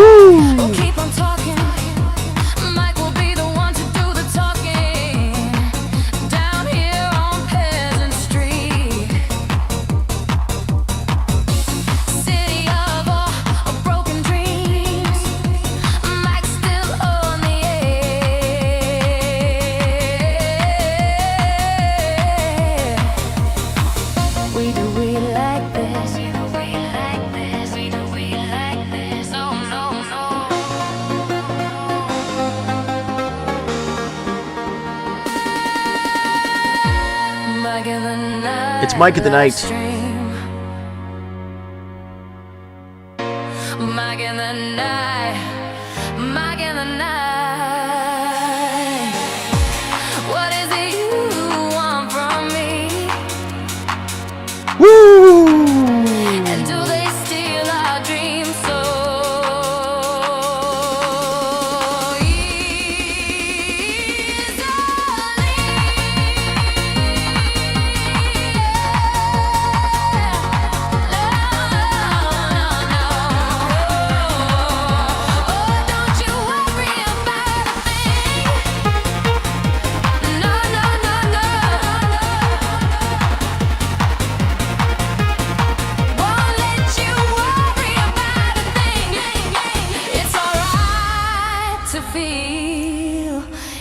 We'll keep on talking. Mike will be the one to do the talking. Down here on Peasant Street. City of broken dreams. Mike's still on the air. We do we like this. We do we like this. We do we like this. Oh no, no. Mike in the night. It's Mike of the Night. Mike in the night. Mike in the night. What is it you want from me? Woo! And do they steal our dreams so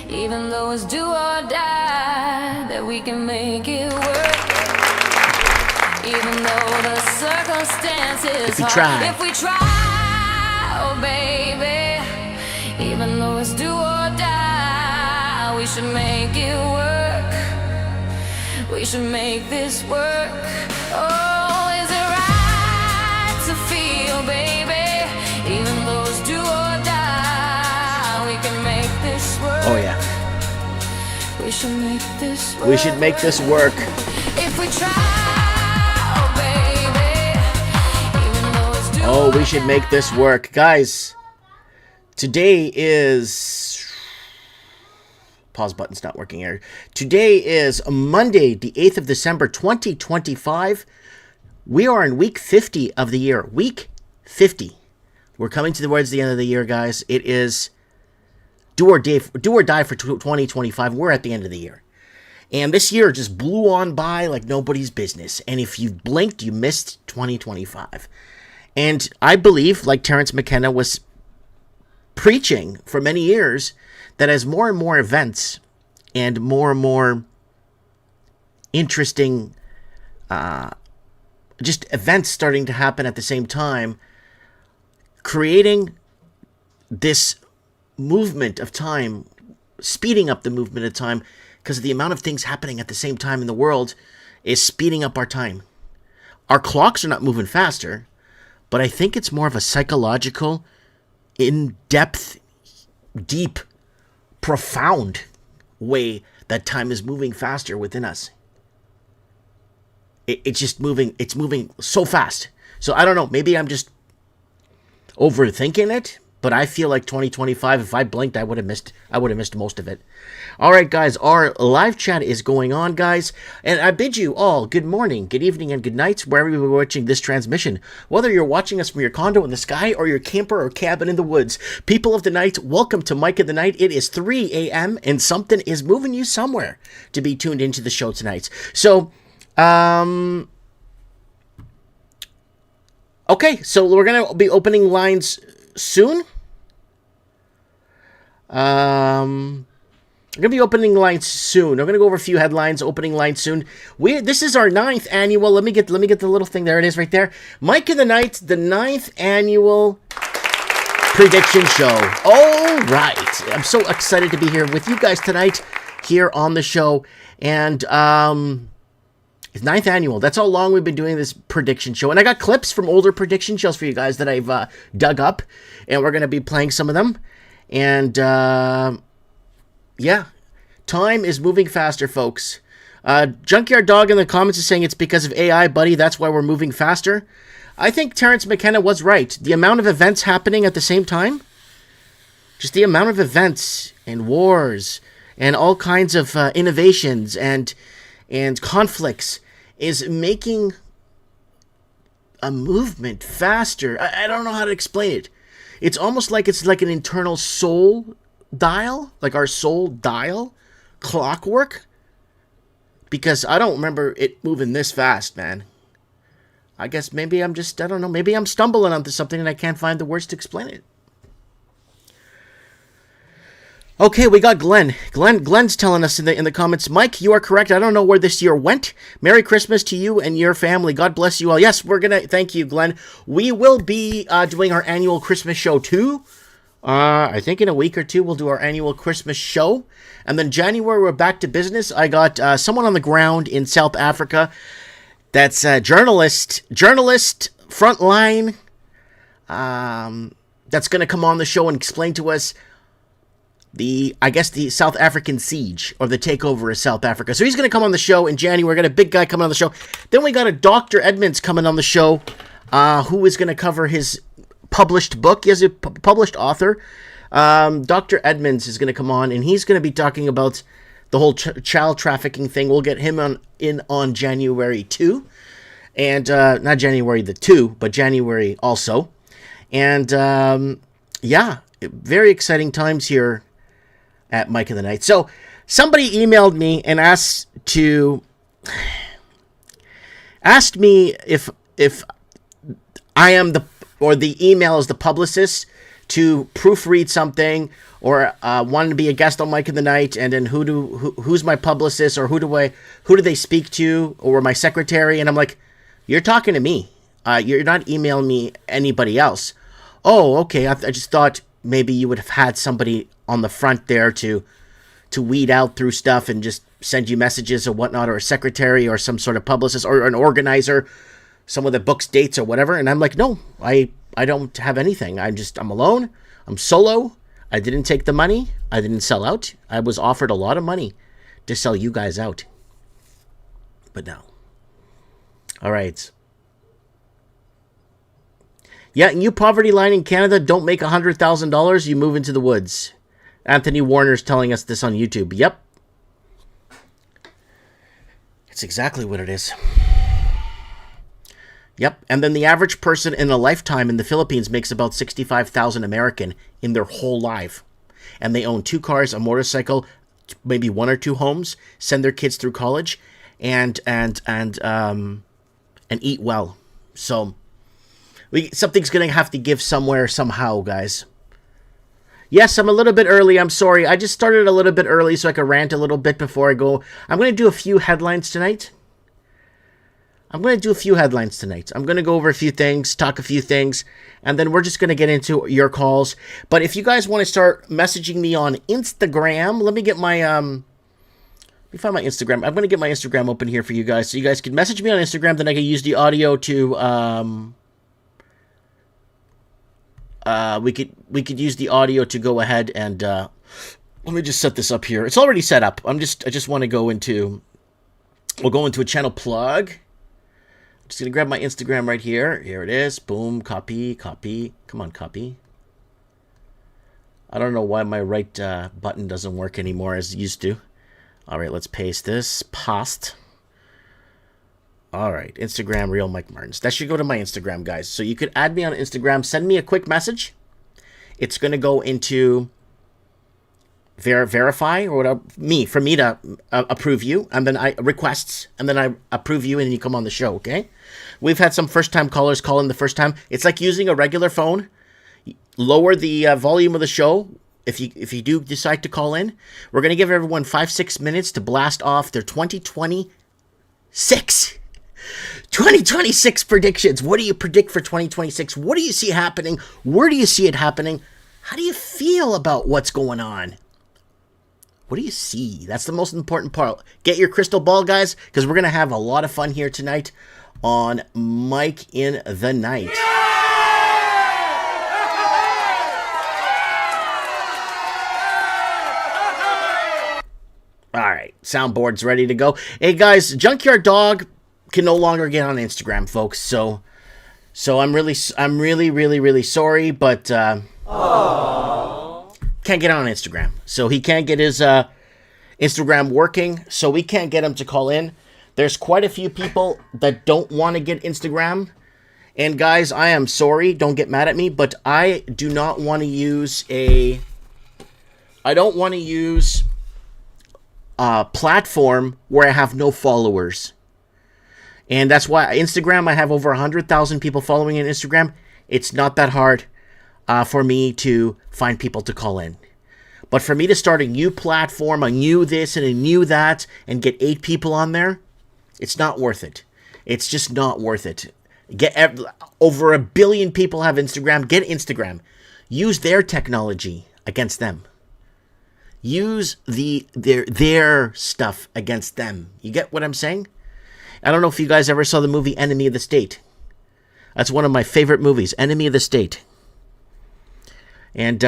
even though it's do or die, that we can make it work. Even though the circumstances If we try. If we try, oh baby. Even though it's do or die, we should make it work. We should make this work. Oh, is it right to feel, baby? Even though it's do or die, we can make this work. Oh yeah. We should make this work. We should make this work. If we try, oh baby. Even though it's do Oh, or we should make this work. Guys, today is... Pause button's not working here. Today is Monday, the 8th of December, 2025. We are in week 50 of the year. Week 50. We're coming towards the end of the year, guys. It is do or die for 2025. We're at the end of the year. And this year just blew on by like nobody's business. And if you blinked, you missed 2025. And I believe, like Terence McKenna was preaching for many years, that as more and more events and more interesting just events starting to happen at the same time, creating this movement of time, speeding up the movement of time, because the amount of things happening at the same time in the world is speeding up our time. Our clocks are not moving faster, but I think it's more of a psychological, in-depth, deep, profound way that time is moving faster within us. It's just moving. It's moving so fast. So I don't know. Maybe I'm just overthinking it, but I feel like 2025. If I blinked, I would have missed most of it. All right, guys. Our live chat is going on, guys, and I bid you all good morning, good evening, and good night wherever you're watching this transmission. Whether you're watching us from your condo in the sky or your camper or cabin in the woods, people of the night, welcome to Mike of the Night. It is 3 a.m. and something is moving you somewhere to be tuned into the show tonight. So. Okay, so we're going to be opening lines soon. I'm going to be opening lines soon. I'm going to go over a few headlines, opening lines soon. This is our 9th annual. Let me get the little thing. There it is right there. Mike of the Night, the 9th annual prediction show. All right. I'm so excited to be here with you guys tonight here on the show. And, it's 9th annual. That's how long we've been doing this prediction show. And I got clips from older prediction shows for you guys that I've dug up. And we're going to be playing some of them. And, yeah. Time is moving faster, folks. Junkyard Dog in the comments is saying it's because of AI, buddy. That's why we're moving faster. I think Terence McKenna was right. The amount of events happening at the same time. Just the amount of events and wars and all kinds of innovations and conflicts is making a movement faster. I don't know how to explain it. It's almost like it's like an internal soul dial, like our soul dial clockwork. Because I don't remember it moving this fast, man. I guess maybe I'm just, I don't know, maybe I'm stumbling onto something and I can't find the words to explain it. Okay, we got Glenn. Glenn's telling us in the comments, Mike, you are correct. I don't know where this year went. Merry Christmas to you and your family. God bless you all. Yes, we're going to, thank you, Glenn. We will be doing our annual Christmas show too. I think in a week or two, we'll do our annual Christmas show. And then January, we're back to business. I got someone on the ground in South Africa that's a journalist, frontline, that's going to come on the show and explain to us the South African siege or the takeover of South Africa. So he's going to come on the show in January. We got a big guy coming on the show. Then we got a Dr. Edmonds coming on the show, who is going to cover his published book. He is a published author. Dr. Edmonds is going to come on, and he's going to be talking about the whole child trafficking thing. We'll get him on January 2. And not January the 2, but January also. And yeah, very exciting times here at Mike of the Night. So somebody emailed me and asked me if I am the email is the publicist to proofread something, or wanted to be a guest on Mike of the Night, and then who's my publicist, or who do they speak to, or my secretary? And I'm like, you're talking to me. You're not emailing me anybody else. Oh, okay. I just thought maybe you would have had somebody on the front there to weed out through stuff and just send you messages or whatnot, or a secretary or some sort of publicist or an organizer, someone that books dates or whatever. And I'm like, no, I don't have anything. I'm alone. I'm solo. I didn't take the money. I didn't sell out. I was offered a lot of money to sell you guys out. But no. All right. Yeah, and you poverty line in Canada don't make $100,000, you move into the woods. Anthony Warner's telling us this on YouTube. Yep. It's exactly what it is. Yep. And then the average person in a lifetime in the Philippines makes about $65,000 American in their whole life. And they own 2 cars, a motorcycle, maybe 1 or 2 homes, send their kids through college, and eat well. So something's going to have to give somewhere, somehow, guys. Yes, I'm a little bit early. I'm sorry. I just started a little bit early so I could rant a little bit before I go. I'm going to do a few headlines tonight. I'm going to go over a few things, talk a few things, and then we're just going to get into your calls. But if you guys want to start messaging me on Instagram, let me get my let me find my Instagram. I'm going to get my Instagram open here for you guys, so you guys can message me on Instagram. Then I can use the audio to we could use the audio to go ahead and let me just set this up here. It's already set up. I just want to go into, we'll go into a channel plug. I'm just gonna grab my Instagram right here. Here it is. Boom. Copy. Come on, copy. I don't know why my right button doesn't work anymore as it used to. All right, let's paste this. Paste. All right, Instagram, Real Mike Martins. That should go to my Instagram, guys. So you could add me on Instagram. Send me a quick message. It's going to go into verify or whatever, for me to approve you. And then I requests, and then I approve you, and then you come on the show, okay? We've had some first-time callers call in the first time. It's like using a regular phone. Lower the volume of the show if you do decide to call in. We're going to give everyone 5-6 minutes to blast off their 2026 predictions. What do you predict for 2026? What do you see happening? Where do you see it happening? How do you feel about what's going on? What do you see? That's the most important part. Get your crystal ball, guys, because we're going to have a lot of fun here tonight on Mike in the Night. All right, soundboard's ready to go. Hey, guys, Junkyard Dog can no longer get on Instagram, folks. So I'm really sorry, but can't get on Instagram. So he can't get his Instagram working. So we can't get him to call in. There's quite a few people that don't want to get Instagram, And guys, I am sorry, don't get mad at me, but I do not want to use a platform where I have no followers. And that's why Instagram, I have over 100,000 people following on Instagram. It's not that hard for me to find people to call in. But for me to start a new platform, a new this and a new that, and get 8 people on there, it's not worth it. It's just not worth it. Over 1 billion people have Instagram. Get Instagram. Use their technology against them. Use their stuff against them. You get what I'm saying? I don't know if you guys ever saw the movie Enemy of the State. That's one of my favorite movies, Enemy of the State. And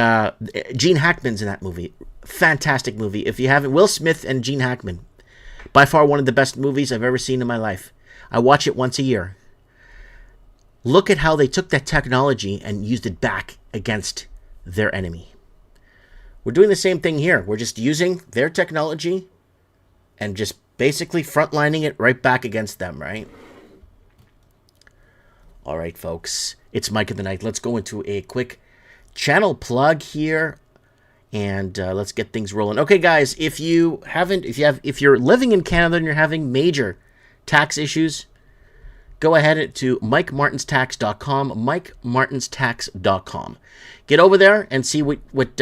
Gene Hackman's in that movie. Fantastic movie. If you haven't, Will Smith and Gene Hackman. By far one of the best movies I've ever seen in my life. I watch it once a year. Look at how they took that technology and used it back against their enemy. We're doing the same thing here. We're just using their technology and just basically frontlining it right back against them, right? All right, folks. It's Mike of the Night. Let's go into a quick channel plug here, and let's get things rolling. Okay, guys, if you're living in Canada and you're having major tax issues, go ahead to MikeMartinsTax.com, MikeMartinsTax.com. Get over there and see what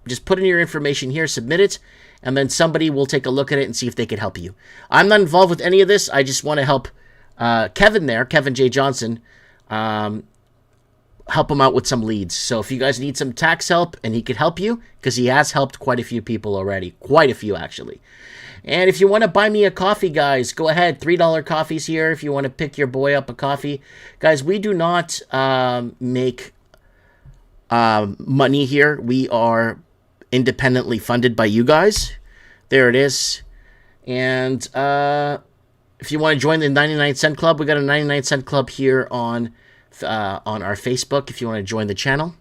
just put in your information here, submit it, and then somebody will take a look at it and see if they can help you. I'm not involved with any of this. I just want to help Kevin J. Johnson, help him out with some leads. So if you guys need some tax help and he could help you, because he has helped quite a few people already. Quite a few, actually. And if you want to buy me a coffee, guys, go ahead. $3 coffee's here if you want to pick your boy up a coffee. Guys, we do not make money here. We are independently funded by you guys. There it is. And if you want to join the 99 Cent Club, we got a 99 Cent Club here on our Facebook if you want to join the channel.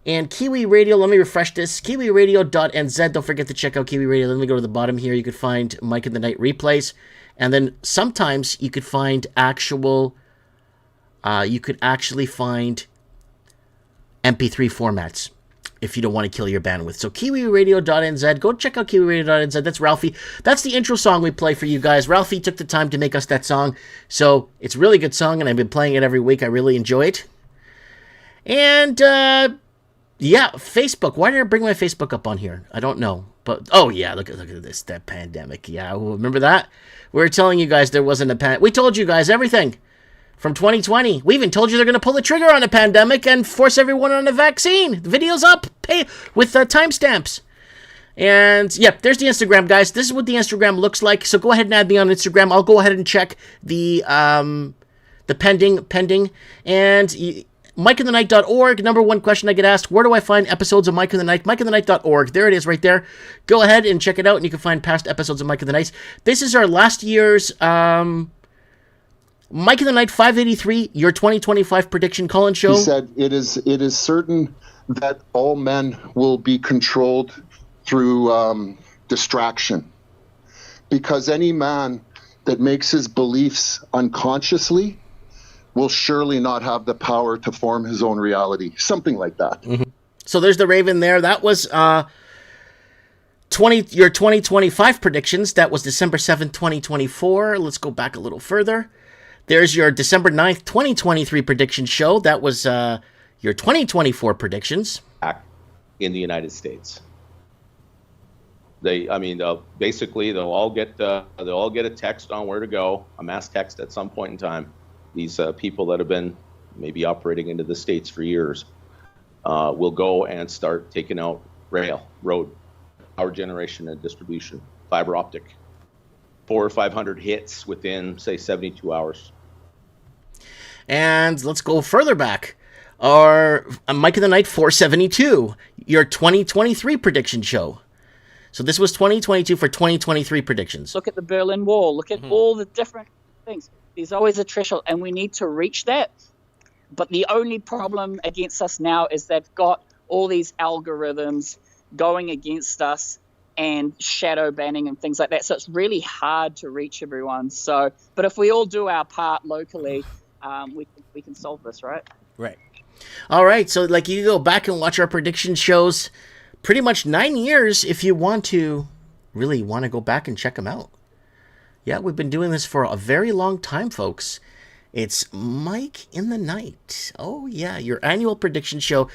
And Kiwi Radio, let me refresh this. KiwiRadio.nz. Don't forget to check out Kiwi Radio. Let me go to the bottom here. You could find Mike in the Night replays. And then sometimes you could find actually find MP3 formats if you don't want to kill your bandwidth. So KiwiRadio.nz. Go check out KiwiRadio.nz. That's Ralphie. That's the intro song we play for you guys. Ralphie took the time to make us that song. So it's a really good song, and I've been playing it every week. I really enjoy it. And, yeah, Facebook. Why did I bring my Facebook up on here? I don't know. But, oh, yeah, look at this. That pandemic. Yeah, remember that? We were telling you guys there wasn't a pandemic. We told you guys everything. From 2020. We even told you they're going to pull the trigger on a pandemic and force everyone on a vaccine. The video's up. Pay with timestamps. And, yep, there's the Instagram, guys. This is what the Instagram looks like. So go ahead and add me on Instagram. I'll go ahead and check the pending. And MikeInTheNight.org. Number one question I get asked, where do I find episodes of Mike in the Night? MikeInTheNight.org. There it is right there. Go ahead and check it out, and you can find past episodes of Mike in the Night. This is our last year's Mike in the Night 583, your 2025 prediction call-in show. He said, it is certain that all men will be controlled through distraction, because any man that makes his beliefs unconsciously will surely not have the power to form his own reality. Something like that. Mm-hmm. So there's the Raven there. That was your 2025 predictions. That was December 7th, 2024. Let's go back a little further. There's your December 9th, 2023 prediction show. That was your 2024 predictions. In the United States. Basically, they'll all get a text on where to go, a mass text at some point in time. These people that have been maybe operating into the States for years will go and start taking out road, power generation and distribution, fiber optic. 400 or 500 hits within, say, 72 hours. And let's go further back. Our Mike in the Night 472, your 2023 prediction show. So this was 2022 for 2023 predictions. Look at the Berlin Wall. Look at all the different things. There's always a threshold, and we need to reach that. But the only problem against us now is they've got all these algorithms going against us and shadow banning and things like that. So it's really hard to reach everyone. So, but if we all do our part locally, we can solve this, right? Right. All right. So, like, you can go back and watch our prediction shows. Pretty much 9 years if you really want to go back and check them out. Yeah, we've been doing this for a very long time, folks. It's Mike in the Night. Oh, yeah, your annual prediction show.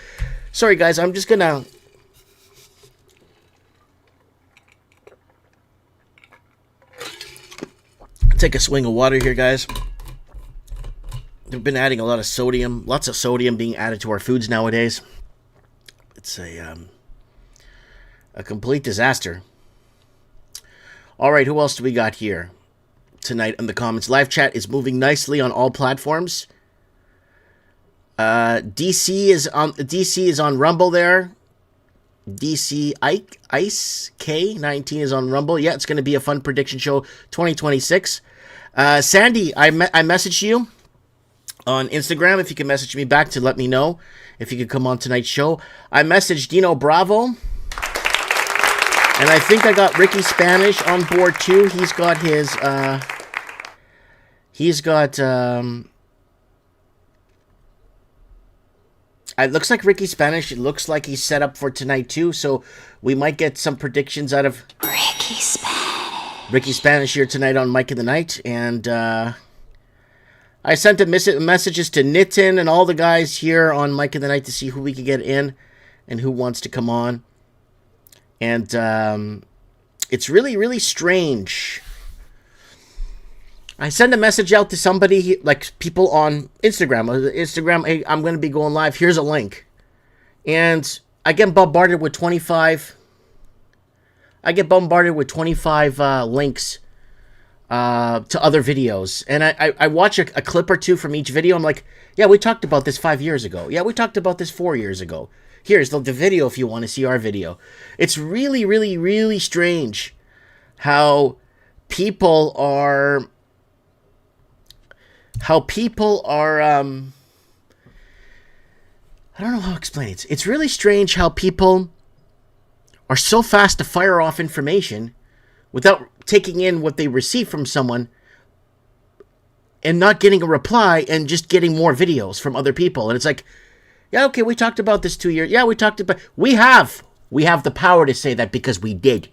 Sorry, guys, I'm just going to... take a swing of water here, guys. They've been adding a lot of sodium. Lots of sodium being added to our foods nowadays. It's a complete disaster. All right, who else do we got here tonight in the comments? Live chat is moving nicely on all platforms. DC is on Rumble there. DC Ice K19 is on Rumble. Yeah, it's going to be a fun prediction show 2026. Sandy, I messaged you on Instagram. If you can message me back to let me know if you could come on tonight's show. I messaged Dino Bravo. And I think I got Ricky Spanish on board too. He's got his, it looks like Ricky Spanish, it looks like he's set up for tonight too. So we might get some predictions out of Ricky Spanish here tonight on Mike in the Night. And I sent messages to Nitin and all the guys here on Mike in the Night to see who we could get in and who wants to come on. And it's really, really strange. I send a message out to somebody, like people on Instagram. Hey, I'm going to be going live. Here's a link. And I get bombarded with 25. Links to other videos. And I watch a clip or two from each video. I'm like, yeah, we talked about this 5 years ago. Yeah, we talked about this 4 years ago. Here's the video if you want to see our video. It's really, really, really strange how people are... I don't know how to explain it. It's really strange how people are so fast to fire off information without taking in what they receive from someone and not getting a reply and just getting more videos from other people. And it's like, yeah, okay, we talked about this 2 years. Yeah, we talked about... We have the power to say that because we did.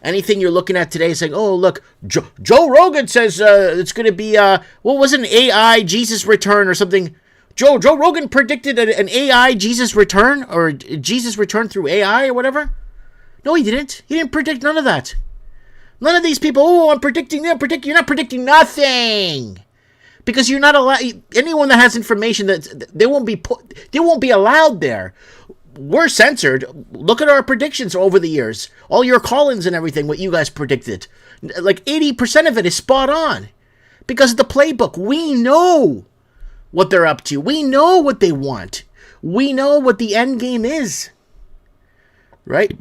Anything you're looking at today saying, oh, look, Joe Rogan says it's going to be, what was it, an AI Jesus return or something? Joe Rogan predicted an AI Jesus return or Jesus return through AI or whatever. No, he didn't. He didn't predict none of that. None of these people, oh, I'm predicting. You're not predicting nothing. Because you're not allowed, anyone that has information that they won't be allowed there. We're censored. Look at our predictions over the years. All your call-ins and everything, what you guys predicted. Like 80% of it is spot on. Because of the playbook. We know what they're up to. We know what they want. We know what the end game is. Right?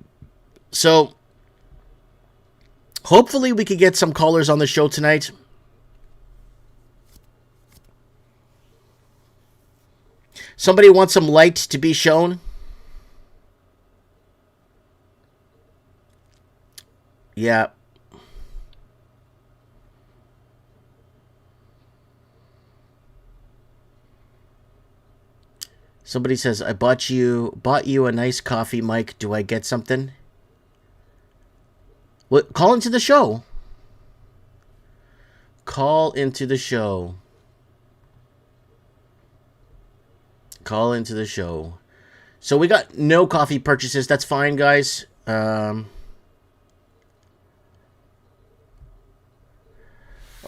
So, hopefully we could get some callers on the show tonight. Somebody wants some light to be shown? Yeah. Somebody says, I bought you a nice coffee, Mike. Do I get something? What? Call into the show. Call into the show. Call into the show. So we got no coffee purchases. That's fine, guys.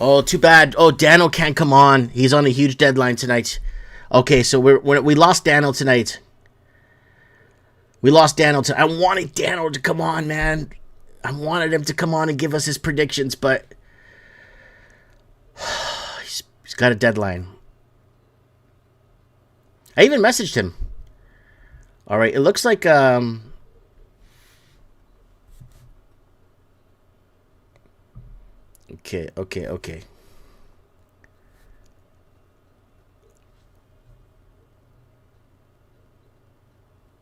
Oh, too bad. Oh, Daniel can't come on. He's on a huge deadline tonight. Okay, so we lost Daniel tonight. I wanted Daniel to come on, man. I wanted him to come on and give us his predictions, but he's got a deadline. I even messaged him. All right, it looks like Okay.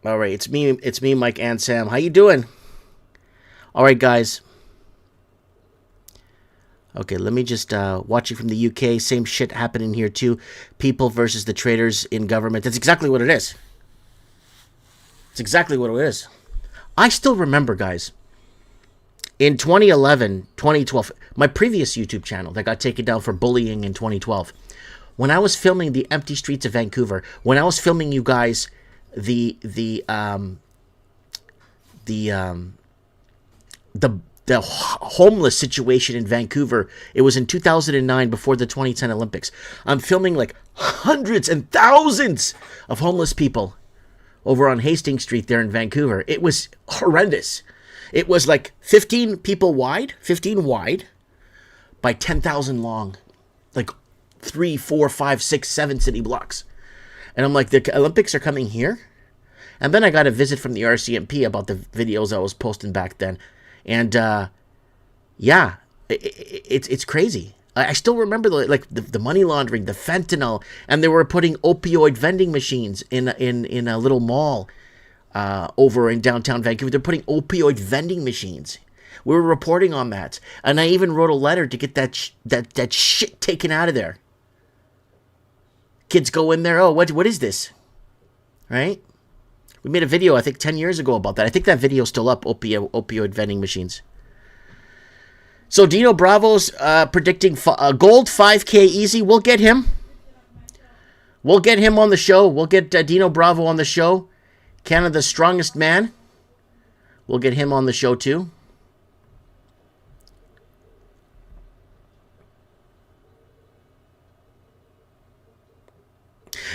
All right, it's me, Mike and Sam. How you doing? All right, guys. Okay, let me just watching from the UK. Same shit happening here too. People versus the traitors in government. That's exactly what it is. It's exactly what it is. I still remember, guys, in 2011, 2012, my previous YouTube channel that got taken down for bullying in 2012, when I was filming the empty streets of Vancouver, when I was filming you guys the homeless situation in Vancouver, it was in 2009 before the 2010 Olympics. I'm filming like hundreds and thousands of homeless people over on Hastings Street there in Vancouver. It was horrendous. It was like 15 wide by 10,000 long, like 3, 4, 5, 6, 7 city blocks. And I'm like, the Olympics are coming here? And then I got a visit from the RCMP about the videos I was posting back then. And yeah, it's crazy. I still remember the money laundering, the fentanyl, and they were putting opioid vending machines in a little mall over in downtown Vancouver. They're putting opioid vending machines. We were reporting on that, and I even wrote a letter to get that shit taken out of there. Kids go in there. Oh, what is this? Right? We made a video, I think, 10 years ago about that. I think that video's still up, opioid vending machines. So Dino Bravo's predicting gold 5K easy. We'll get him. We'll get him on the show. We'll get Dino Bravo on the show. Canada's strongest man. We'll get him on the show too.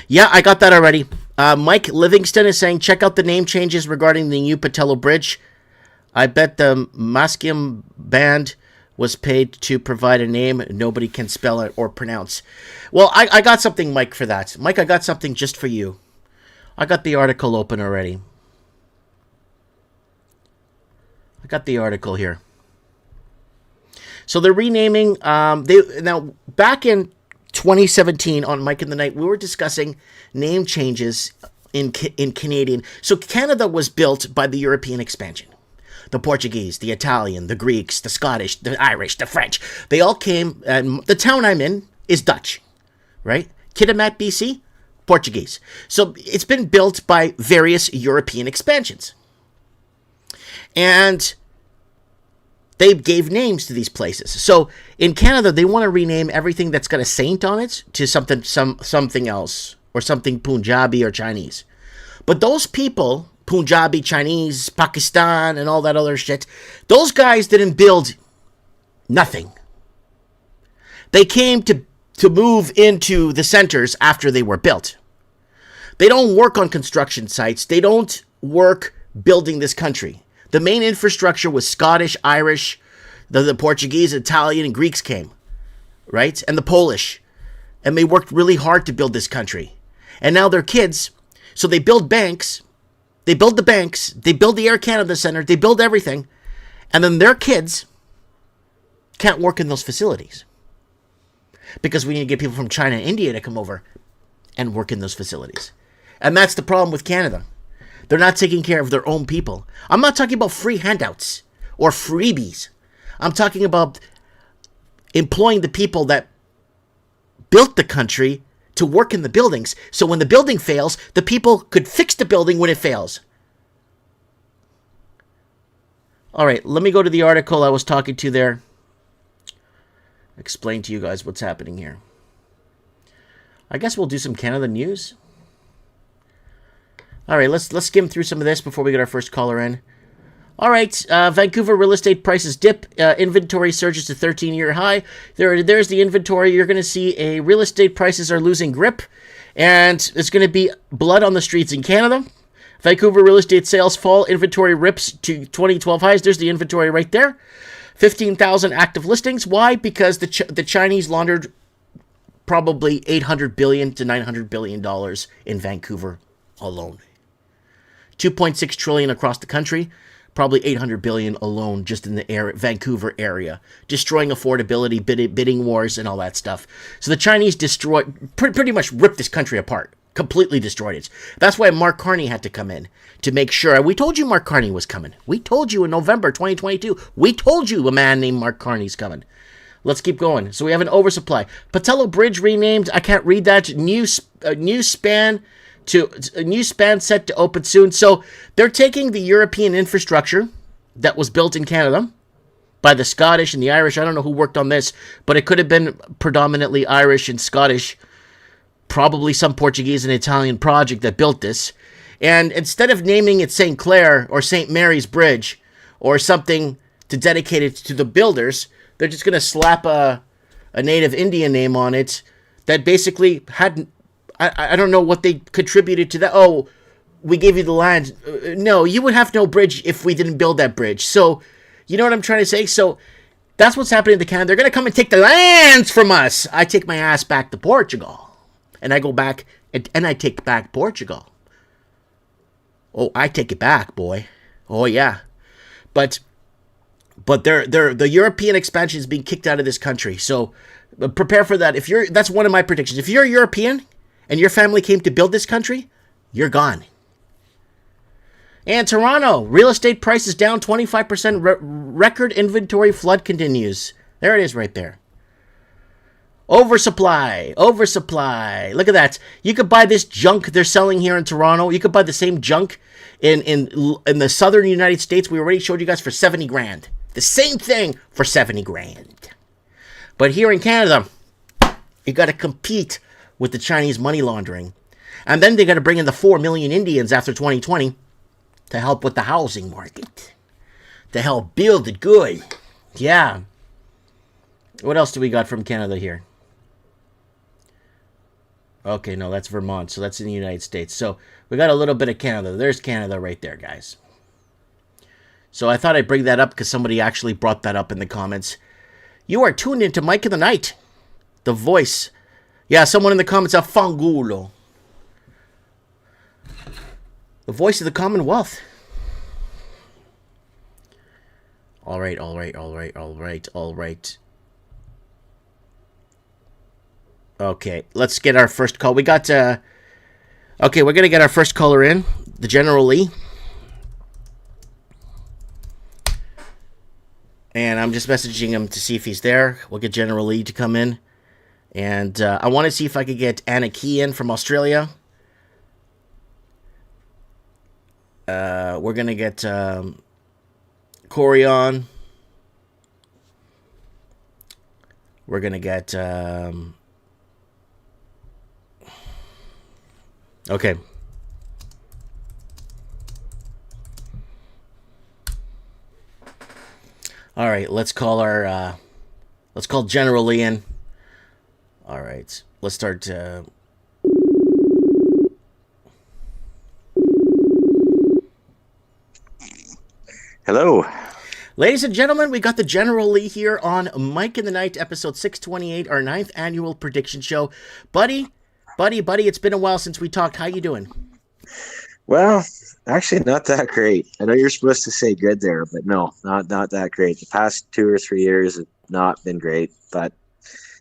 Yeah, I got that already. Mike Livingston is saying, check out the name changes regarding the new Patello Bridge. I bet the Maskim band was paid to provide a name nobody can spell it or pronounce. Well, I got something, Mike, for that. Mike, I got something just for you. I got the article open already. I got the article here. So they're renaming. Now, back in 2017 on Mike in the Night, we were discussing name changes in Canadian. So Canada was built by the European expansion. The Portuguese, the Italian, the Greeks, the Scottish, the Irish, the French. They all came, and the town I'm in is Dutch, right? Kitimat, BC, Portuguese. So it's been built by various European expansions. And they gave names to these places. So in Canada, they want to rename everything that's got a saint on it to something else, or something Punjabi or Chinese. But those people, Punjabi, Chinese, Pakistan, and all that other shit, those guys didn't build nothing. They came to move into the centers after they were built. They don't work on construction sites. They don't work building this country. The main infrastructure was Scottish, Irish, the Portuguese, Italian, and Greeks came, right? And the Polish. And they worked really hard to build this country. And now they're kids, so they build banks. They build the banks. They build the Air Canada Centre. They build everything. And then their kids can't work in those facilities. Because we need to get people from China and India to come over and work in those facilities. And that's the problem with Canada. They're not taking care of their own people. I'm not talking about free handouts or freebies. I'm talking about employing the people that built the country to work in the buildings. So when the building fails, the people could fix the building when it fails. All right, let me go to the article I was talking to there. Explain to you guys what's happening here. I guess we'll do some Canada news. All right, let's skim through some of this before we get our first caller in. All right, Vancouver real estate prices dip. Inventory surges to 13-year high. There's the inventory. You're going to see real estate prices are losing grip, and there's going to be blood on the streets in Canada. Vancouver real estate sales fall. Inventory rips to 2012 highs. There's the inventory right there. 15,000 active listings. Why? Because the Chinese laundered probably $800 billion to $900 billion in Vancouver alone. 2.6 trillion across the country. Probably 800 billion alone just in the Vancouver area, destroying affordability, bidding wars, and all that stuff. So the Chinese pretty much ripped this country apart, completely destroyed it. That's why Mark Carney had to come in to make sure. We told you Mark Carney was coming. We told you in November 2022. We told you a man named Mark Carney's coming. Let's keep going. So we have an oversupply. Patello Bridge renamed. I can't read that. New span set to open soon. So they're taking the European infrastructure that was built in Canada by the Scottish and the Irish. I don't know who worked on this, but it could have been predominantly Irish and Scottish, probably some Portuguese and Italian project that built this. And instead of naming it St. Clair or St. Mary's Bridge or something to dedicate it to the builders, they're just going to slap a native Indian name on it that basically hadn't, I don't know what they contributed to that. Oh, we gave you the land. No, you would have no bridge if we didn't build that bridge. So, you know what I'm trying to say? So, that's what's happening to Canada. They're going to come and take the lands from us. I take my ass back to Portugal. And I go back and I take back Portugal. Oh, I take it back, boy. Oh, yeah. But the European expansion is being kicked out of this country. So prepare for that. That's one of my predictions. If you're a European and your family came to build this country, you're gone. And Toronto, real estate prices down 25%. Record inventory flood continues. There it is right there. Oversupply. Look at that. You could buy this junk they're selling here in Toronto. You could buy the same junk in the southern United States. We already showed you guys for 70 grand. The same thing for 70 grand. But here in Canada, you got to compete with the Chinese money laundering. And then they got to bring in the 4 million Indians after 2020 to help with the housing market. To help build it good. Yeah. What else do we got from Canada here? Okay, no, that's Vermont, so that's in the United States. So we got a little bit of Canada. There's Canada right there, guys. So I thought I'd bring that up because somebody actually brought that up in the comments. You are tuned into Mike in the Night, the voice. Yeah, someone in the comments, Fangulo. The voice of the Commonwealth. All right. Okay, let's get our first call. We got, okay, we're going to get our first caller in, the General Lee. And I'm just messaging him to see if he's there. We'll get General Lee to come in. And I want to see if I could get Anna Key in from Australia. We're going to get Corey on. We're going to get... Okay. All right, let's call General Lee in. All right, let's start. Hello. Ladies and gentlemen, we got the General Lee here on Mike in the Night, episode 628, our 9th annual prediction show. Buddy, it's been a while since we talked. How you doing? Well, actually, not that great. I know you're supposed to say good there, but no, not that great. The past 2 or 3 years have not been great, but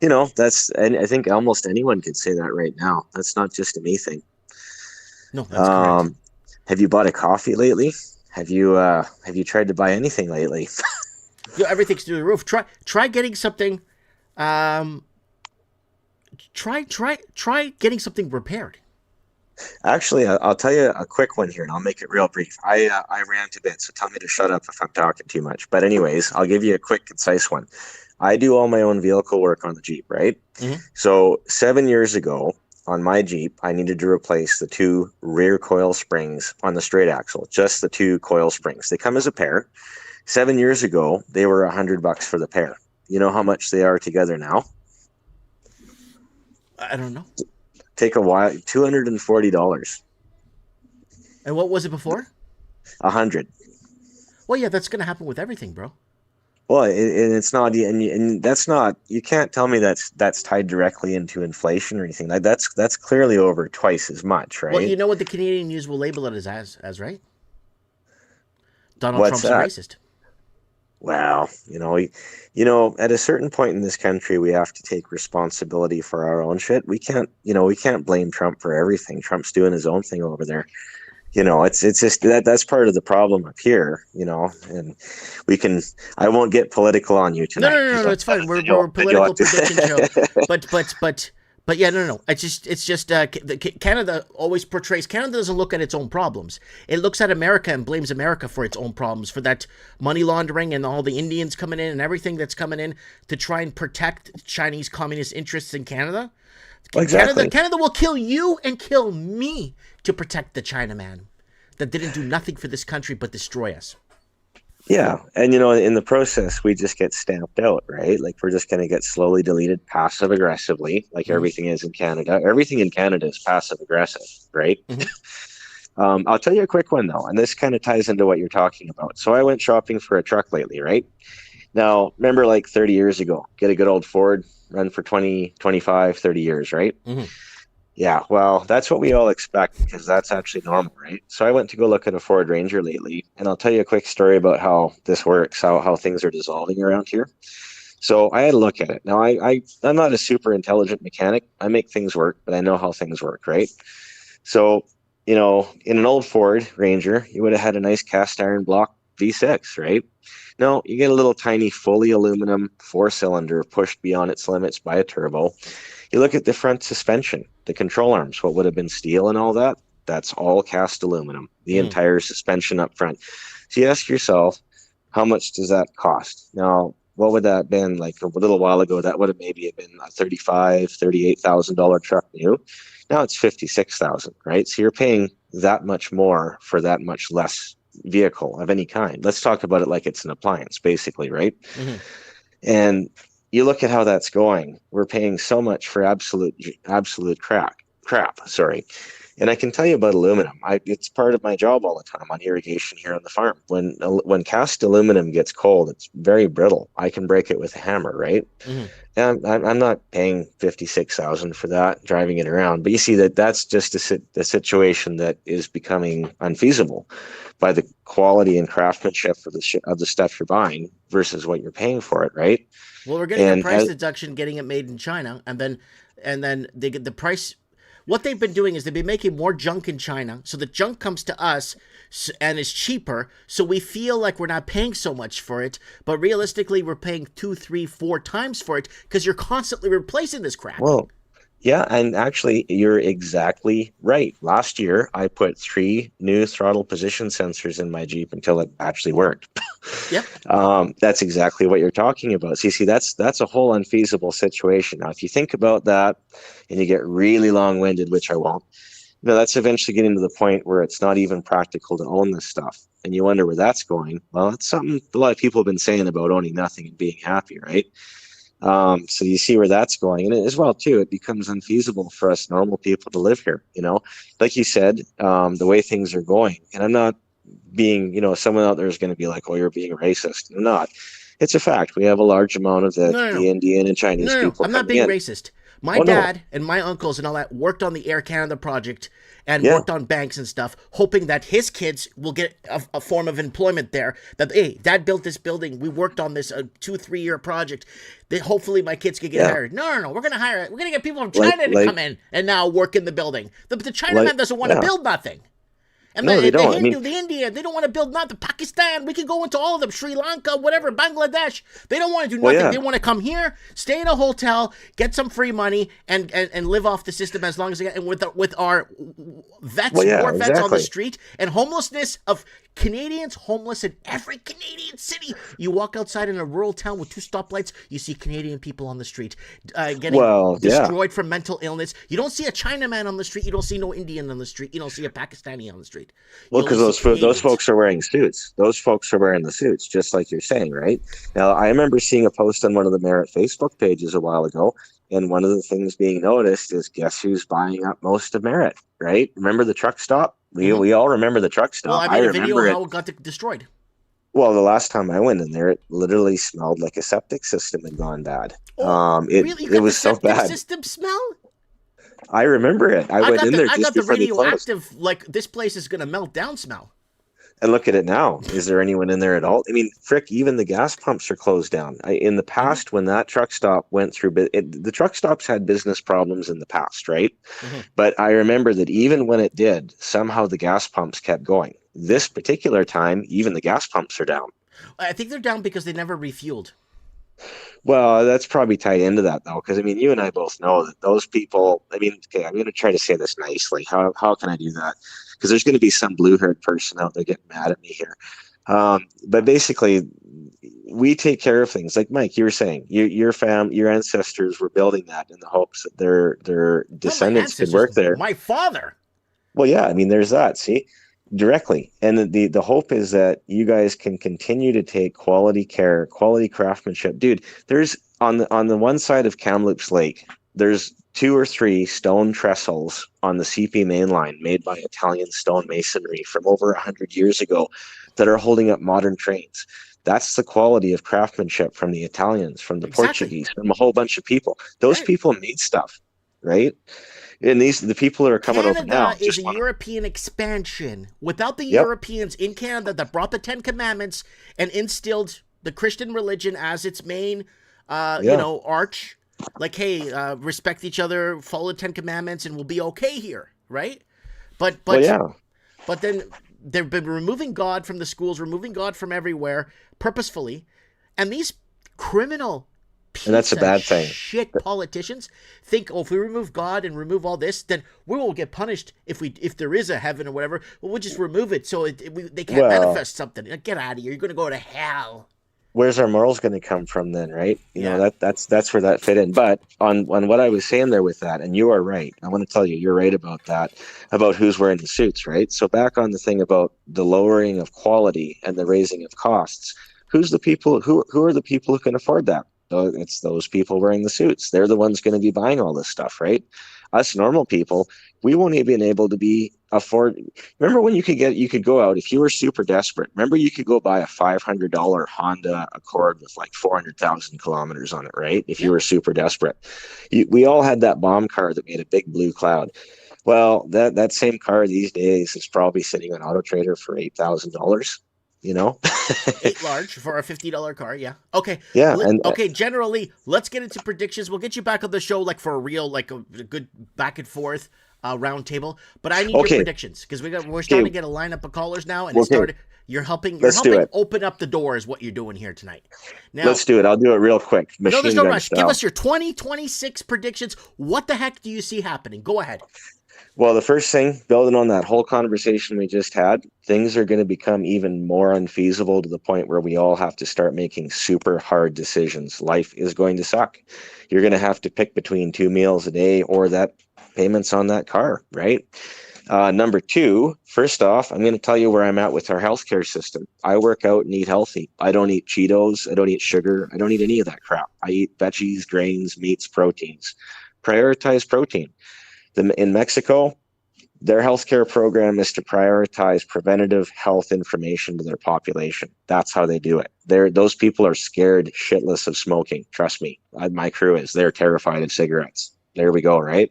you know, and I think almost anyone could say that right now. That's not just a me thing. No, that's correct. Have you bought a coffee lately? Have you tried to buy anything lately? Yo, everything's through the roof. Try getting something. Try getting something repaired. Actually, I'll tell you a quick one here, and I'll make it real brief. I rant a bit, so tell me to shut up if I'm talking too much. But anyways, I'll give you a quick, concise one. I do all my own vehicle work on the Jeep, right? Mm-hmm. So 7 years ago, on my Jeep, I needed to replace the 2 rear coil springs on the straight axle, just the 2 coil springs. They come as a pair. 7 years ago, they were $100 for the pair. You know how much they are together now? I don't know. Take a while. $240. And what was it before? 100. Well, yeah, that's gonna happen with everything, bro. Well, and it's not, and that's not. You can't tell me that's tied directly into inflation or anything. Like that's clearly over twice as much, right? Well, you know what the Canadian news will label it as right? Donald What's Trump's a racist. Well, at a certain point in this country, we have to take responsibility for our own shit. We can't blame Trump for everything. Trump's doing his own thing over there. it's just that's part of the problem up here, and I won't get political on you No, tonight. no, no, no, no, it's fine. We're a political prediction show, but yeah, no, no. It's just Canada always portrays. Canada doesn't look at its own problems. It looks at America and blames America for its own problems, for that money laundering and all the Indians coming in and everything that's coming in to try and protect Chinese communist interests in Canada. Exactly. Canada will kill you and kill me to protect the Chinaman that didn't do nothing for this country but destroy us. Yeah, and in the process, we just get stamped out, right? Like we're just going to get slowly deleted passive aggressively, like everything is in Canada. Everything in Canada is passive aggressive, right? I'll tell you a quick one though, and this kind of ties into what you're talking about. So I went shopping for a truck lately, right? Now, remember like 30 years ago, get a good old Ford, run for 20, 25, 30 years, right? Yeah, well, that's what we all expect because that's actually normal, right? So I went to go look at a Ford Ranger lately, and I'll tell you a quick story about how this works, how things are dissolving around here. So I had a look at it. Now, I'm not a super intelligent mechanic. I make things work, but I know how things work, right? So, in an old Ford Ranger, you would have had a nice cast iron block V6, right? No, you get a little tiny fully aluminum 4-cylinder pushed beyond its limits by a turbo. You look at the front suspension, the control arms, what would have been steel and all that, that's all cast aluminum, the entire suspension up front. So you ask yourself, how much does that cost? Now, what would that have been like a little while ago? That would have maybe been a $35,000, $38,000 truck new. Now it's $56,000, right? So you're paying that much more for that much less vehicle of any kind. Let's talk about it like it's an appliance, basically, right? And you look at how that's going. We're paying so much for absolute crap. Sorry. And I can tell you about aluminum. It's part of my job all the time on irrigation here on the farm. When cast aluminum gets cold, it's very brittle. I can break it with a hammer, right? And I'm not paying $56,000 for that, driving it around. But you see that's just a situation that is becoming unfeasible by the quality and craftsmanship of the stuff you're buying versus what you're paying for it, right? Well, we're getting a price deduction, getting it made in China, and then they get the price. What they've been doing is they've been making more junk in China, so the junk comes to us and is cheaper, so we feel like we're not paying so much for it, but realistically we're paying 2, 3, 4 times for it because you're constantly replacing this crap. Well, yeah, and actually you're exactly right. Last year I put 3 new throttle position sensors in my Jeep until it actually worked. Yep. That's exactly what you're talking about. So you see, that's a whole unfeasible situation. Now, if you think about that and you get really long-winded, which I won't, that's eventually getting to the point where it's not even practical to own this stuff. And you wonder where that's going. Well, it's something a lot of people have been saying about owning nothing and being happy, right? So you see where that's going. And as well, too, it becomes unfeasible for us normal people to live here. Like you said, the way things are going. And I'm not being, someone out there is going to be like, oh, you're being racist. I'm not. It's a fact. We have a large amount of the Indian and Chinese people. I'm not being racist. My dad and my uncles and all that worked on the Air Canada project and worked on banks and stuff, hoping that his kids will get a form of employment there. That, hey, Dad built this building. We worked on this 2-3 year project. Hopefully my kids could get hired. No. We're going to hire. We're going to get people from China to come in and now work in the building. The Chinaman doesn't want to build nothing. And no, they don't. The India, they don't want to build nothing. Pakistan, we can go into all of them. Sri Lanka, whatever, Bangladesh. They don't want to do nothing. They want to come here, stay in a hotel, get some free money, and live off the system as long as they get. And with our vets, more vets on the street, and homelessness of Canadians homeless in every Canadian city. You walk outside in a rural town with 2 stoplights, you see Canadian people on the street getting destroyed from mental illness. You don't see a Chinaman on the street. You don't see no Indian on the street. You don't see a Pakistani on the street. Well, because those folks are wearing suits. Those folks are wearing the suits, just like you're saying, right? Now, I remember seeing a post on one of the Merit Facebook pages a while ago, and one of the things being noticed is guess who's buying up most of Merit, right? Remember the truck stop? We all remember the truck stop. Well, I made a video of how it got destroyed. Well, the last time I went in there, it literally smelled like a septic system had gone bad. It was so bad. System smell? I remember it. I went in there just before they closed. Radioactive, like this place is going to melt down smell. And look at it now. Is there anyone in there at all? I mean, frick, even the gas pumps are closed down. In the past, when that truck stop went through, the truck stops had business problems in the past, right? But I remember that even when it did, somehow the gas pumps kept going. This particular time, even the gas pumps are down. I think they're down because they never refueled. Well, that's probably tied into that, though, because I mean, you and I both know that those people. I mean, okay, I'm going to try to say this nicely. How can I do that? Because there's going to be some blue-haired person out there getting mad at me here. But basically, we take care of things. Like Mike, you were saying, your ancestors were building that in the hopes that their descendants could work there. My father. Well, yeah, I mean, there's that. See, directly, and the hope is that you guys can continue to take quality care, quality craftsmanship. Dude, there's on the one side of Kamloops Lake, there's 2 or 3 stone trestles on the CP main line made by Italian stone masonry from over 100 years ago that are holding up modern trains. That's the quality of craftsmanship from the Italians, from the Portuguese, from a whole bunch of people. Those people made stuff, right? And the people that are coming over now is a European expansion. Without the Europeans in Canada that brought the 10 Commandments and instilled the Christian religion as its main, arch. Like, hey, respect each other, follow the 10 Commandments, and we'll be okay here, right? But then they've been removing God from the schools, removing God from everywhere, purposefully, and these criminal and that's a bad thing. Shit, politicians think, if we remove God and remove all this, then we will get punished if there is a heaven or whatever. Well, we'll just remove it so they can't manifest something. Get out of here! You're going to go to hell. Where's our morals going to come from then, right? You know, that's where that fit in. But on what I was saying there with that, and you are right. I want to tell you, you're right about that, about who's wearing the suits, right? So back on the thing about the lowering of quality and the raising of costs, who are the people who can afford that? It's those people wearing the suits. They're the ones going to be buying all this stuff, right? Us normal people, we won't even be able to afford. Remember when you could go out if you were super desperate. Remember you could go buy a $500 Honda Accord with like 400,000 kilometers on it, right? If you were super desperate, we all had that bomb car that made a big blue cloud. Well, that same car these days is probably sitting on Auto Trader for $8,000. You know, 8 large for a $50 car. Yeah. Okay. Yeah. Generally, let's get into predictions. We'll get you back on the show, like for a real, like a good back and forth round table. But I need your predictions because we're starting to get a lineup of callers now, and You're helping open up the door is what you're doing here tonight. Now, let's do it. I'll do it real quick. There's no rush. Give us your 2026 predictions. What the heck do you see happening? Go ahead. Well, the first thing, building on that whole conversation we just had, things are going to become even more unfeasible to the point where we all have to start making super hard decisions. Life is going to suck. You're going to have to pick between 2 meals a day or that payments on that car, right? Number 2, first off, I'm going to tell you where I'm at with our healthcare system. I work out and eat healthy. I don't eat Cheetos. I don't eat sugar. I don't eat any of that crap. I eat veggies, grains, meats, proteins. Prioritize protein. In Mexico, their healthcare program is to prioritize preventative health information to their population. That's how they do it. Those people are scared shitless of smoking. Trust me, my crew is. They're terrified of cigarettes. There we go, right?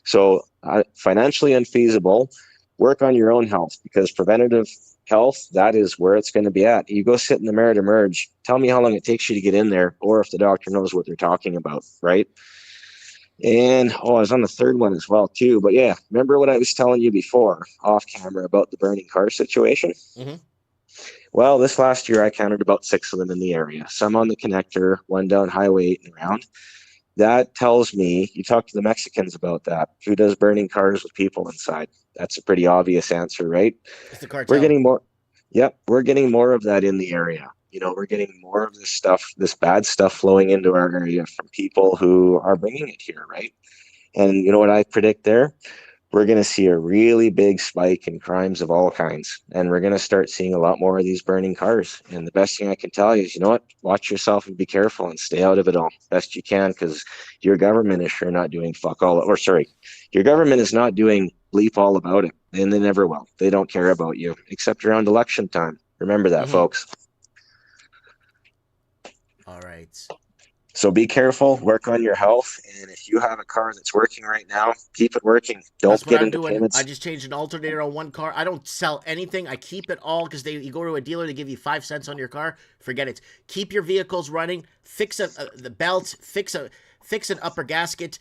So financially unfeasible, work on your own health because preventative health, that is where it's going to be at. You go sit in the merit emerge, tell me how long it takes you to get in there or if the doctor knows what they're talking about, right? And I was on the third one as well too. But yeah, remember what I was telling you before off camera about the burning car situation? Mm-hmm. Well, this last year I counted about 6 of them in the area. Some on the connector, one down Highway 8 and around. That tells me, you talk to the Mexicans about that. Who does burning cars with people inside? That's a pretty obvious answer, right? It's the cartel. We're getting more. Yep, we're getting more of that in the area. You know, we're getting more of this stuff, this bad stuff flowing into our area from people who are bringing it here, right? And you know what I predict there? We're going to see a really big spike in crimes of all kinds. And we're going to start seeing a lot more of these burning cars. And the best thing I can tell you is, you know what? Watch yourself and be careful and stay out of it all best you can because your government is sure not doing your government is not doing bleep all about it. And they never will. They don't care about you except around election time. Remember that, folks. All right. So be careful, work on your health, and if you have a car that's working right now, keep it working. Don't That's what get I'm into doing. payments. I just changed an alternator on one car. I don't sell anything. I keep it all because you go to a dealer, they give you 5 cents on your car. Forget it. Keep your vehicles running. Fix the belt. Fix an upper gasket.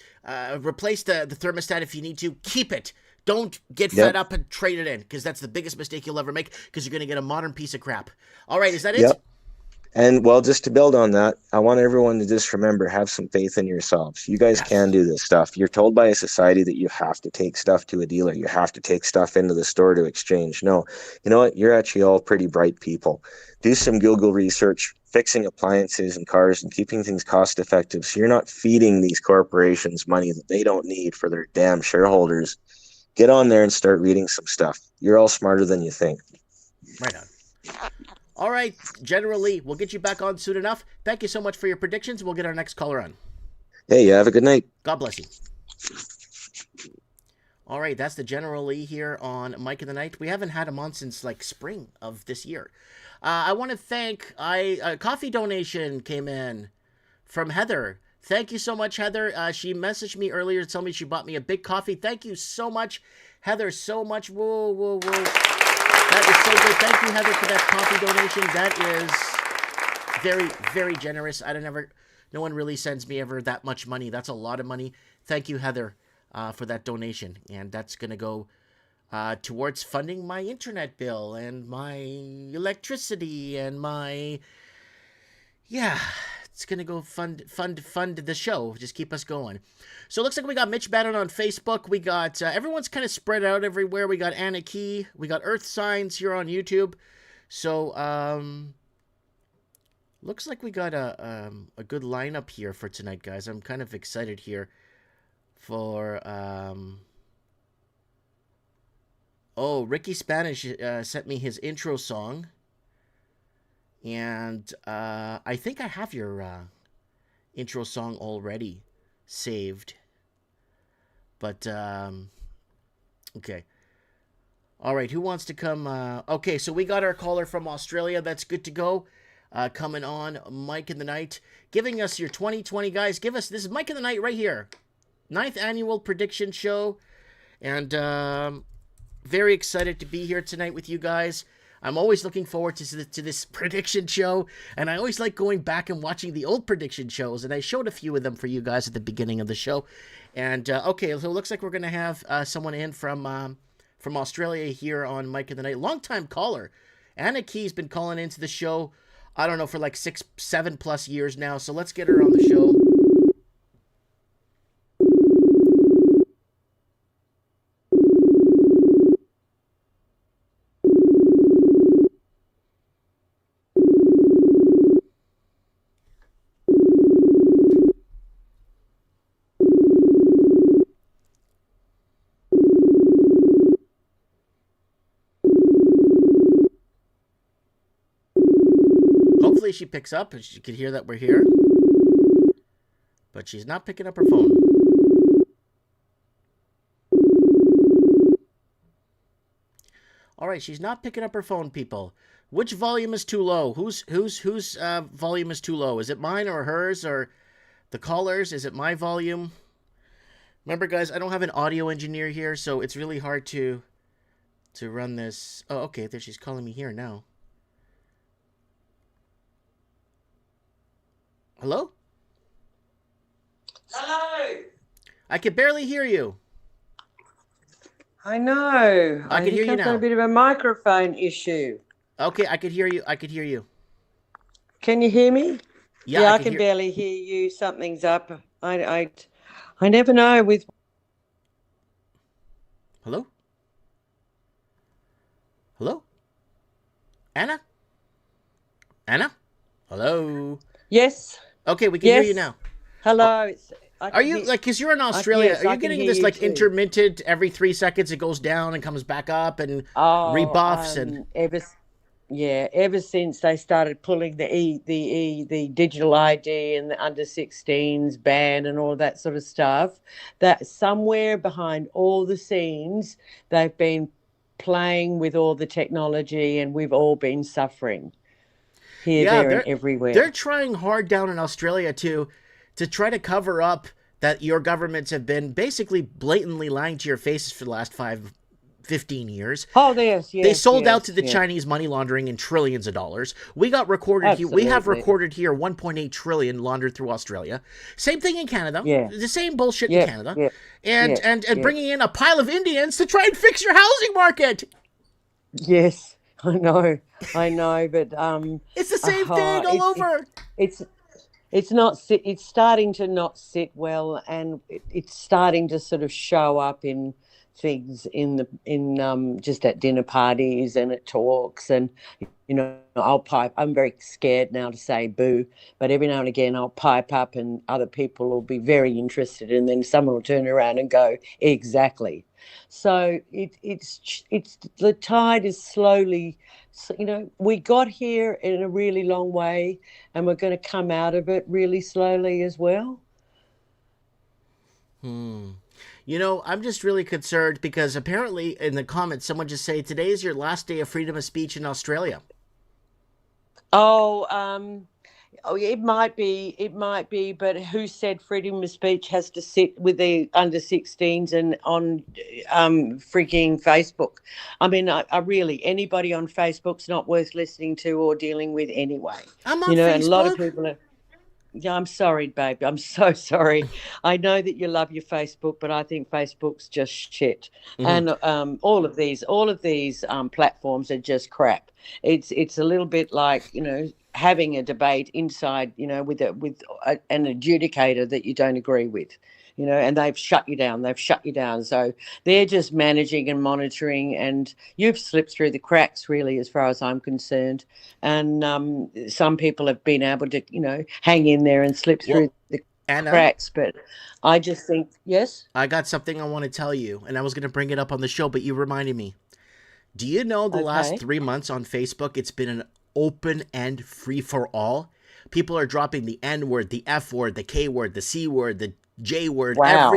Replace the thermostat if you need to. Keep it. Don't get fed up and trade it in, because that's the biggest mistake you'll ever make, because you're going to get a modern piece of crap. All right, is that it? Yep. And well, just to build on that, I want everyone to just remember, have some faith in yourselves. You guys can do this stuff. You're told by a society that you have to take stuff to a dealer. You have to take stuff into the store to exchange. No, you know what? You're actually all pretty bright people. Do some Google research, fixing appliances and cars and keeping things cost effective. So you're not feeding these corporations money that they don't need for their damn shareholders. Get on there and start reading some stuff. You're all smarter than you think. Right on. All right, Generally, we'll get you back on soon enough. Thank you so much for your predictions. We'll get our next caller on. Hey, you have a good night. God bless you. All right, that's the General Lee here on Mike in the Night. We haven't had him on since like spring of this year. I want to thank a coffee donation came in from Heather. Thank you so much, Heather. She messaged me earlier to tell me she bought me a big coffee. Thank you so much, Heather. So much. Whoa, whoa, whoa. That is so good. Thank you, Heather, for that coffee donation. That is very, very generous. No one really sends me ever that much money. That's a lot of money. Thank you, Heather, for that donation. And that's going to go towards funding my internet bill and my electricity and my... Yeah, it's going to go fund the show. Just keep us going. So it looks like we got Mitch Bannon on Facebook. We got, everyone's kind of spread out everywhere. We got Anna Key. We got Earth Signs here on YouTube. So, looks like we got a good lineup here for tonight, guys. I'm kind of excited here for, Ricky Spanish sent me his intro song. And I think I have your intro song already saved. But, okay. All right, who wants to come? Okay, so we got our caller from Australia. That's good to go. Coming on, Mike in the Night. Giving us your 2020, guys. This is Mike in the Night right here. 9th annual prediction show. And very excited to be here tonight with you guys. I'm always looking forward to this prediction show, and I always like going back and watching the old prediction shows, and I showed a few of them for you guys at the beginning of the show. And, okay, so it looks like we're going to have someone in from Australia here on Mike in the Night. Long-time caller. Anna Key's been calling into the show, I don't know, for like 7+ years now, so let's get her on the show. Hopefully she picks up and she can hear that we're here. But she's not picking up her phone. All right, she's not picking up her phone, people. Which volume is too low? Whose volume is too low? Is it mine or hers or the caller's? Is it my volume? Remember, guys, I don't have an audio engineer here, so it's really hard to run this. Oh, okay, there she's calling me here now. Hello? Hello. I can barely hear you. I know. I can hear you I've got now. a bit of a microphone issue. Okay, I could hear you. Can you hear me? Yeah, I can barely hear you. Something's up. I never know with. Hello? Hello? Anna? Anna? Hello? Yes. Okay, we can hear you now. Hello. Are you, like, because you're in Australia, yes, are I you can getting hear this, you like, too. intermittent, every 3 seconds it goes down and comes back up and rebuffs and... Ever since they started pulling the digital ID and the under 16s ban and all that sort of stuff, that somewhere behind all the scenes they've been playing with all the technology and we've all been suffering here, there, and everywhere. They're trying hard down in Australia to to try to cover up that your governments have been basically blatantly lying to your faces for the last 15 years. Oh, yes. They sold out to the yes. Chinese money laundering in trillions of dollars. We got recorded here. We Absolutely. have recorded here 1.8 trillion laundered through Australia. Same thing in Canada. Yeah. The same bullshit Yeah, in Canada. yeah, And yeah. bringing in a pile of Indians to try and fix your housing market. Yes, I know, but It's the same thing all over. It's not it's starting to not sit well, and it's starting to sort of show up in things in just at dinner parties and at talks, and I'll pipe. I'm very scared now to say boo, but every now and again I'll pipe up, and other people will be very interested, and then someone will turn around and go exactly. So it's the tide is slowly, we got here in a really long way, and we're going to come out of it really slowly as well. I'm just really concerned because apparently in the comments someone just say today is your last day of freedom of speech in Australia. It might be, but who said freedom of speech has to sit with the under 16s and on freaking Facebook? I mean, I really, anybody on Facebook's not worth listening to or dealing with anyway. I'm on Facebook. And a lot of people are. Yeah, I'm sorry, babe. I'm so sorry. I know that you love your Facebook, but I think Facebook's just shit. And all of these platforms are just crap. It's a little bit like having a debate inside with an adjudicator that you don't agree with. And they've shut you down. So they're just managing and monitoring, and you've slipped through the cracks, really, as far as I'm concerned. And some people have been able to, hang in there and slip through the cracks. But I just think, yes? I got something I want to tell you, and I was going to bring it up on the show, but you reminded me. Do you know the last 3 months on Facebook, it's been an open and free for all? People are dropping the N word, the F word, the K word, the C word, the J word. Wow.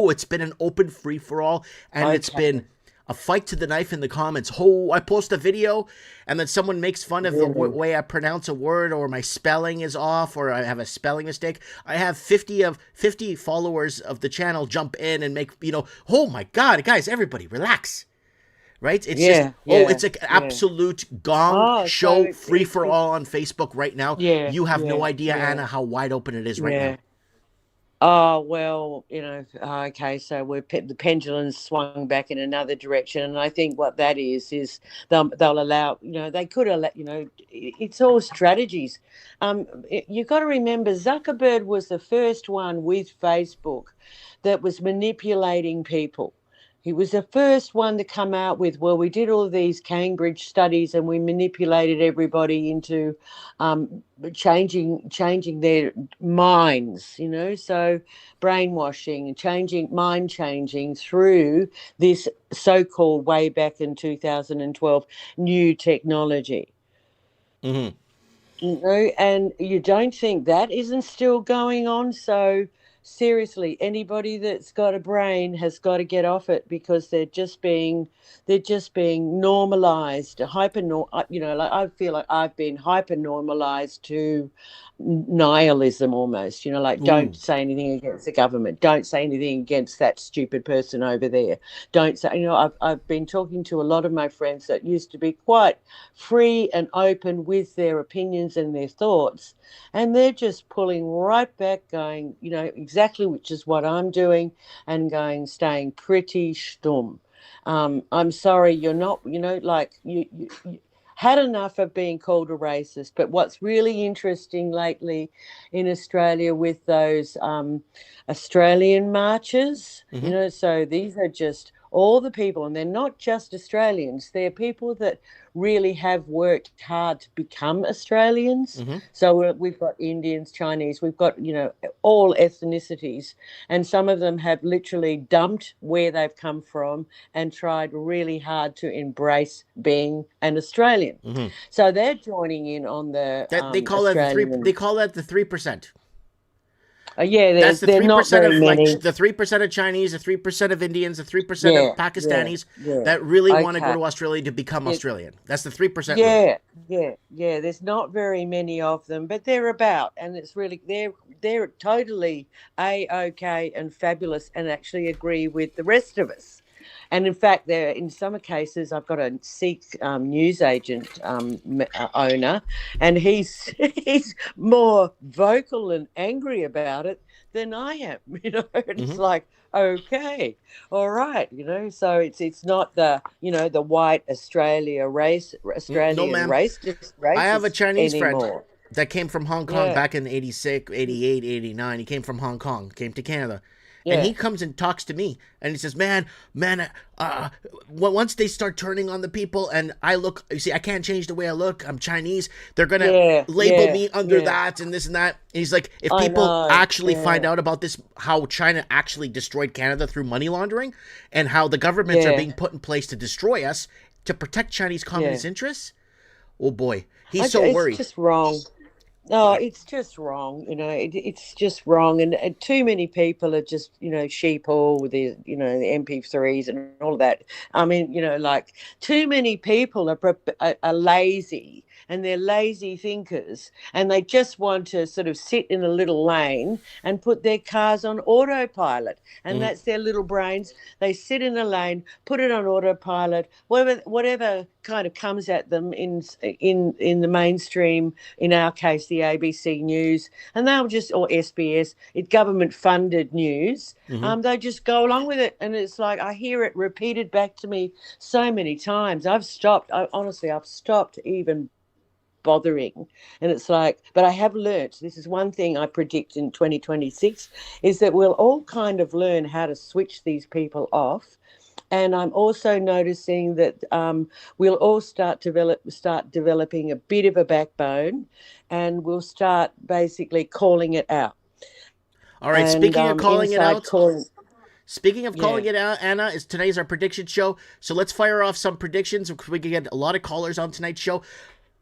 It's been an open free for all, and it's been a fight to the knife in the comments. I post a video, and then someone makes fun of the way I pronounce a word, or my spelling is off, or I have a spelling mistake. I have 50 followers of the channel jump in and make oh my God, guys, everybody relax. Right? It's it's an absolute gong show, free for all on Facebook right now. Yeah, you have no idea, Anna, how wide open it is right now. Oh, well, okay, so the pendulum's swung back in another direction, and I think what that is they'll allow, they could allow, it's all strategies. You've got to remember, Zuckerberg was the first one with Facebook that was manipulating people. He was the first one to come out with, well, we did all these Cambridge studies and we manipulated everybody into changing their minds, so brainwashing and mind changing through this so-called way back in 2012 new technology. And you don't think that isn't still going on? So seriously, anybody that's got a brain has got to get off it, because they're just being normalized, like I feel like I've been hyper normalized to nihilism almost, don't say anything against the government, don't say anything against that stupid person over there, don't say, I've been talking to a lot of my friends that used to be quite free and open with their opinions and their thoughts, and they're just pulling right back, going, exactly, which is what I'm doing, and staying pretty stum. I'm sorry, you're not, you had enough of being called a racist. But what's really interesting lately in Australia with those Australian marches, so these are just all the people, and they're not just Australians, they're people that really have worked hard to become Australians. So we've got Indians, Chinese, we've got, all ethnicities, and some of them have literally dumped where they've come from and tried really hard to embrace being an Australian. So they're joining in on the they call Australian. that they call that the 3%. Yeah, That's the they're not 3% very of like many. the 3% of Chinese, the 3% of Indians, the 3% Yeah, of Pakistanis yeah. that really want to go Okay. to Australia to become Yeah, Australian. That's the 3% rule. yeah. There's not very many of them, but they're about, and it's really they're totally a-okay and fabulous, and actually agree with the rest of us. And in fact, there in some cases, I've got a Sikh news agent owner, and he's he's more vocal and angry about it than I am. And it's Hmm. like, okay, all right, so it's not the white No, Australian ma'am. I have a racist Chinese friend anymore. that came from Hong Kong Yeah, back in 86, 88, 89. He came from Hong Kong, came to Canada. And yeah, he comes and talks to me, and he says, "Man, once they start turning on the people, and I look, you see, I can't change the way I look. I'm Chinese. They're gonna yeah, label yeah, me under yeah. that and this and that." And he's like, "If I people know. actually find Yeah, out about this, how China actually destroyed Canada through money laundering, and how the governments are yeah, being put in place to destroy us to protect Chinese yeah. communist interests, oh boy, he's so It's worried." just wrong. No, it's just wrong. It's just wrong, and too many people are just sheeple with the MP3s and all of that. I mean, like too many people are lazy, and they're lazy thinkers, and they just want to sort of sit in a little lane and put their cars on autopilot, and Mhm. that's their little brains. They sit in a lane, put it on autopilot, whatever kind of comes at them in the mainstream, in our case the ABC News, and they'll just, or SBS, it government funded news. Mhm. They just go along with it, and it's like I hear it repeated back to me so many times. Honestly, I've stopped even bothering. And it's like, but I have learnt, this is one thing I predict in 2026, is that we'll all kind of learn how to switch these people off. And I'm also noticing that we'll all start developing a bit of a backbone, and we'll start basically calling it out. All right. And inside calling, Speaking of calling yeah. it out, Anna, is today's our prediction show. So let's fire off some predictions. We can get a lot of callers on tonight's show.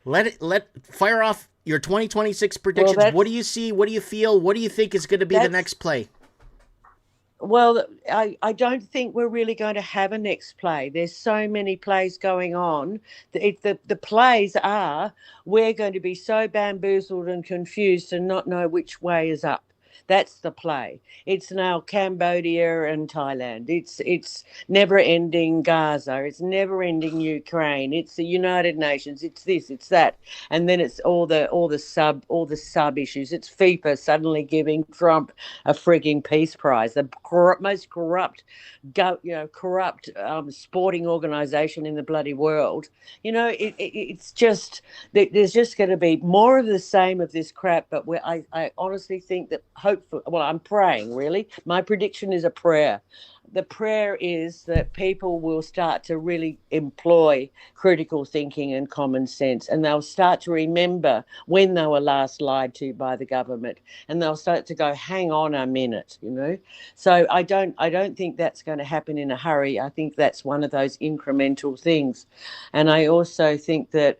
Let fire off your 2026 Well, predictions. What do you see? What do you feel? What do you think is going to be the that's next play? Well, I don't think we're really going to have a next play. There's so many plays going on. The plays are, we're going to be so bamboozled and confused and not know which way is up. That's the play. It's now Cambodia and Thailand. It's never ending Gaza. It's never ending Ukraine. It's the United Nations. It's this. It's that. And then it's all the sub issues. It's FIFA suddenly giving Trump a frigging peace prize, the most corrupt sporting organization in the bloody world. It's just there's just going to be more of the same of this crap. But I honestly think that hopefully, well, I'm praying, really. My prediction is a prayer. The prayer is that people will start to really employ critical thinking and common sense, and they'll start to remember when they were last lied to by the government, and they'll start to go, hang on a minute. So I don't think that's going to happen in a hurry. I think that's one of those incremental things. And I also think that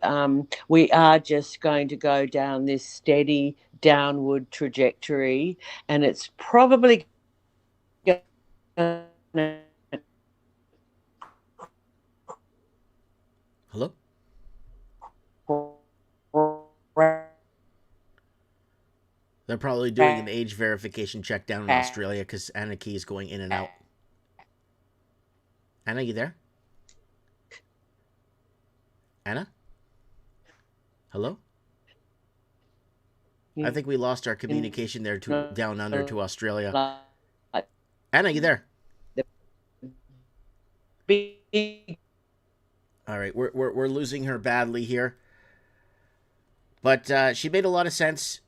we are just going to go down this steady downward trajectory, and it's probably going to... Hello? They're probably doing an age verification check down in Australia because Anna Key is going in and out. Anna, you there? Anna? Hello? I think we lost our communication there to down under to Australia. Anna, you there? All right, we're losing her badly here. But she made a lot of sense.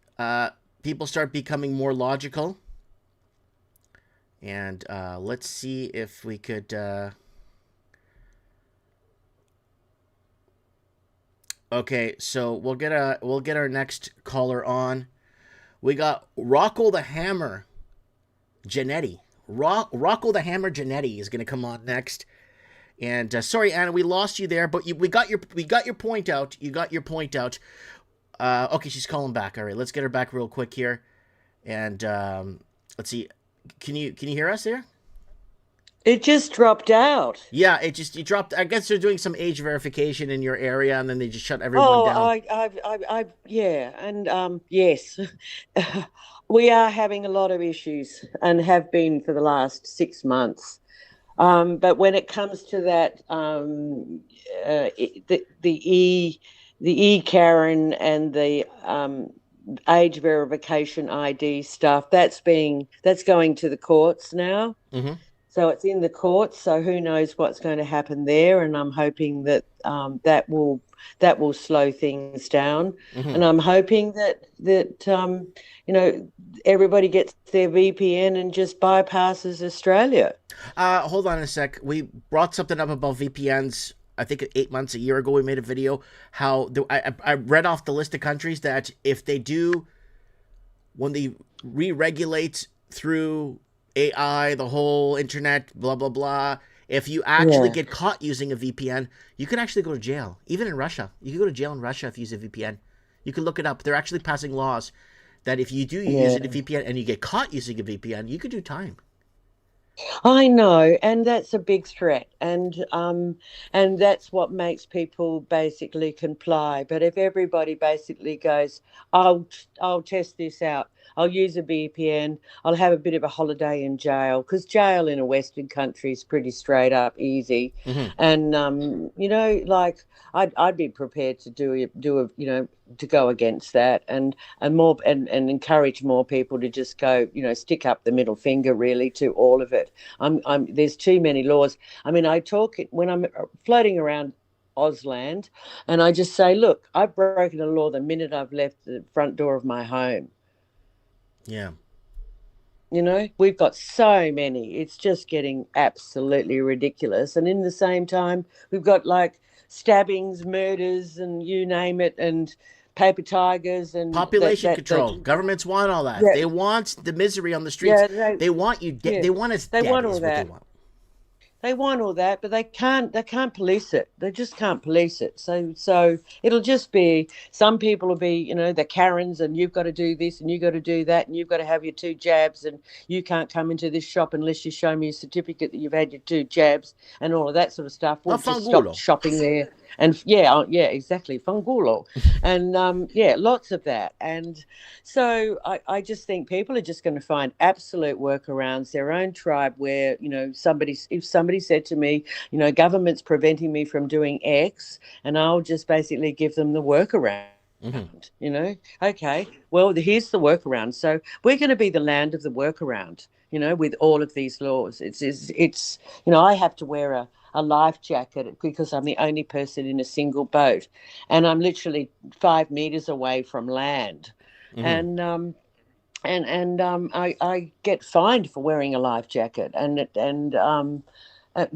People start becoming more logical. And let's see if we could... Okay, so we'll get our next caller on. We got Rocco the Hammer Genetti. Rocco the Hammer Genetti is going to come on next. And sorry, Anna, we lost you there, but we got your point out. You got your point out. Okay, she's calling back. All right, let's get her back real quick here. And let's see, can you hear us there? It just dropped out. Yeah, you dropped. I guess they're doing some age verification in your area, and then they just shut everyone Oh, down. yeah, and yes, we are having a lot of issues and have been for the last 6 months. But when it comes to that, the e-Karen and the age verification ID stuff, that's going to the courts now. Mm-hmm. So it's in the courts. So who knows what's going to happen there? And I'm hoping that that will slow things down. Mm-hmm. And I'm hoping that everybody gets their VPN and just bypasses Australia. Hold on a sec. We brought something up about VPNs. I think 8 months, a year ago, we made a video. I read off the list of countries that if they do, when they re-regulate through AI, the whole internet, blah, blah, blah, if you actually get caught using a VPN, you can actually go to jail. Even in Russia. You can go to jail in Russia if you use a VPN. You can look it up. They're actually passing laws that if you do use a VPN and you get caught using a VPN, you could do time. I know, and that's a big threat, and that's what makes people basically comply. But if everybody basically goes, I'll test this out, I'll use a VPN, I'll have a bit of a holiday in jail, because jail in a Western country is pretty straight up easy, and like I'd be prepared to do to go against that, and encourage more people to just go, stick up the middle finger really to all of it. There's too many laws. I mean, I talk when I'm floating around Ausland, and I just say, look, I've broken a law the minute I've left the front door of my home. Yeah. We've got so many. It's just getting absolutely ridiculous. And in the same time, we've got like stabbings, murders, and you name it, and paper tigers and population control. Governments want all that. They want the misery on the streets. They want you dead. They want us dead. They want all that. They want all that, but they can't police it. They just can't police it. So it'll just be, some people will be, the Karens, and you've got to do this and you've got to do that, and you've got to have your 2 jabs, and you can't come into this shop unless you show me a certificate that you've had your 2 jabs, and all of that sort of stuff. We'll just stop shopping there. And yeah, exactly, fangulo. And lots of that. And so I just think people are just going to find absolute workarounds, their own tribe, where, if somebody said to me, government's preventing me from doing X, and I'll just basically give them the workaround. Okay, well, here's the workaround. So we're going to be the land of the workaround, with all of these laws. It's I have to wear a life jacket because I'm the only person in a single boat, and I'm literally 5 meters away from land. And I get fined for wearing a life jacket, and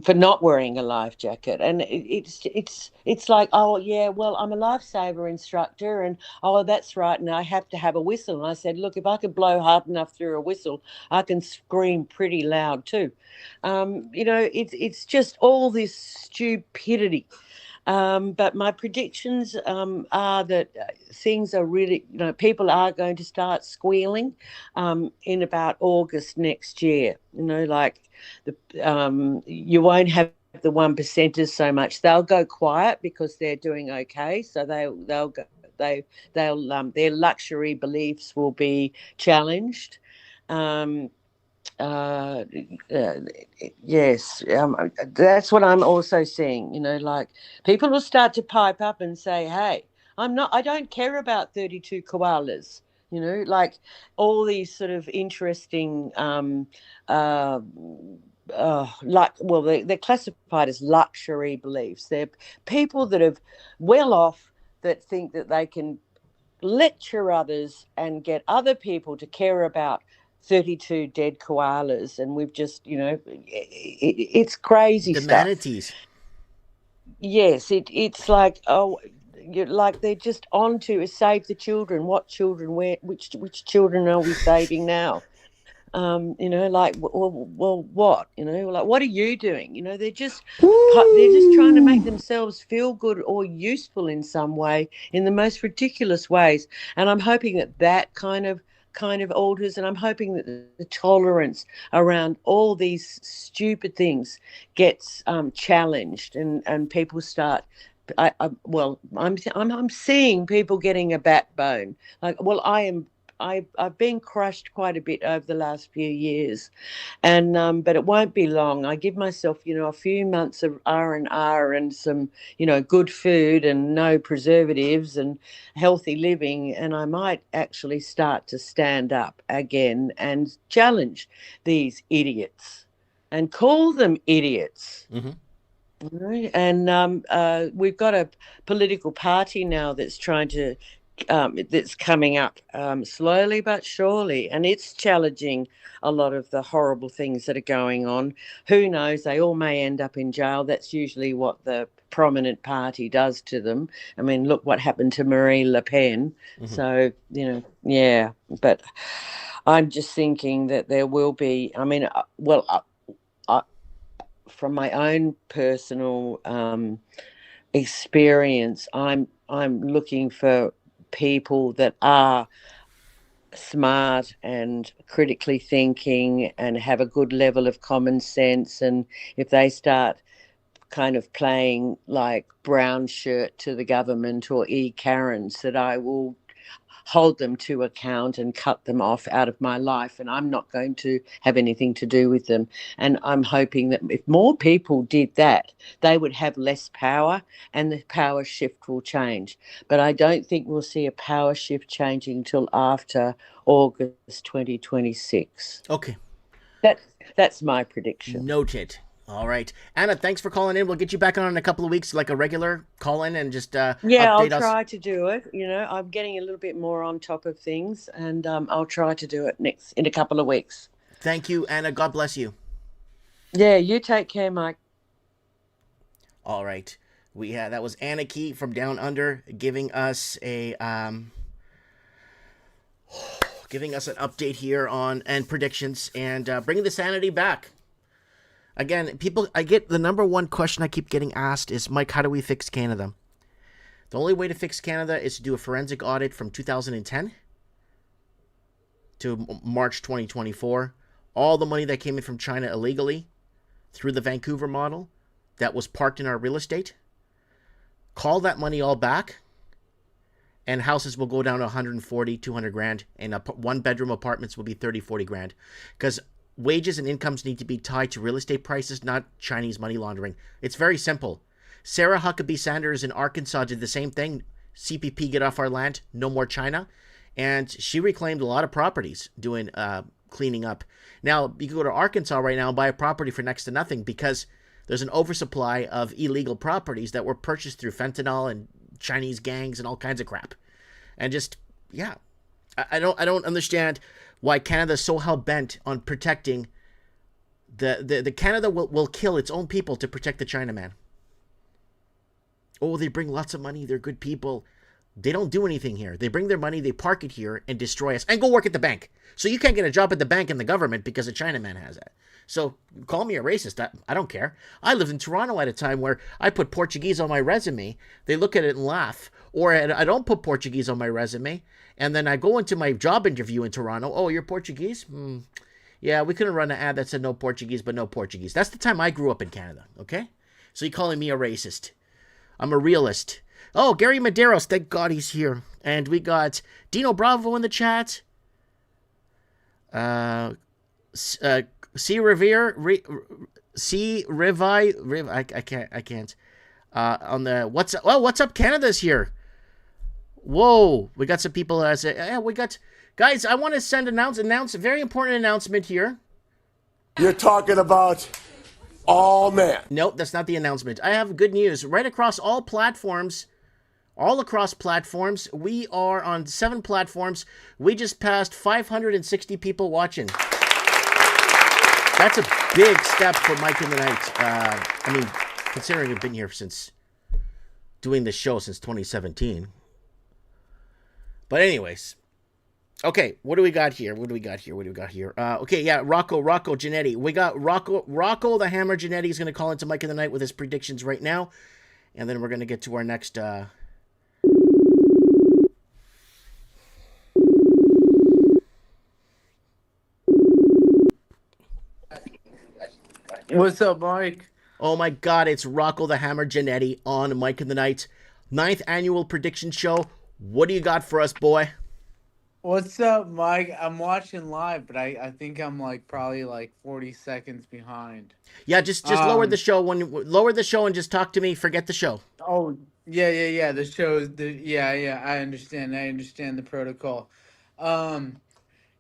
for not wearing a life jacket. And it's like, oh yeah, well, I'm a lifesaver instructor, and oh, that's right, and I have to have a whistle. And I said, look, if I could blow hard enough through a whistle, I can scream pretty loud too. It's just all this stupidity. But my predictions are that things are really, people are going to start squealing in about August next year. Like you won't have the 1%ers so much. They'll go quiet because they're doing okay. So they'll go. Their luxury beliefs will be challenged. Yes, that's what I'm also seeing. Like people will start to pipe up and say, hey, I don't care about 32 koalas, like all these sort of interesting they're classified as luxury beliefs. They're people that are well off, that think that they can lecture others and get other people to care about 32 dead koalas, and we've just, it's crazy stuff. The manatees. Yes, it's like, like they're just on to save the children. What children? Which children are we saving now? Like, well, what? Like, what are you doing? They're just trying to make themselves feel good or useful in some way, in the most ridiculous ways. And I'm hoping that kind of kind of alters, and I'm hoping that the tolerance around all these stupid things gets challenged, and people start. I'm seeing people getting a backbone. Like, well, I've been crushed quite a bit over the last few years, and but it won't be long. I give myself, a few months of R&R and some, good food and no preservatives and healthy living, and I might actually start to stand up again and challenge these idiots and call them idiots. Mm-hmm. And we've got a political party now that's trying to that's coming up slowly but surely, and it's challenging a lot of the horrible things that are going on. Who knows? They all may end up in jail. That's usually what the prominent party does to them. I mean, look what happened to Marine Le Pen. Mm-hmm. So, yeah, but I'm just thinking that there will be, from my own personal experience, I'm looking for people that are smart and critically thinking and have a good level of common sense, and if they start kind of playing like brown shirt to the government or Karens, that I will hold them to account and cut them off out of my life, and I'm not going to have anything to do with them. And I'm hoping that if more people did that, they would have less power and the power shift will change. But I don't think we'll see a power shift changing until after August 2026. Okay. That's my prediction. Noted. All right. Anna, thanks for calling in. We'll get you back on in a couple of weeks, like a regular call-in, and just update I'll us. try to do it. I'm getting a little bit more on top of things, and I'll try to do it in a couple of weeks. Thank you, Anna. God bless you. Yeah, you take care, Mike. All right. That was Anna Key from Down Under giving us an update here and predictions and bringing the sanity back. Again, I get the number one question I keep getting asked is, Mike, how do we fix Canada? The only way to fix Canada is to do a forensic audit from 2010 to March 2024. All the money that came in from China illegally through the Vancouver model that was parked in our real estate, call that money all back, and houses will go down to 140, 200 grand, and one-bedroom apartments will be 30, 40 grand. Because wages and incomes need to be tied to real estate prices, not Chinese money laundering. It's very simple. Sarah Huckabee Sanders in Arkansas did the same thing. CPP, get off our land, no more China. And she reclaimed a lot of properties doing cleaning up. Now, you can go to Arkansas right now and buy a property for next to nothing because there's an oversupply of illegal properties that were purchased through fentanyl and Chinese gangs and all kinds of crap. And just, yeah, I don't understand why Canada is so hell-bent on protecting the Canada will kill its own people to protect the Chinaman. Oh, they bring lots of money. They're good people. They don't do anything here. They bring their money, they park it here, and destroy us, and go work at the bank. So you can't get a job at the bank in the government because a Chinaman has it. So call me a racist. I don't care. I lived in Toronto at a time where I put Portuguese on my resume. They look at it and laugh. Or I don't put Portuguese on my resume. And then I go into my job interview in Toronto. Oh, you're Portuguese? Yeah, we couldn't run an ad that said no Portuguese, but no Portuguese. That's the time I grew up in Canada, okay? So you're calling me a racist. I'm a realist. Oh, Gary Medeiros, thank God he's here. And we got Dino Bravo in the chat. C. Revere, C. Revi, I can't. On the what's up? Canada's here. Whoa, we got some people that say, yeah, we got guys. I want to announce a very important announcement here. You're talking about all men. Nope, that's not the announcement. I have good news. Right across all platforms. All across platforms, we are on 7 platforms. We just passed 560 people watching. That's a big step for Mike in the Night. Considering I've been here since doing this show since 2017. But anyways, okay, what do we got here? Okay, yeah, Rocco Genetti. We got Rocco the Hammer Genetti is going to call into Mike in the Night with his predictions right now, and then we're going to get to our next. What's up, Mike? Oh my God, it's Rocco the Hammer Janetti on Mike in the Night, ninth annual prediction show. What do you got for us, boy? What's up, Mike? I'm watching live, but I think I'm like probably like 40 seconds behind. Yeah, just lower the Um, show lower the show and just talk to me. Forget the show. oh, yeah. The show's yeah, I understand. I understand the protocol. Um,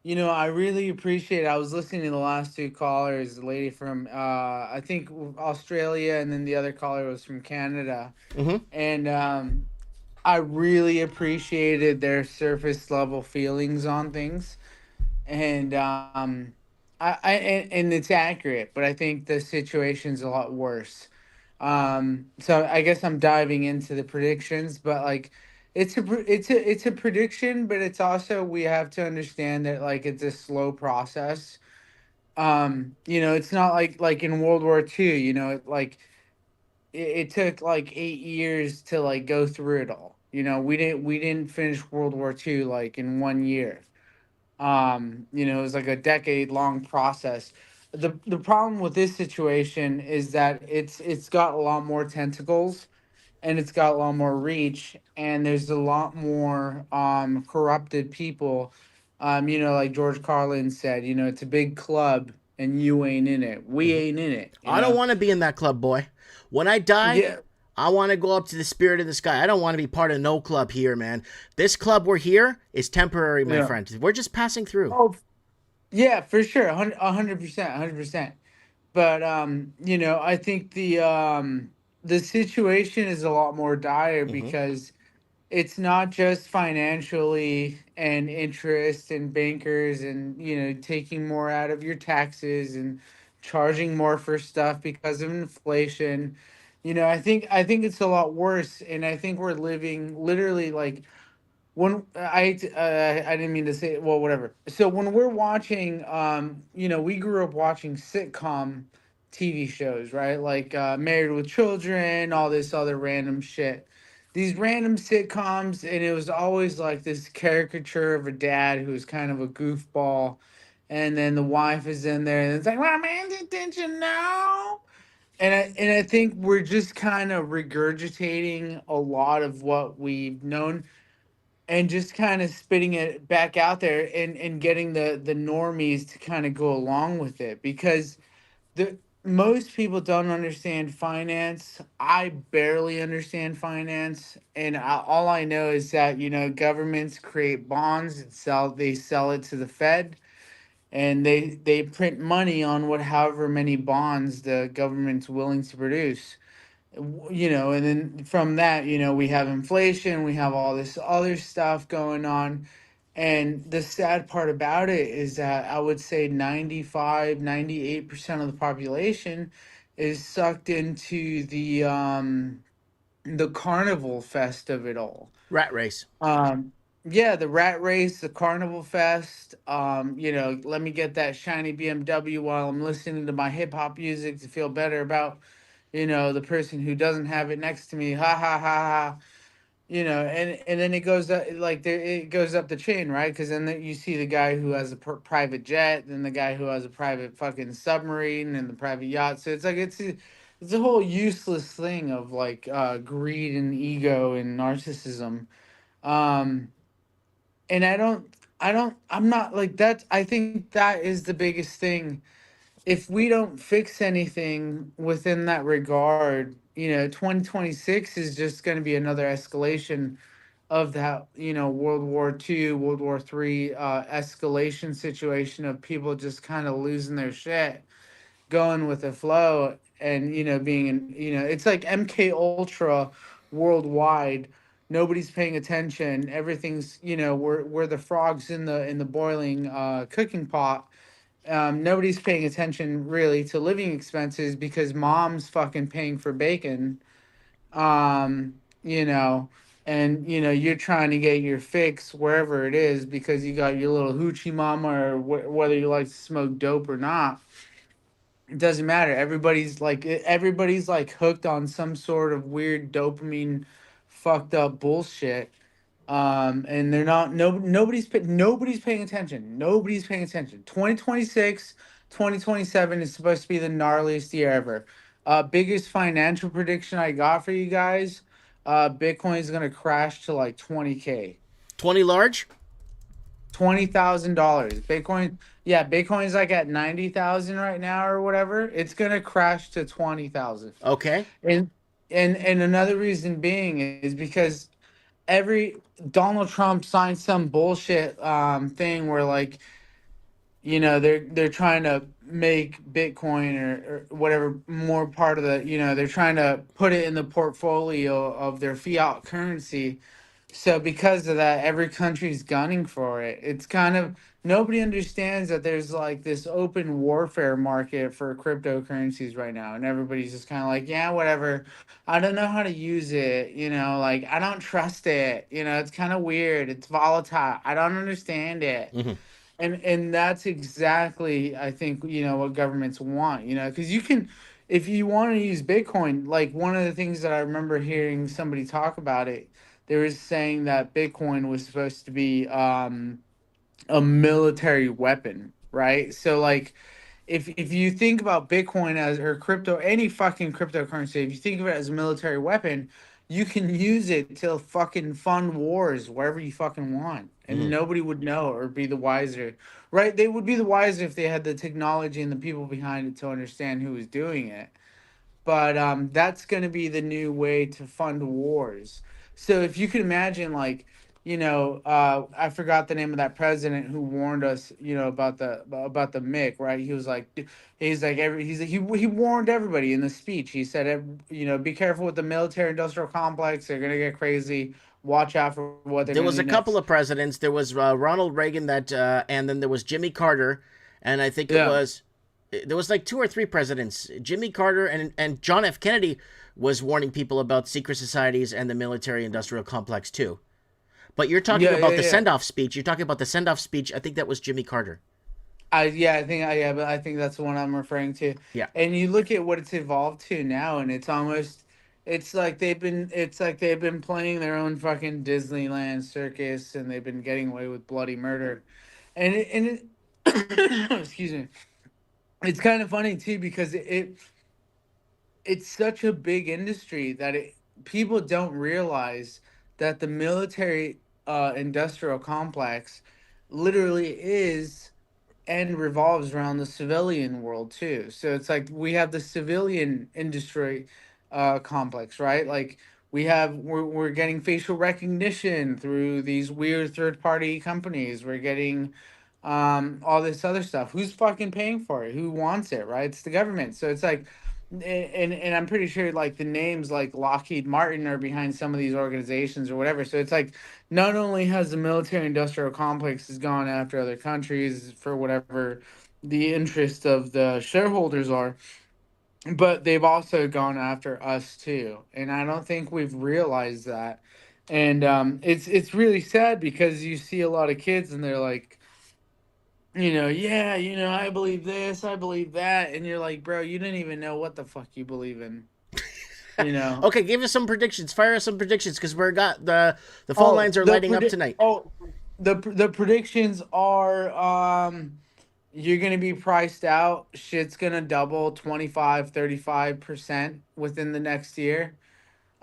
I really appreciate it. I was listening to the last two callers, the lady from I think Australia, and then the other caller was from Canada. Mm-hmm. And I really appreciated their surface level feelings on things. And and it's accurate, but I think the situation's a lot worse. So I guess I'm diving into the predictions, but like it's a prediction, but it's also we have to understand that like it's a slow process. It's not like in World War II, it took like 8 years to like go through it all. We didn't finish World War II like in 1 year. It was like a decade long process. The problem with this situation is that it's got a lot more tentacles and it's got a lot more reach, and there's a lot more corrupted people. Like George Carlin said, it's a big club and you ain't in it. We ain't in it. I don't want to be in that club, boy. When I die, Yeah. I want to go up to the spirit of the sky. I don't want to be part of no club here, man. This club we're here is temporary, my Yeah. friend. We're just passing through. Oh, yeah, for sure. 100%, 100%. But I think the situation is a lot more dire Mm-hmm. because it's not just financially and interest and bankers and taking more out of your taxes and charging more for stuff because of inflation. I think it's a lot worse, and I think we're living literally like when I didn't mean to say, well, whatever. So when we're watching, we grew up watching sitcom TV shows, right? Like Married with Children, all this other random shit. These random sitcoms, and it was always like this caricature of a dad who's kind of a goofball, and then the wife is in there, and it's like, "Well, man, attention now." And I think we're just kind of regurgitating a lot of what we've known and just kind of spitting it back out there and getting the normies to kind of go along with it because the most people don't understand finance. I barely understand finance, and all I know is that governments create bonds and sell it to the Fed, and they print money on what however many bonds the government's willing to produce. And then from that, we have inflation, we have all this other stuff going on. And the sad part about it is that I would say 98% of the population is sucked into the carnival fest of it all. Rat race. Yeah, the rat race, the carnival fest. Let me get that shiny BMW while I'm listening to my hip hop music to feel better about, the person who doesn't have it next to me. Ha ha ha ha. And then it goes up, like it goes up the chain, right? Because then you see the guy who has a private jet, then the guy who has a private fucking submarine and the private yacht. So it's like it's a whole useless thing of like greed and ego and narcissism. Um, and I'm not like that. I think that is the biggest thing. If we don't fix anything within that regard, 2026 is just going to be another escalation of that, World War II, World War III escalation situation of people just kind of losing their shit, going with the flow, and being in, it's like MK Ultra worldwide. Nobody's paying attention. Everything's, we're the frogs in the boiling cooking pot. Nobody's paying attention really to living expenses because mom's fucking paying for bacon. Um, you know, and you're trying to get your fix wherever it is because you got your little hoochie mama, or whether you like to smoke dope or not. It doesn't matter. Everybody's like hooked on some sort of weird dopamine fucked up bullshit. And they're not, nobody's paying attention. Nobody's paying attention. 2026, 2027 is supposed to be the gnarliest year ever. Biggest financial prediction I got for you guys. Bitcoin is gonna crash to like 20K. 20 large? $20,000. Bitcoin, yeah, Bitcoin's like at 90,000 right now or whatever. It's gonna crash to 20,000. Okay. And and another reason being is because every Donald Trump signed some bullshit thing where like they're trying to make Bitcoin or whatever more part of the they're trying to put it in the portfolio of their fiat currency. So because of that, every country's gunning for it. It's kind of nobody understands that there's like this open warfare market for cryptocurrencies right now, and everybody's just kind of like, yeah, whatever. I don't know how to use it, like I don't trust it. It's kind of weird. It's volatile. I don't understand it. Hmm. And that's exactly I think what governments want, because you can, if you want to use Bitcoin, like one of the things that I remember hearing somebody talk about it, they were saying that Bitcoin was supposed to be a military weapon, right? So like if you think about Bitcoin as or crypto, any fucking cryptocurrency, if you think of it as a military weapon, you can use it to fucking fund wars wherever you fucking want, and Hmm. nobody would know or be the wiser, right? They would be the wiser if they had the technology and the people behind it to understand who was doing it. But that's going to be the new way to fund wars. So if you could imagine, like, I forgot the name of that president who warned us, about the MIC, right? He warned everybody in the speech. He said, be careful with the military-industrial complex. They're gonna get crazy. Watch out for what they're There gonna was do a couple next. of presidents. There was Ronald Reagan and then there was Jimmy Carter, and I think Yeah. there was like two or three presidents. Jimmy Carter and John F. Kennedy was warning people about secret societies and the military-industrial complex too. But you're talking Yeah, yeah, about the yeah. send-off speech. You're talking about the send-off speech. I think that was Jimmy Carter. But I think that's the one I'm referring to. Yeah. And you look at what it's evolved to now, and it's like they've been playing their own fucking Disneyland circus, and they've been getting away with bloody murder, and it excuse me, it's kind of funny too because it's such a big industry that people don't realize that the military industrial complex literally is and revolves around the civilian world too. So it's like we have the civilian industry complex, right? Like we're getting facial recognition through these weird third party companies. We're getting all this other stuff. Who's fucking paying for it? Who wants it, right? It's the government. So it's like and I'm pretty sure like the names like Lockheed Martin are behind some of these organizations or whatever. So it's like not only has the military industrial complex has gone after other countries for whatever the interest of the shareholders are, but they've also gone after us too. And I don't think we've realized that. And it's really sad because you see a lot of kids and they're like, yeah, I believe this, I believe that, and you're like, bro, you didn't even know what the fuck you believe in, you know. Okay, give us some predictions. Fire us some predictions because we're got the phone Oh, lines are lighting up tonight. the predictions are you're gonna be priced out. Shit's gonna double 25-35% within the next year.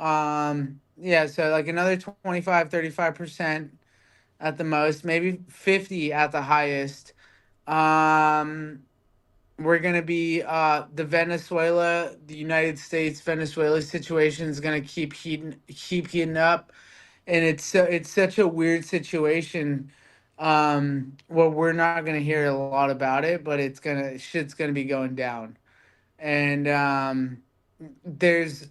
Yeah, so like another 25-35% at the most, maybe 50 at the highest. Um, we're gonna be the United States Venezuela situation is gonna keep heating up, and it's such a weird situation. Well, we're not gonna hear a lot about it, but shit's gonna be going down, and there's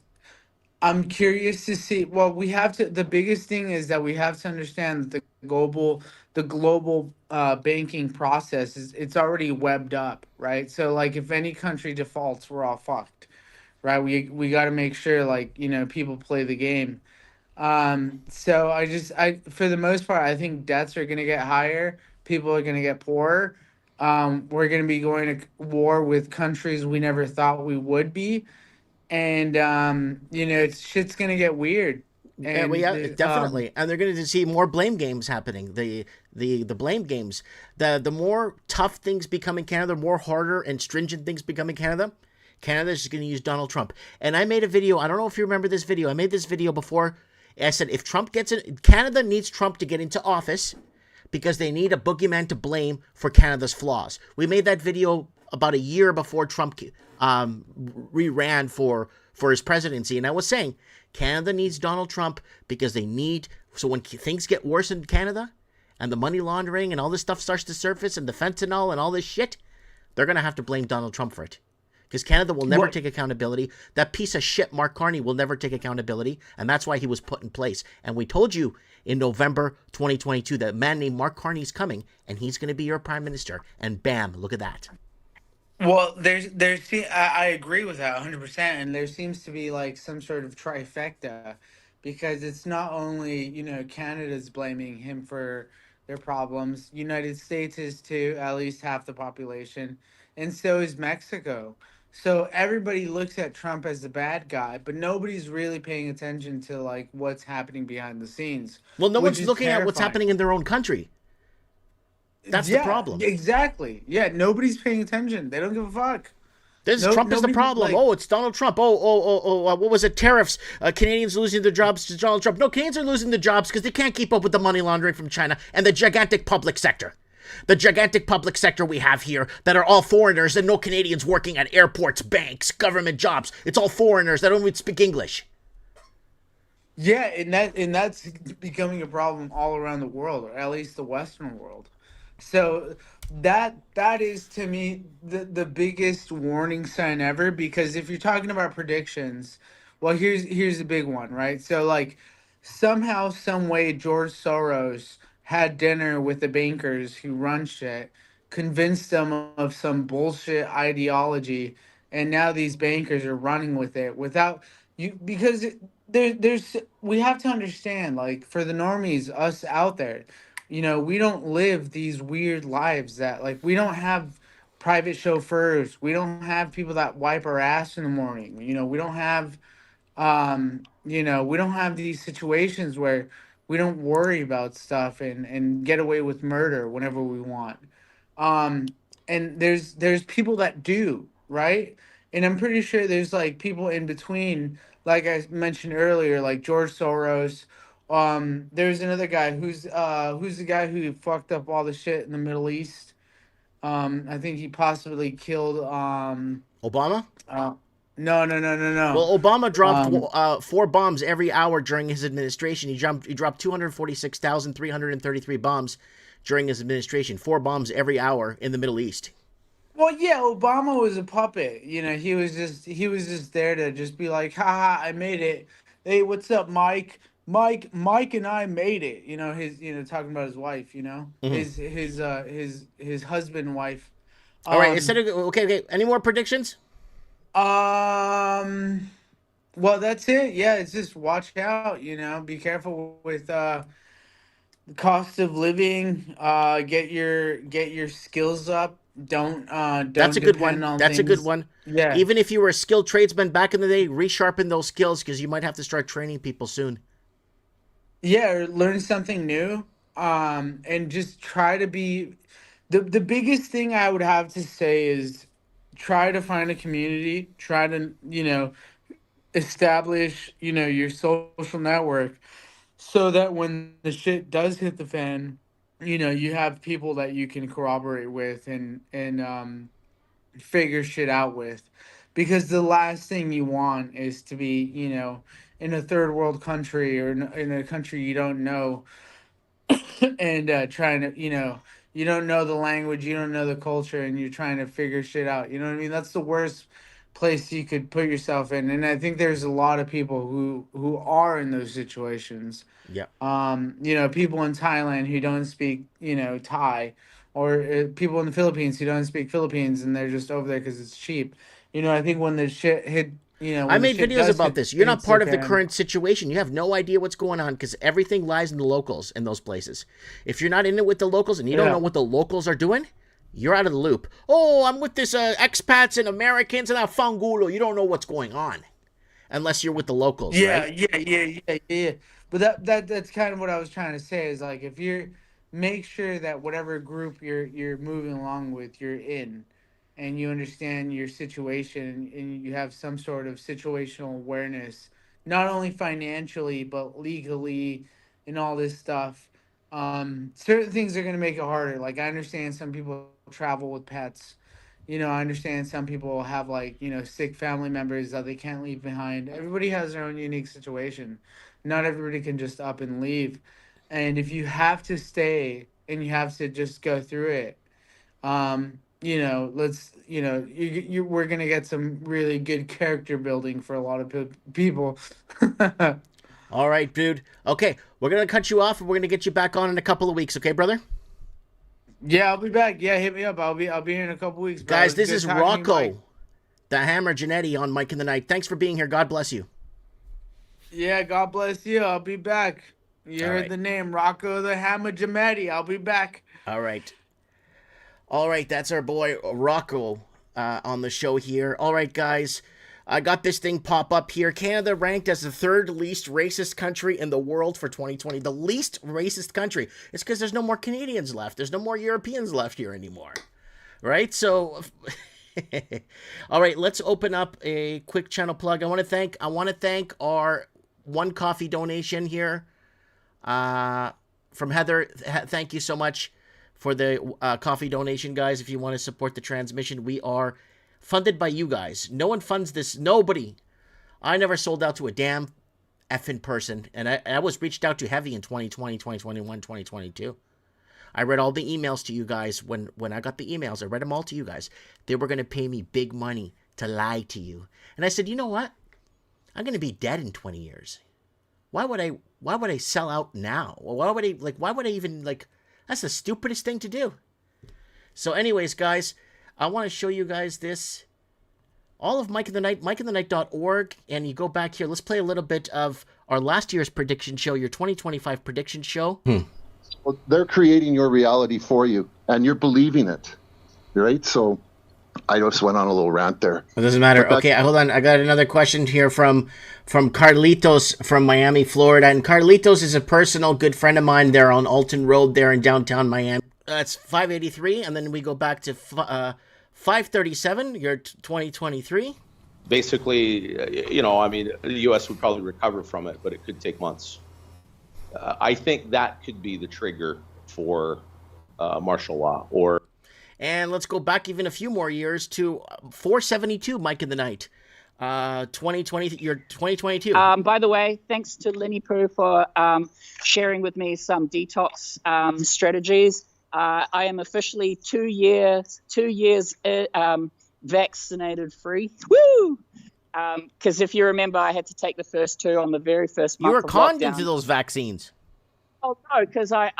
I'm curious to see. Well, we have to. The biggest thing is that we have to understand that the global banking process is it's already webbed up, right? So, like, if any country defaults, we're all fucked, right? We got to make sure, like, people play the game. So I for the most part, I think debts are gonna get higher. People are gonna get poorer. We're gonna be going to war with countries we never thought we would be, and shit's gonna get weird. And Yeah, definitely. And they're going to see more blame games happening. The blame games. The more tough things become in Canada, the more harder and stringent things become in Canada. Canada is going to use Donald Trump. And I made a video. I don't know if you remember this video. I made this video before. I said if Trump gets in, Canada needs Trump to get into office because they need a boogeyman to blame for Canada's flaws. We made that video about a year before Trump re-ran for his presidency. And I was saying, Canada needs Donald Trump because they need, so when things get worse in Canada and the money laundering and all this stuff starts to surface and the fentanyl and all this shit, they're going to have to blame Donald Trump for it. Because Canada will never take accountability. That piece of shit, Mark Carney, will never take accountability. And that's why he was put in place. And we told you in November 2022 that a man named Mark Carney is coming and he's going to be your prime minister. And bam, look at that. Well, I agree with that 100%, and there seems to be like some sort of trifecta, because it's not only Canada's blaming him for their problems. United States is too, at least half the population, and so is Mexico. So everybody looks at Trump as the bad guy, but nobody's really paying attention to like what's happening behind the scenes. Well, no which one's is looking at what's terrifying. happening in their own country. That's the problem. Exactly. Yeah, nobody's paying attention. They don't give a fuck. Trump is the problem. It's Donald Trump. What was it? Tariffs. Canadians losing their jobs to Donald Trump. No, Canadians are losing their jobs because they can't keep up with the money laundering from China and the gigantic public sector. The gigantic public sector we have here that are all foreigners and no Canadians working at airports, banks, government jobs. It's all foreigners that don't even speak English. Yeah, and that's becoming a problem all around the world, or at least the Western world. So that is to me the biggest warning sign ever, because if you're talking about predictions, well, here's the big one, right? So like somehow, some way, George Soros had dinner with the bankers who run shit, convinced them of some bullshit ideology, and now these bankers are running with it without you, because there's we have to understand, like, for the normies, us out there, we don't live these weird lives that, like, we don't have private chauffeurs, we don't have people that wipe our ass in the morning, we don't have we don't have these situations where we don't worry about stuff and get away with murder whenever we want. um and there's people that do, right? And I'm pretty sure there's like people in between, like I mentioned earlier, like George Soros. There's another guy who's the guy who fucked up all the shit in the Middle East. I think he possibly killed Obama? No, no, no, no, no. Well, Obama dropped Um, 4 bombs every hour during his administration. He dropped 246,333 bombs during his administration. 4 bombs every hour in the Middle East. Well, yeah, Obama was a puppet. He was just there to just be like, haha, I made it. Hey, what's up, Mike? Mike and I made it. Talking about his wife, Mhm. his husband and wife. All right, Um, okay. Any more predictions? um, well, that's it. Yeah, it's just watch out, be careful with the cost of living. Get your skills up. That's Don't a good one. depend on That's a good things. one. Yeah. Even if you were a skilled tradesman back in the day, resharpen those skills because you might have to start training people soon. Yeah, or learn something new. And just try to be the biggest thing I would have to say is try to find a community, try to, establish, your social network, so that when the shit does hit the fan, you have people that you can corroborate with and figure shit out with. Because the last thing you want is to be, in a third world country, or in a country you don't know, and trying to, you don't know the language, you don't know the culture, and you're trying to figure shit out. You know what I mean? That's the worst place you could put yourself in. And I think there's a lot of people who are in those situations. Yeah. People in Thailand who don't speak, Thai, or people in the Philippines who don't speak Philippines, and they're just over there because it's cheap. I think when the shit hit, I when the made shit videos does about hit, this. You're not hits part the of the fan. current situation. You have no idea what's going on because everything lies in the locals in those places. If you're not in it with the locals and you don't Yeah. know what the locals are doing, you're out of the loop. Oh, I'm with this expats and Americans and Fangulo. You don't know what's going on. unless you're with the locals, Yeah, right? yeah. But that's kind of what I was trying to say is like if you're make sure that whatever group you're moving along with, you're in, and you understand your situation and you have some sort of situational awareness, not only financially but legally and all this stuff. Certain things are gonna make it harder. Like I understand some people travel with pets. I understand some people have like, sick family members that they can't leave behind. Everybody has their own unique situation. Not everybody can just up and leave. And if you have to stay and you have to just go through it, let's, we're going to get some really good character building for a lot of people. All right, dude. Okay, we're going to cut you off and we're going to get you back on in a couple of weeks, okay, brother? Yeah, I'll be back. Yeah, hit me up. I'll be here in a couple weeks, bro. Guys, It's this good is talking to you, Mike. Rocco, the Hammer Janetti on Mike in the Night. Thanks for being here. God bless you. Yeah, God bless you. I'll be back. You All heard right. the name, Rocco the Hammer Jametti. I'll be back. All right. All right, that's our boy Rocco on the show here. All right, guys. I got this thing pop up here. Canada ranked as the third least racist country in the world for 2020. The least racist country. It's because there's no more Canadians left. There's no more Europeans left here anymore. Right? So, all right, let's open up a quick channel plug. I want to thank our one coffee donation here from Heather. Thank you so much for the coffee donation, guys. If you want to support the transmission, we are funded by you guys. No one funds this. Nobody. I never sold out to a damn effing person. And I was reached out to heavy in 2020, 2021, 2022. I read all the emails to you guys. When I got the emails, I read them all to you guys. They were going to pay me big money to lie to you. And I said, you know what? I'm going to be dead in 20 years. Why would I sell out now? Why would I even that's the stupidest thing to do. So anyways, guys, I want to show you guys this. All of Mike in the Night, mikeinthenight.org, and you go back here. Let's play a little bit of our last year's prediction show, your 2025 prediction show. Well, they're creating your reality for you, and you're believing it, right? So I just went on a little rant there. It doesn't matter. Okay, hold on. I got another question here from Carlitos from Miami, Florida. And Carlitos is a personal good friend of mine there on Alton Road there in downtown Miami. That's 583, and then we go back to 537, your 2023. Basically, the U.S. would probably recover from it, but it could take months. I think that could be the trigger for martial law. And let's go back even a few more years to 472, Mike in the Night. 2020, your 2022. By the way, thanks to Lenny Poo for sharing with me some detox strategies. I am officially 2 years vaccinated free. Woo! Because if you remember, I had to take the first two on the very first month. You were of conned lockdown. into those vaccines. Oh no, because I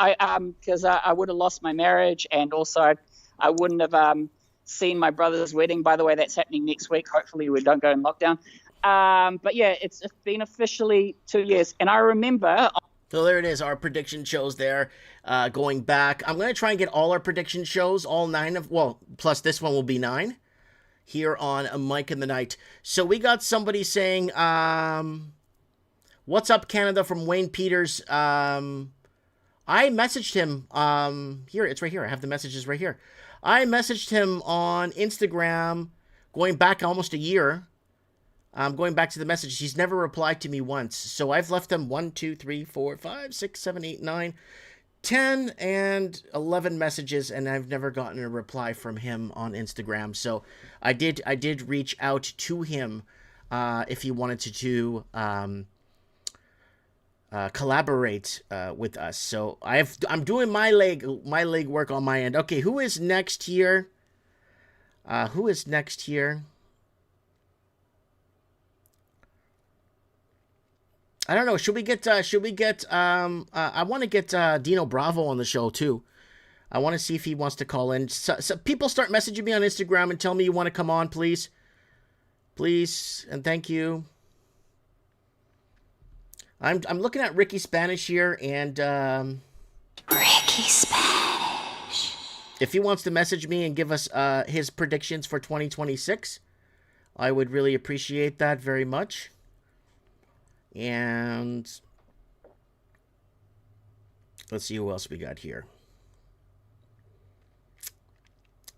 would have lost my marriage, and also I wouldn't have seen my brother's wedding. By the way, that's happening next week. Hopefully, we don't go in lockdown. But yeah, it's been officially 2 years, and I remember. So there it is, our prediction shows there, going back. I'm going to try and get all our prediction shows, all 9 of, plus this one will be 9, here on Mike in the Night. So we got somebody saying, what's up, Canada, from Wayne Peters. I messaged him, here, it's right here. I have the messages right here. I messaged him on Instagram, going back almost a year. Going back to the message, he's never replied to me once. So I've left him 1, 2, 3, 4, 5, 6, 7, 8, 9, 10, and 11 messages, and I've never gotten a reply from him on Instagram. So I did reach out to him if he wanted to collaborate with us. So I'm doing my leg work on my end. Okay, who is next here? I don't know. Should we get I want to get Dino Bravo on the show too. I want to see if he wants to call in. So people start messaging me on Instagram and tell me you want to come on, please. Please, and thank you. I'm looking at Ricky Spanish here, and Ricky Spanish. if he wants to message me and give us his predictions for 2026, I would really appreciate that very much. And let's see who else we got here.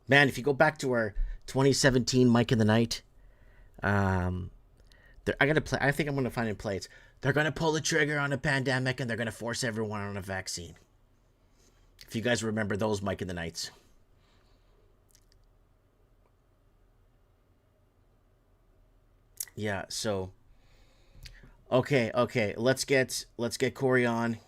Man, if you go back to our 2017 Mike in the Night, I gotta play. I think I'm gonna find and play it. They're gonna pull the trigger on a pandemic and they're gonna force everyone on a vaccine. If you guys remember those Mike in the Nights. Yeah. So. Okay. Let's get Corey on.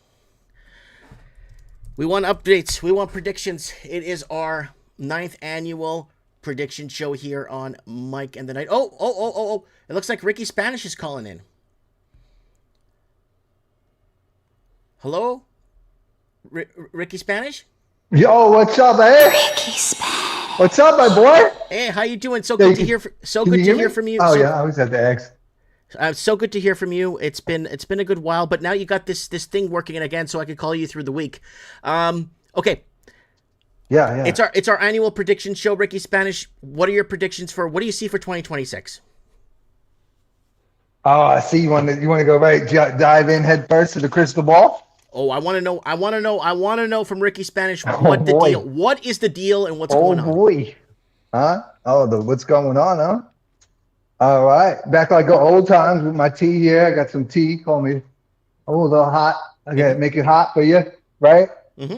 We want updates. We want predictions. It is our 9th annual prediction show here on Mike and the Night. Oh. It looks like Ricky Spanish is calling in. Hello? Ricky Spanish? Yo, what's up, eh? Ricky Spanish. What's up, my boy? Hey, how you doing? So good to hear from you. Oh, yeah, I was at the X. So good to hear from you. It's been a good while, but now you got this thing working again, so I could call you through the week. Okay. Yeah. It's our annual prediction show, Ricky Spanish. What are your predictions what do you see for 2026? Oh, I see. You want to go dive in head first to the crystal ball? Oh, I want to know from Ricky Spanish what the deal. What is the deal and what's going on? Oh boy. Huh? Oh, what's going on, huh? All right. Back like old times with my tea here. I got some tea. Call me a little hot. I gotta make it hot for you, right? Mm-hmm.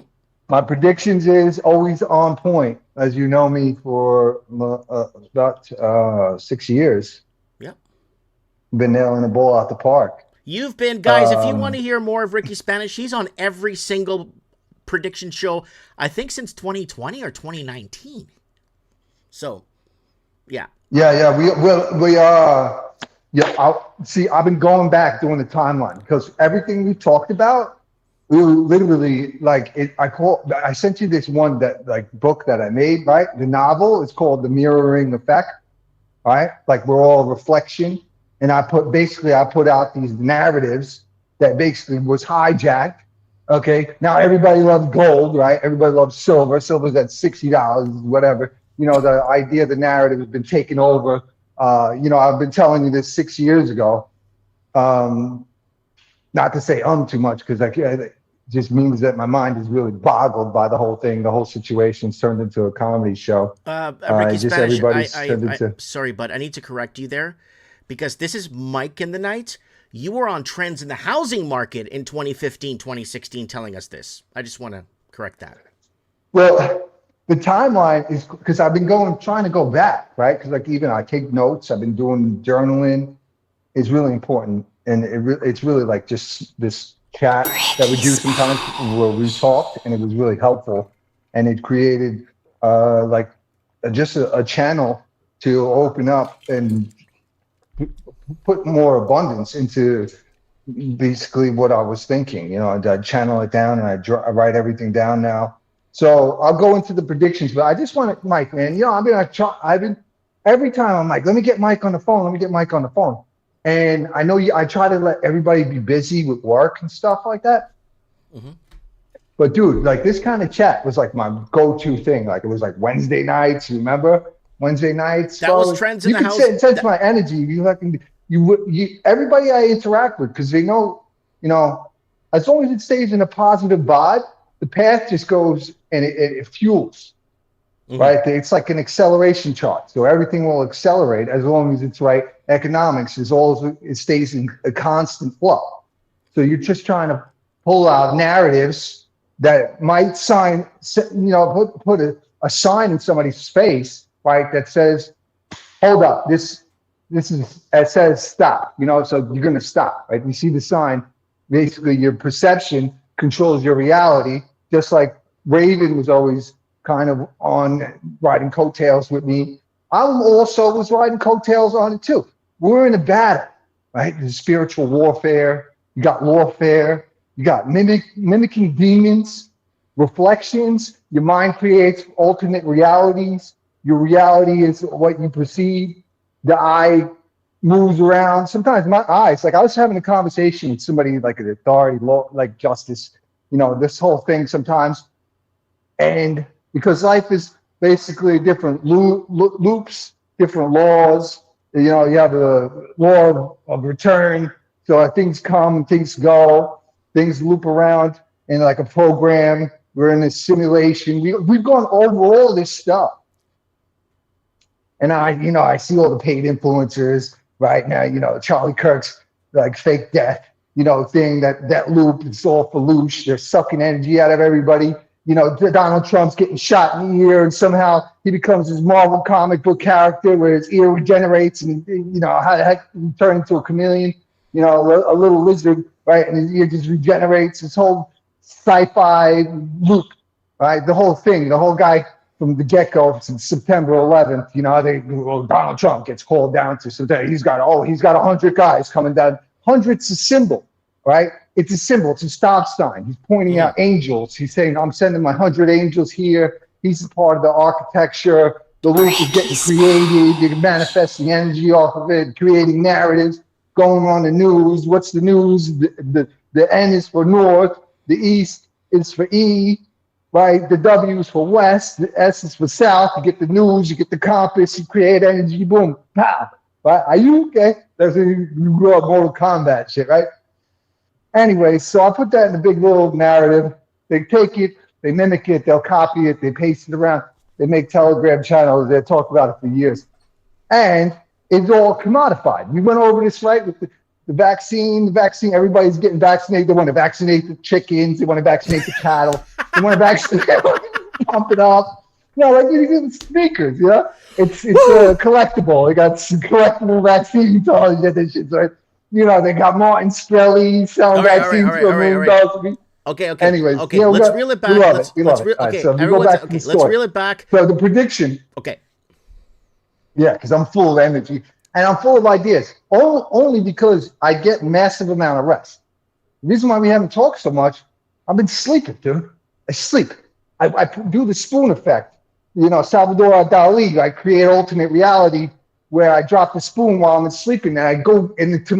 My predictions is always on point, as you know me for about 6 years. Yep. Been nailing the ball out the park. You've been, guys, if you want to hear more of Ricky Spanish, he's on every single prediction show, I think since 2020 or 2019. So, yeah. Yeah, we are. Yeah, I've been going back doing the timeline because everything we talked about, we were literally like I sent you this one book that I made, right? The novel is called The Mirroring Effect, right? Like we're all reflection. And I put out these narratives that basically was hijacked. Okay. Now everybody loves gold, right? Everybody loves silver. Silver's at $60, whatever. You know, the idea of the narrative has been taken over. I've been telling you this 6 years ago. Not to say too much because it just means that my mind is really boggled by the whole thing. The whole situation's turned into a comedy show. Ricky Spanish, sorry, but I need to correct you there. Because this is Mike in the Night. You were on trends in the housing market in 2015, 2016 telling us this. I just want to correct that. Well, the timeline is because I've been trying to go back, right? Because even I take notes. I've been doing journaling. It's really important. And it's really like just this chat that we do sometimes where we talked, and it was really helpful. And it created just a channel to open up and put more abundance into basically what I was thinking. I channel it down and I write everything down now. So I'll go into the predictions, but I just want to, Mike, man, I've been every time I'm like, let me get Mike on the phone. And I know I try to let everybody be busy with work and stuff like that. Mm-hmm. But dude, like this kind of chat was like my go-to thing. Like it was like Wednesday nights, you remember? Wednesday nights. That was trends in the house. You can sense my energy. You everybody I interact with, because they know, as long as it stays in a positive vibe, the path just goes and it fuels, right? It's like an acceleration chart. So everything will accelerate as long as it's right. Economics it stays in a constant flow. So you're just trying to pull out narratives that might put a sign in somebody's face, right, that says, hold up, this is, it says stop, so you're going to stop, right? You see the sign, basically your perception controls your reality, just like Raven was always kind of on riding coattails with me. I also was riding coattails on it too. We're in a battle, right? There's spiritual warfare, you got lawfare, you got mimicking demons, reflections, your mind creates alternate realities. Your reality is what you perceive. The eye moves around. Sometimes my eyes, like I was having a conversation with somebody like an authority, law, like justice, this whole thing sometimes. And because life is basically different loops, different laws. You have the law of return. So things come, things go, things loop around in like a program. We're in a simulation. We've gone over all this stuff. And I see all the paid influencers right now, Charlie Kirk's like fake death, thing, that loop, it's all for loosh. They're sucking energy out of everybody. Donald Trump's getting shot in the ear, and somehow he becomes this Marvel comic book character where his ear regenerates, and how the heck he turn into a chameleon, a little lizard, right? And his ear just regenerates. This whole sci-fi loop, right? The whole thing, the whole guy from the get-go, since September 11th, Donald Trump gets called down to, so he's got 100 guys coming down. Hundred's a symbol, right? It's a symbol. It's a stop sign. He's pointing out angels. He's saying, I'm sending my 100 angels here. He's a part of the architecture. The loop is getting created. You can manifest the energy off of it, creating narratives, going on the news. What's the news? The N is for north. The east is for E, right? The W is for west. The S is for south. You get the news. You get the compass. You create energy. Boom. Pow. Right? Are you okay? That's when you grow up Mortal Kombat shit, right? Anyway, so I put that in a big little narrative. They take it, they mimic it, they'll copy it, they paste it around. They make Telegram channels. They talk about it for years. And it's all commodified. We went over this, right, with the vaccine. The vaccine, everybody's getting vaccinated. They want to vaccinate the chickens. They want to vaccinate the cattle. They want to vaccinate, pump it up. Like you're getting sneakers, It's collectible. They got collectible vaccines, all this shit, right? They got Martin Shkreli selling vaccines for $1 million. Okay. Anyways, let's reel it back. We love it. Okay, so let's reel it back. So the prediction. Okay. Yeah, because I'm full of energy and I'm full of ideas. Only because I get massive amount of rest. The reason why we haven't talked so much, I've been sleeping, dude. I sleep. I do the spoon effect. Salvador Dali, I create alternate reality where I drop the spoon while I'm sleeping, and I go into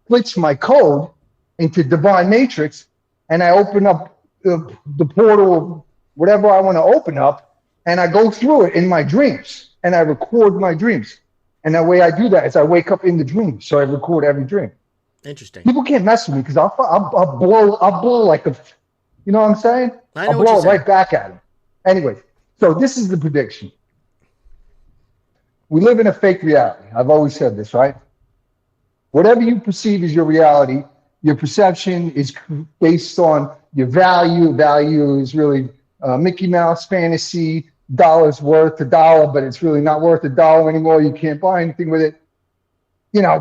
glitch my code into Divine Matrix, and I open up the portal, whatever I want to open up, and I go through it in my dreams, and I record my dreams. And the way I do that is I wake up in the dream, so I record every dream. Interesting. People can't mess with me because I'll blow like a, you know what I'm saying? I know I'll what blow you're it saying. right back at them. Anyway. So this is the prediction. We live in a fake reality. I've always said this, right? Whatever you perceive as your reality, your perception is based on your value. Value is really Mickey Mouse fantasy. Dollar's worth $1, but it's really not worth $1 anymore. You can't buy anything with it.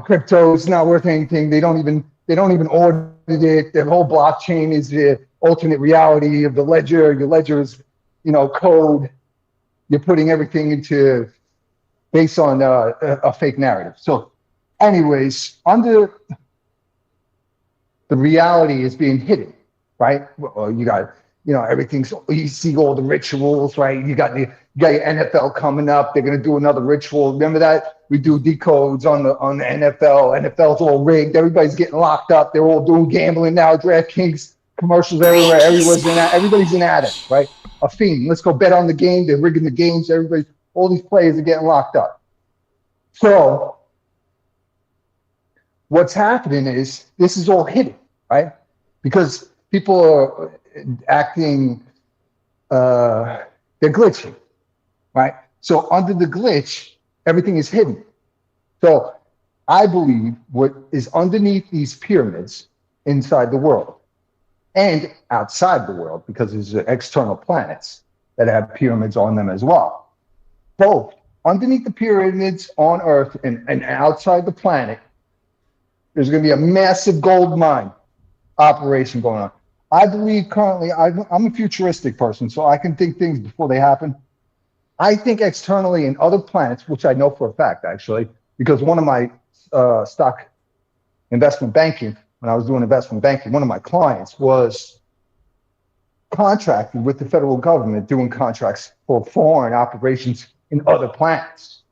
Crypto is not worth anything. They don't even audit it. Their whole blockchain is the alternate reality of the ledger. Your ledger is code. You're putting everything into based on a fake narrative. So anyways, under the reality is being hidden, right? Well, you got, everything's, you see all the rituals, right? You got your NFL coming up. They're going to do another ritual. Remember that? We do decodes on the NFL. NFL's all rigged. Everybody's getting locked up. They're all doing gambling now. DraftKings commercials everywhere. Everybody's an addict, right? A fiend. Let's go bet on the game. They're rigging the games. All these players are getting locked up. So what's happening is this is all hidden, right? Because people are acting, they're glitching, right? So under the glitch, everything is hidden. So I believe what is underneath these pyramids inside the world and outside the world, because there's external planets that have pyramids on them as well. Both underneath the pyramids on Earth and outside the planet, there's going to be a massive gold mine operation going on. I believe currently, I'm a futuristic person, so I can think things before they happen. I think externally in other planets, which I know for a fact, actually, because one of my stock investment banking, when I was doing investment banking, one of my clients was contracted with the federal government doing contracts for foreign operations in other planets.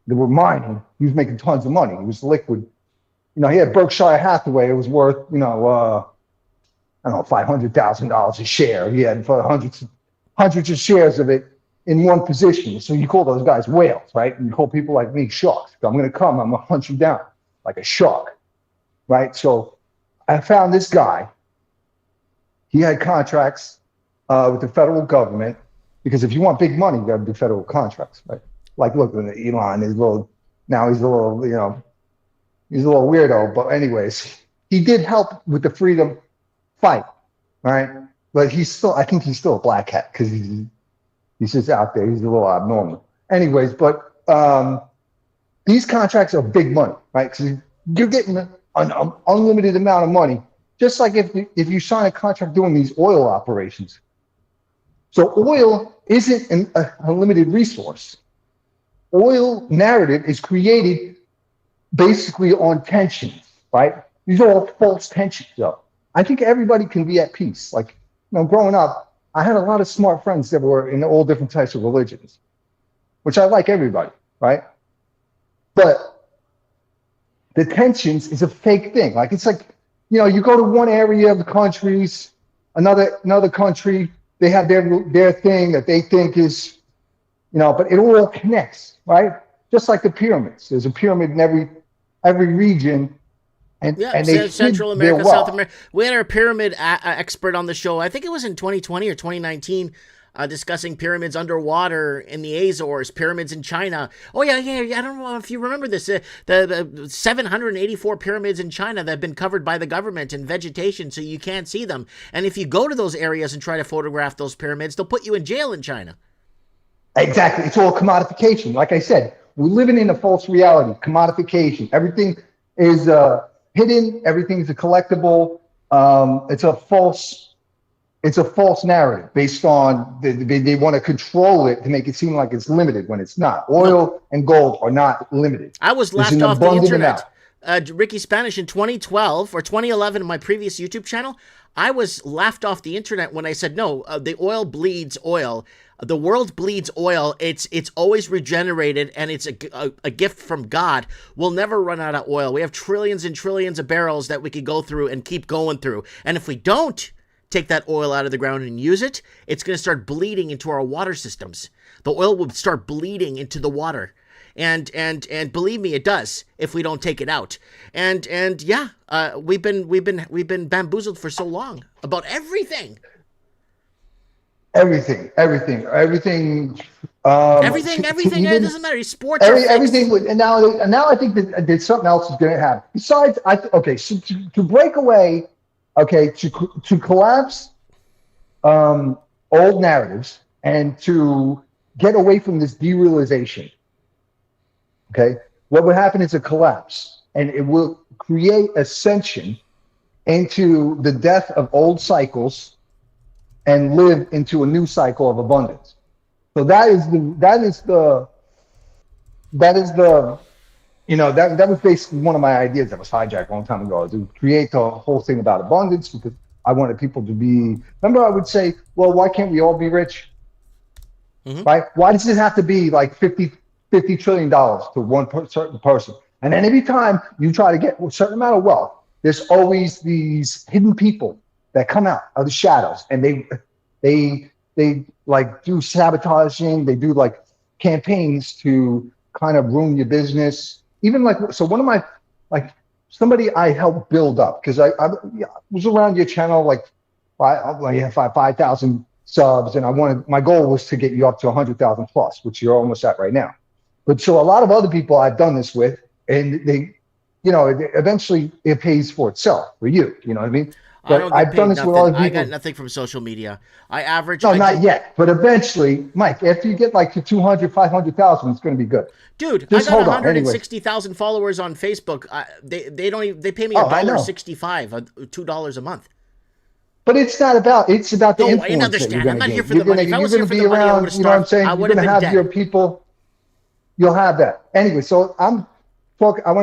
They were mining. He was making tons of money. He was liquid. He had Berkshire Hathaway. It was worth, I don't know, $500,000 a share. He had hundreds of shares of it in one position. So you call those guys whales, right? And you call people like me sharks. I'm going to come. I'm going to hunt you down like a shark. right? So I found this guy. He had contracts with the federal government, because if you want big money, you got to do federal contracts, right? Like, look, Elon is he's a little, he's a little weirdo. But anyways, he did help with the freedom fight, right? But I think he's still a black hat, because he's just out there. He's a little abnormal. Anyways, but these contracts are big money, right? Because you're getting an unlimited amount of money, just like if you sign a contract doing these oil operations. So oil isn't a limited resource. Oil narrative is created basically on tensions, right? These are all false tensions, though. I think everybody can be at peace. Like, growing up, I had a lot of smart friends that were in all different types of religions, which I like everybody, right? But the tensions is a fake thing. Like, it's like, you go to one area of the countries, another country, they have their thing that they think is, but it all connects, right? Just like the pyramids. There's a pyramid in every region. And they Central America, South America. We had our pyramid expert on the show. I think it was in 2020 or 2019, discussing pyramids underwater in the Azores, pyramids in China. Oh yeah. I don't know if you remember this. The 784 pyramids in China that have been covered by the government in vegetation, so you can't see them. And if you go to those areas and try to photograph those pyramids, they'll put you in jail in China. Exactly. It's all commodification. Like I said, we're living in a false reality. Commodification. Everything is hidden. Everything's a collectible. It's a false narrative based on they want to control it to make it seem like it's limited when it's not. Oil and gold are not limited. I was laughed off the internet. Ricky Spanish in 2012 or 2011 in my previous YouTube channel, I was laughed off the internet when I said, no, the oil bleeds oil. The world bleeds oil. It's always regenerated, and it's a gift from God. We'll never run out of oil. We have trillions and trillions of barrels that we could go through and keep going through. And if we don't take that oil out of the ground and use it, it's going to start bleeding into our water systems. The oil will start bleeding into the water. And believe me, it does if we don't take it out. And yeah, we've been bamboozled for so long about everything. Everything. Everything. It doesn't matter. Sports. Everything. And now I think that something else is going to happen. Besides, so to break away, to collapse old narratives and to get away from this derealization. Okay, what would happen is a collapse, and it will create ascension into the death of old cycles and live into a new cycle of abundance. So that was basically one of my ideas that was hijacked a long time ago, to create the whole thing about abundance, because I wanted people to be, remember I would say, well, why can't we all be rich? Mm-hmm. Right? Why does it have to be like $50 trillion to one certain person? And then every time you try to get a certain amount of wealth, there's always these hidden people that come out of the shadows, and they like do sabotaging, they do like campaigns to kind of ruin your business. Even like, so one of my, like somebody I helped build up, because I was around your channel, like 5,000 subs, and my goal was to get you up to 100,000 plus, which you're almost at right now. But so a lot of other people I've done this with, and they, eventually it pays for itself for you. You know what I mean? But I've done this with other people. I got nothing from social media. Not yet. But eventually, Mike, after you get like to 200, 500,000, it's going to be good. Dude, I got 160,000 followers on Facebook. They pay me $1.65, $2 a month. But it's not about, it's about the influence. I understand. I'm not here for the money. If I was here for the money, I would have started. You know what I'm saying? You're going to have your people. You'll have that. Anyway, so I want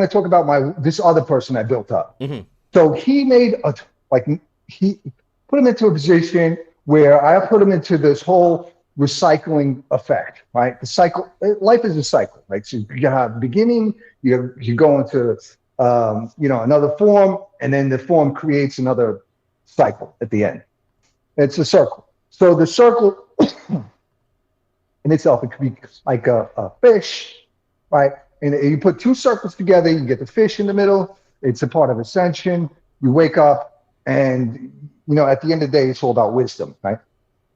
to talk about this other person I built up. Mm-hmm. So he made he put him into a position where I put him into this whole recycling effect, right? The cycle, life is a cycle, right? So you have beginning, you go into, another form, and then the form creates another cycle at the end. It's a circle. So the circle in itself, it could be like a fish, right? And you put two circles together, you get the fish in the middle, It's a part of ascension. You wake up, and at the end of the day, it's all about wisdom, right?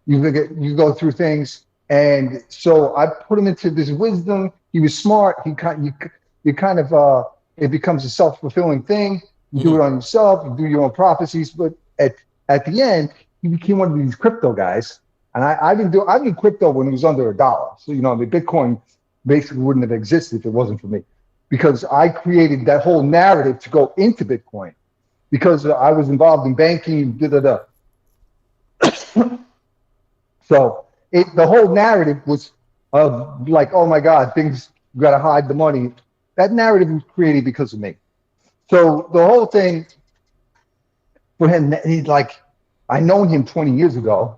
You go through things, and so I put him into this wisdom. He was smart. It becomes a self-fulfilling thing. You do it on yourself. You do your own prophecies. But at the end, he became one of these crypto guys. And I did crypto when it was under $1. So the Bitcoin basically wouldn't have existed if it wasn't for me, because I created that whole narrative to go into Bitcoin, because I was involved in banking. So the whole narrative was of like, oh my God, things, you got to hide the money. That narrative was created because of me. So the whole thing for him, he's like, I known him 20 years ago.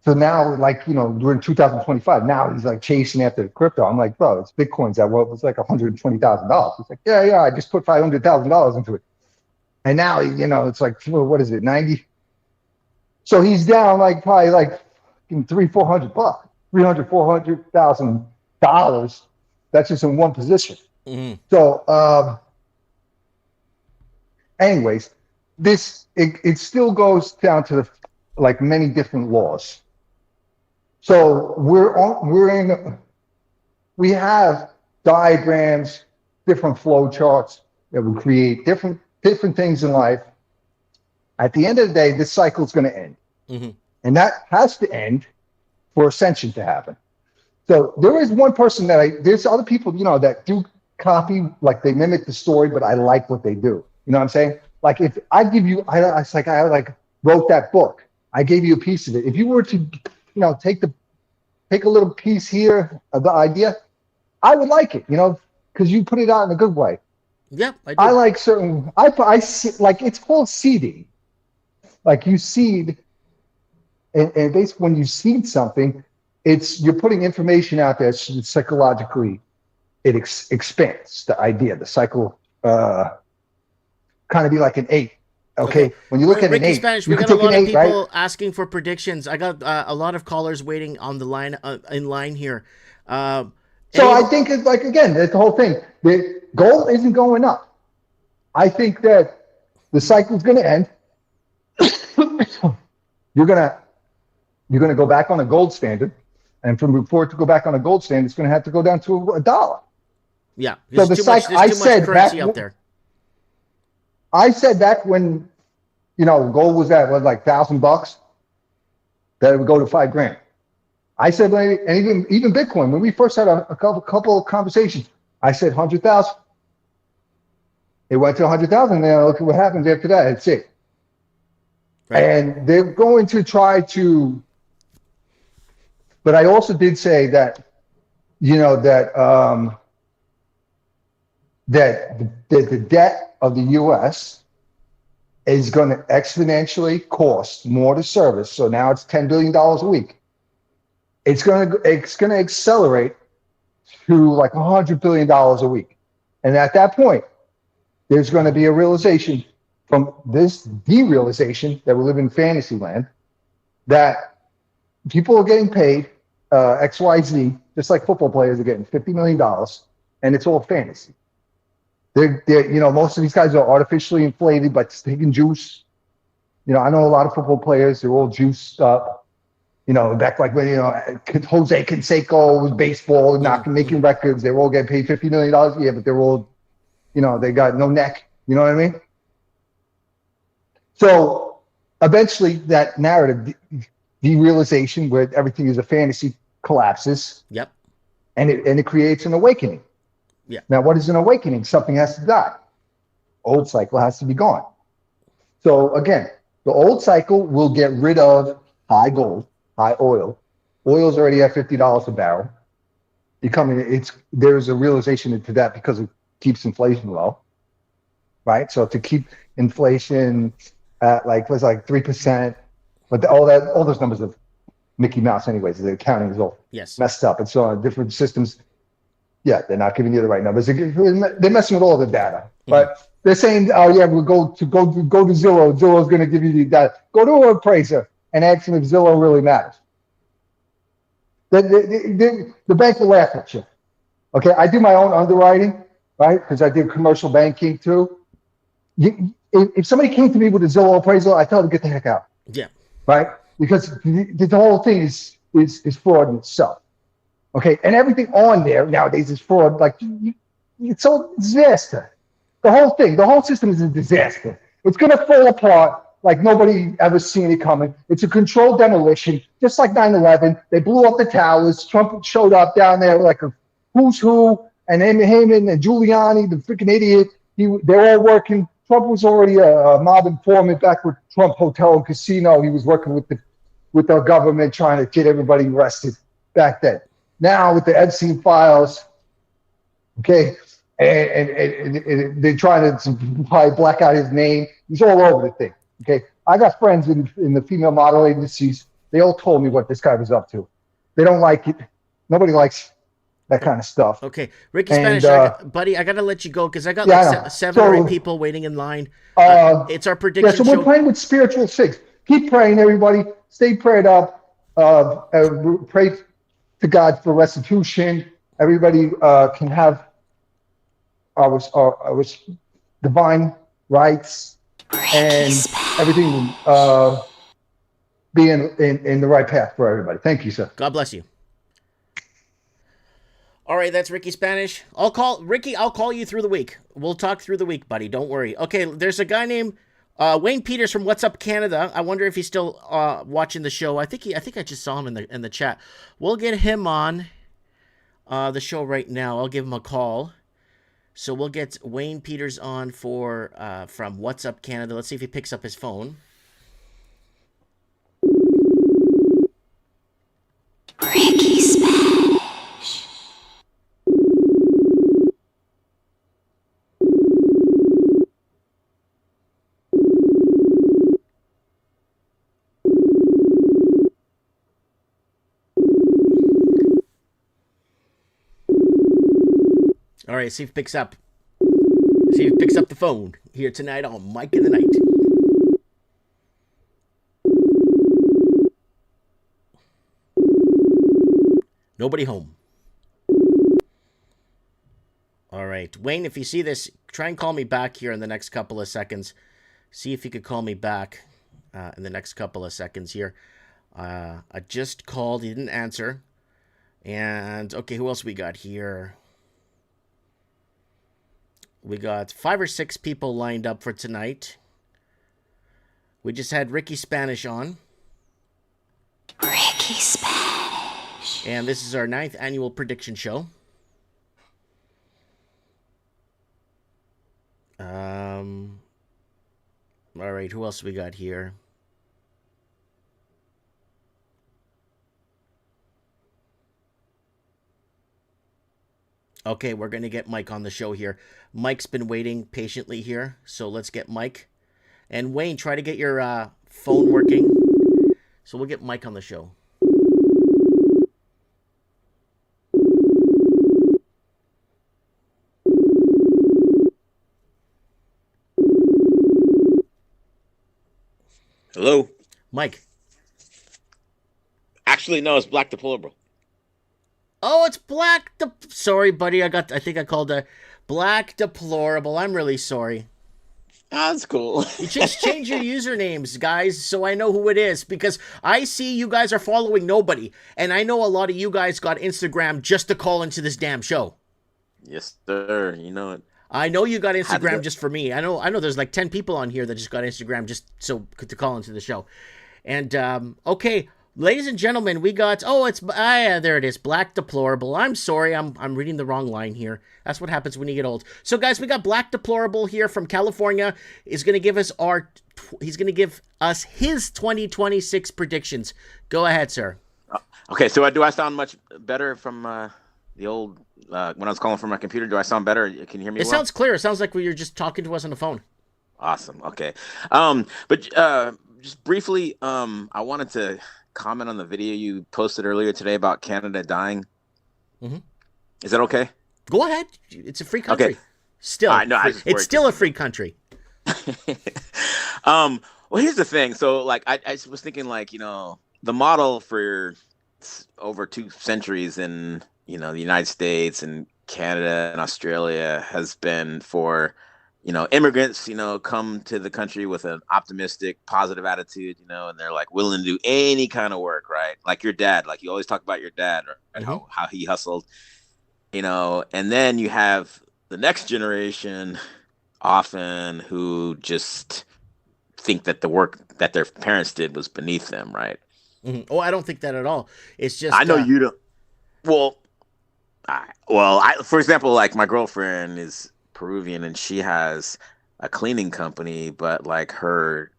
So now, we're in 2025. Now he's like chasing after the crypto. I'm like, bro, it's Bitcoin's at what was like $120,000. He's like, yeah, I just put $500,000 into it. And now, it's like, what is it, 90? So he's down like probably like $300,000, $400,000. That's just in one position. So, anyways, it still goes down to like many different laws. So we have diagrams, different flow charts that will create different things in life. At the end of the day, this cycle is going to end, and that has to end for ascension to happen. So there is one person there's other people, that do copy, like they mimic the story, but I like what they do. You know what I'm saying? Like if I give you, I wrote that book. I gave you a piece of it. If you were to, take a little piece here of the idea, I would like it, because you put it out in a good way. Yeah, I do. I like certain. I see, like it's called seeding. Like you seed, and basically when you seed something, you're putting information out there. So psychologically, it expands the idea. The cycle kind of be like an 8. Okay. When you look at Ricky an 8, Spanish, you we can got a take lot an of 8, people right? asking for predictions. I got a lot of callers waiting on the line in line here. So I think it's like, again, that's the whole thing. The gold isn't going up. I think that the cycle's going to end. You're gonna go back on a gold standard, and for it to go back on a gold standard, it's going to have to go down to $1. Yeah. So There's too much currency out there. I said back when, gold was at like $1,000, that it would go to $5,000. I said, and even Bitcoin, when we first had a couple of conversations, I said 100,000. It went to 100,000. Now look at what happens after that. It's it. Right. And they're going to try to. But I also did say that, that the debt of the U.S. is going to exponentially cost more to service. So now it's $10 billion a week. It's going to accelerate to like $100 billion a week. And at that point, there's going to be a realization from this derealization that we live in fantasy land, that people are getting paid XYZ, just like football players are getting $50 million, and it's all fantasy. They're most of these guys are artificially inflated by taking juice. I know a lot of football players, they're all juiced up. Back like when, Jose Canseco was baseball, making records, they were all getting paid $50 million a year, but they're all, they got no neck. You know what I mean? So eventually that narrative, derealization, where everything is a fantasy, collapses. Yep. And it creates an awakening. Yeah. Now, what is an awakening? Something has to die. Old cycle has to be gone. So again, the old cycle will get rid of high gold, high oil. Oil's already at $50 a barrel. There's a realization into that because it keeps inflation low, right? So to keep inflation at like 3%, but all those numbers of Mickey Mouse, anyways, the accounting is all messed up, and so on different systems. Yeah, they're not giving you the right numbers. They're messing with all the data, but they're saying, "Oh yeah, we'll go to Zillow. Zillow's going to give you the data. Go to an appraiser and ask them if Zillow really matters." The bank will laugh at you. Okay, I do my own underwriting, right? Because I did commercial banking too. If somebody came to me with a Zillow appraisal, I tell them to get the heck out. Yeah. Right? Because the whole thing is fraud in itself. Okay, and everything on there nowadays is fraud. Like it's so disaster. The whole system is a disaster. It's going to fall apart like nobody ever seen it coming. It's a controlled demolition, just like 9/11. They blew up the towers. Trump showed up down there like a who's who, and Heyman and Giuliani, the freaking idiot. They're all working. Trump was already a mob informant back with Trump Hotel and Casino. He was working with the government trying to get everybody arrested back then. Now with the Epstein files, okay, and they're trying to probably black out his name. He's all over the thing. Okay, I got friends in the female model agencies. They all told me what this guy was up to. They don't like it. Nobody likes that kind of stuff. Okay, Ricky Spanish, buddy, I gotta let you go because I got like 7 or 8 people waiting in line. It's our prediction. Yeah, so we're playing with spiritual things. Keep praying, everybody. Stay prayed up. Pray to God for restitution. Everybody can have our divine rights and everything be in the right path for everybody. Thank you, sir. God bless you. All right, that's Ricky Spanish. I'll call you through the week. We'll talk through the week, buddy. Don't worry. Okay, there's a guy named Wayne Peters from What's Up Canada. I wonder if he's still watching the show. I think I just saw him in the chat. We'll get him on the show right now. I'll give him a call. So we'll get Wayne Peters on from What's Up Canada. Let's see if he picks up his phone. Ricky Spanish. All right, see if he picks up. See if he picks up the phone here tonight on Mike in the Night. Nobody home. All right, Wayne, if you see this, try and call me back here in the next couple of seconds. See if you could call me back in the next couple of seconds here. I just called. He didn't answer. And, okay, who else we got here? We got 5 or 6 people lined up for tonight. We just had Ricky Spanish on. Ricky Spanish. And this is our 9th annual prediction show. All right, who else we got here? Okay, we're going to get Mike on the show here. Mike's been waiting patiently here, so let's get Mike. And Wayne, try to get your phone working. So we'll get Mike on the show. Hello? Mike. Actually, no, it's Black Deplorable. Oh, it's Black Sorry, buddy. I think I called a Black Deplorable. I'm really sorry. That's cool. You just change your usernames, guys, so I know who it is. Because I see you guys are following nobody. And I know a lot of you guys got Instagram just to call into this damn show. Yes, sir. You know it. I know you got Instagram just for me. I know there's like 10 people on here that just got Instagram just so to call into the show. And, okay, ladies and gentlemen, we got, there it is, Black Deplorable. I'm sorry, I'm reading the wrong line here. That's what happens when you get old. So, guys, we got Black Deplorable here from California. He's going to give us his 2026 predictions. Go ahead, sir. Okay, so do I sound much better from the old, when I was calling from my computer? Do I sound better? Can you hear me? It sounds clear. It sounds like you're just talking to us on the phone. Awesome. Okay. But just briefly, I wanted to comment on the video you posted earlier today about Canada dying. Mm-hmm. Is that okay? Go ahead. It's a free country. Okay. Still, it's still a free country. Well, here's the thing. So, like, I was thinking, like, the model for over 2 centuries in, the United States and Canada and Australia has been for immigrants, come to the country with an optimistic, positive attitude, and they're like willing to do any kind of work, right? Like your dad, like you always talk about your dad, right? Mm-hmm. How he hustled, and then you have the next generation often who just think that the work that their parents did was beneath them, right? Mm-hmm. Oh, I don't think that at all. It's just I know you don't. Well, for example, like my girlfriend is Peruvian and she has a cleaning company, but like her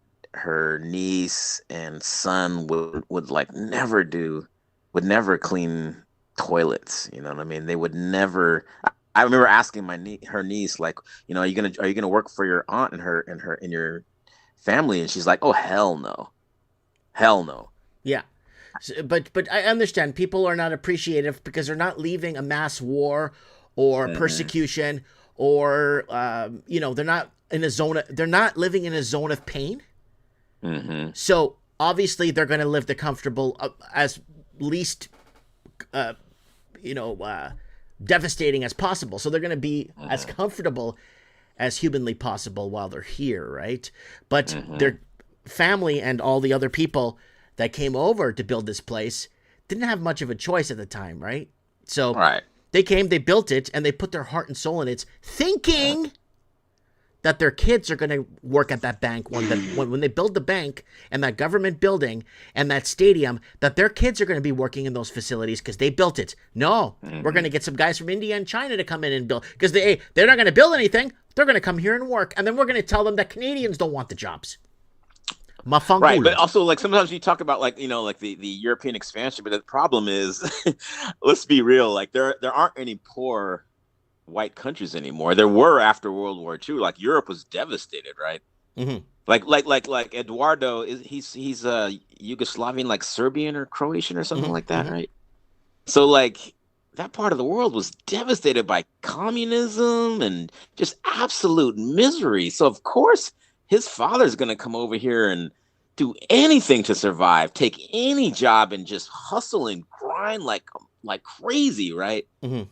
niece and son would like would never clean toilets. You know what I mean? They would never. I remember asking her niece, like, are you gonna work for your aunt and your family? And she's like, oh, hell no, hell no. Yeah. But I understand people are not appreciative because they're not leaving a mass war or persecution or they're not they're not living in a zone of pain. Mm-hmm. So obviously they're going to live the comfortable as least devastating as possible. So they're going to be as comfortable as humanly possible while they're here, right? But their family and all the other people that came over to build this place didn't have much of a choice at the time, right? So they came, they built it, and they put their heart and soul in it, thinking that their kids are going to work at that bank when they build the bank and that government building and that stadium, that their kids are going to be working in those facilities because they built it. No, we're going to get some guys from India and China to come in and build, because they're not going to build anything. They're going to come here and work, and then we're going to tell them that Canadians don't want the jobs. Right, but also like sometimes you talk about like like the European expansion, but the problem is, let's be real, like there aren't any poor white countries anymore. There were after World War II. Like Europe was devastated, right? Mm-hmm. Like Eduardo he's Yugoslavian, like Serbian or Croatian or something like that, right? So like that part of the world was devastated by communism and just absolute misery. So of course his father's going to come over here and do anything to survive, take any job and just hustle and grind like crazy, right? Mm-hmm.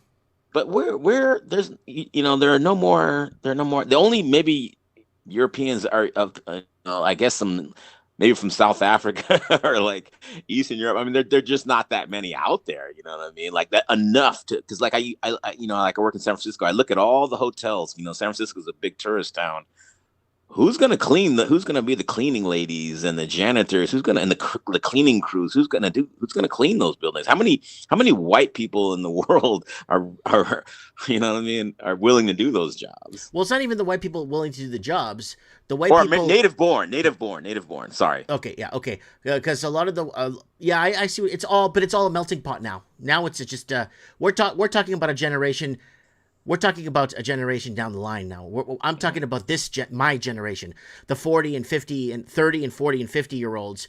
But where there's there are no more. The only maybe Europeans are of I guess some maybe from South Africa or like Eastern Europe. I mean, they're just not that many out there. You know what I mean? Like that enough to, because like I like I work in San Francisco. I look at all the hotels. San Francisco is a big tourist town. Who's gonna who's gonna be the cleaning ladies and the janitors? And the cleaning crews? Who's gonna clean those buildings? How many white people in the world are are willing to do those jobs? Well, it's not even the white people willing to do the jobs. The white or people, native born. Sorry. Okay, yeah, okay. Because a lot of the I see. It's all a melting pot now. Now it's just we're talking about a generation. We're talking about a generation down the line now. I'm talking about my generation, the 40 and 50 and 30 and 40 and 50-year-olds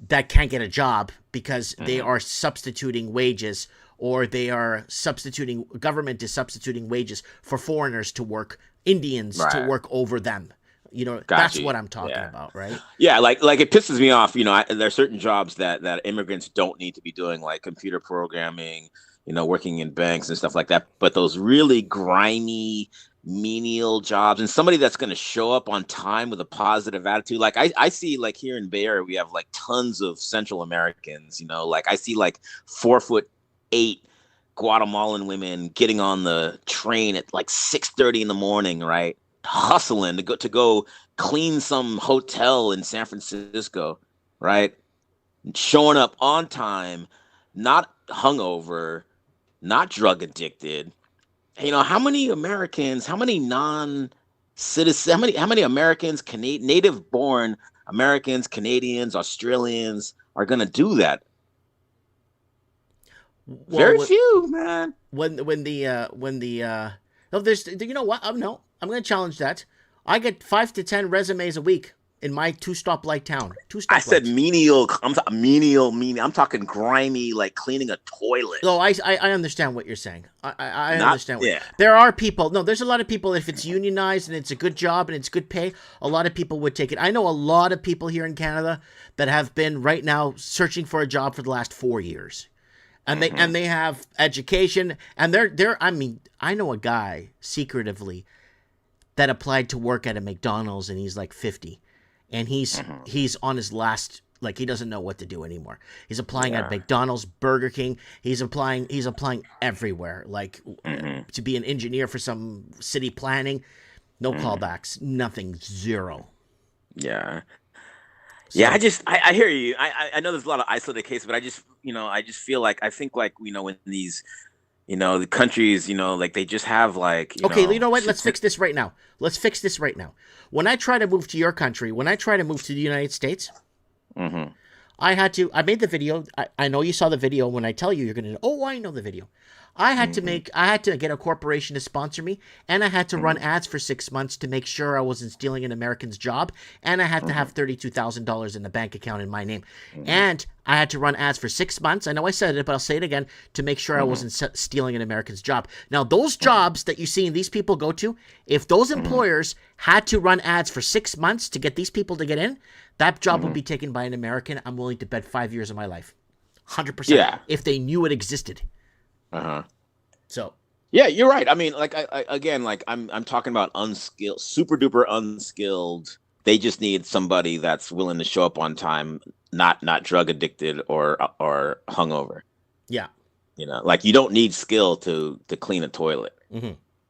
that can't get a job because they are substituting wages, or government is substituting wages for foreigners to work, Indians to work over them. That's what I'm talking about, right? Yeah, like it pisses me off. There are certain jobs that immigrants don't need to be doing, like computer programming, working in banks and stuff like that. But those really grimy, menial jobs, and somebody that's going to show up on time with a positive attitude. Like I see, like here in Bay Area, we have like tons of Central Americans. Like I see like 4'8" Guatemalan women getting on the train at like 6:30 in the morning, right? Hustling to go clean some hotel in San Francisco, right? Showing up on time, not hungover, not drug addicted. How many Americans, how many non-citizens, how many Americans, native born Americans, Canadians, Australians are going to do that? Well, very few, man. No, there's, you know what? No, I'm going to challenge that. I get 5 to 10 resumes a week in my 2-stoplight town. I said menial. I'm menial. I'm talking grimy, like cleaning a toilet. No, I understand what you're saying. I understand. There are people. No, there's a lot of people. If it's unionized and it's a good job and it's good pay, a lot of people would take it. I know a lot of people here in Canada that have been right now searching for a job for the last 4 years. And they have education, and they're I mean, I know a guy secretively that applied to work at a McDonald's, and he's like 50, and he's on his last, like, he doesn't know what to do anymore. He's applying at McDonald's, Burger King. He's applying everywhere, like to be an engineer for some city planning. No callbacks, nothing, zero. Yeah. So, Yeah, I hear you. I know there's a lot of isolated cases, but I just feel like, I think, like, in these, the countries, like, they just have, like, okay, you know what? Let's fix this right now. When I try to move to your country, when I try to move to the United States, I made the video. I know you saw the video. When I tell you, you're going to, oh, I know the video. I had to get a corporation to sponsor me, and I had to run ads for 6 months to make sure I wasn't stealing an American's job, and I had to have $32,000 in the bank account in my name, and I had to run ads for 6 months. I know I said it, but I'll say it again, to make sure I wasn't stealing an American's job. Now, those jobs that you see these people go to, if those employers had to run ads for 6 months to get these people to get in, that job would be taken by an American. I'm willing to bet 5 years of my life. 100%. Yeah. If they knew it existed. So. Yeah, you're right. I mean, like, I'm talking about unskilled, super duper unskilled. They just need somebody that's willing to show up on time, not drug addicted or hungover. Yeah. Like, you don't need skill to clean a toilet.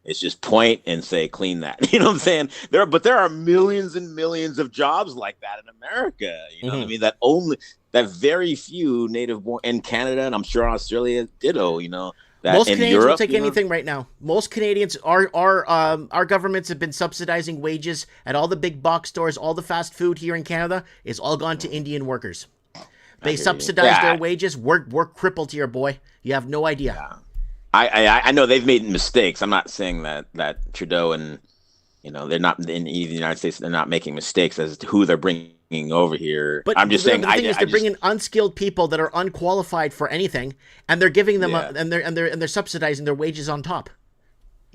It's just point and say, clean that. You know what I'm saying? There are millions and millions of jobs like that in America. You know what I mean? That very few native born in Canada, and I'm sure Australia ditto, that most in Canadians Europe, will take anything right now. Most Canadians, our governments have been subsidizing wages at all the big box stores. All the fast food here in Canada is all gone to Indian workers. They subsidize their wages. We're crippled here, boy. You have no idea. Yeah. I know they've made mistakes. I'm not saying that Trudeau and they're not in the United States. They're not making mistakes as to who they're bringing over here. But I'm just saying. The thing is, they're bringing unskilled people that are unqualified for anything, and they're giving them and they're subsidizing their wages on top.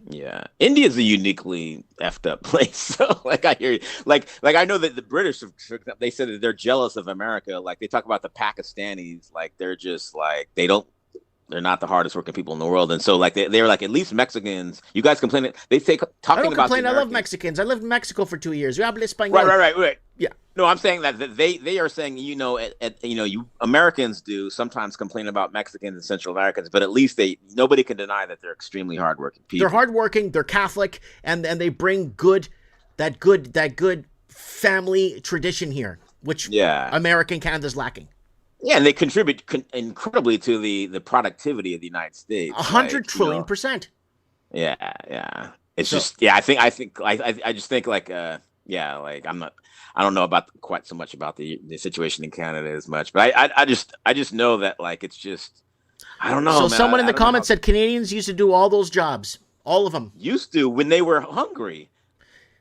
Yeah, India's a uniquely effed up place. So, like, I hear you. Like I know that the British, they said that they're jealous of America. Like, they talk about the Pakistanis. Like, they're just like they're not the hardest working people in the world. And so, like, they're like, at least Mexicans, you guys complain. They say, talking I don't about complain. I love Mexicans. I lived in Mexico for 2 years. Yo hablo español. Right. Yeah. No, I'm saying that they are saying, you Americans do sometimes complain about Mexicans and Central Americans, but at least nobody can deny that they're extremely hardworking people. They're hardworking. They're Catholic, and they bring that good family tradition here, which American Canada's lacking. Yeah, and they contribute incredibly to the productivity of the United States. 100 trillion %. Yeah. It's just I just think like I don't know about quite so much about the situation in Canada as much, but I just know that, like, it's just, I don't know. So man, someone in the comments said Canadians used to do all those jobs, all of them. Used to, when they were hungry.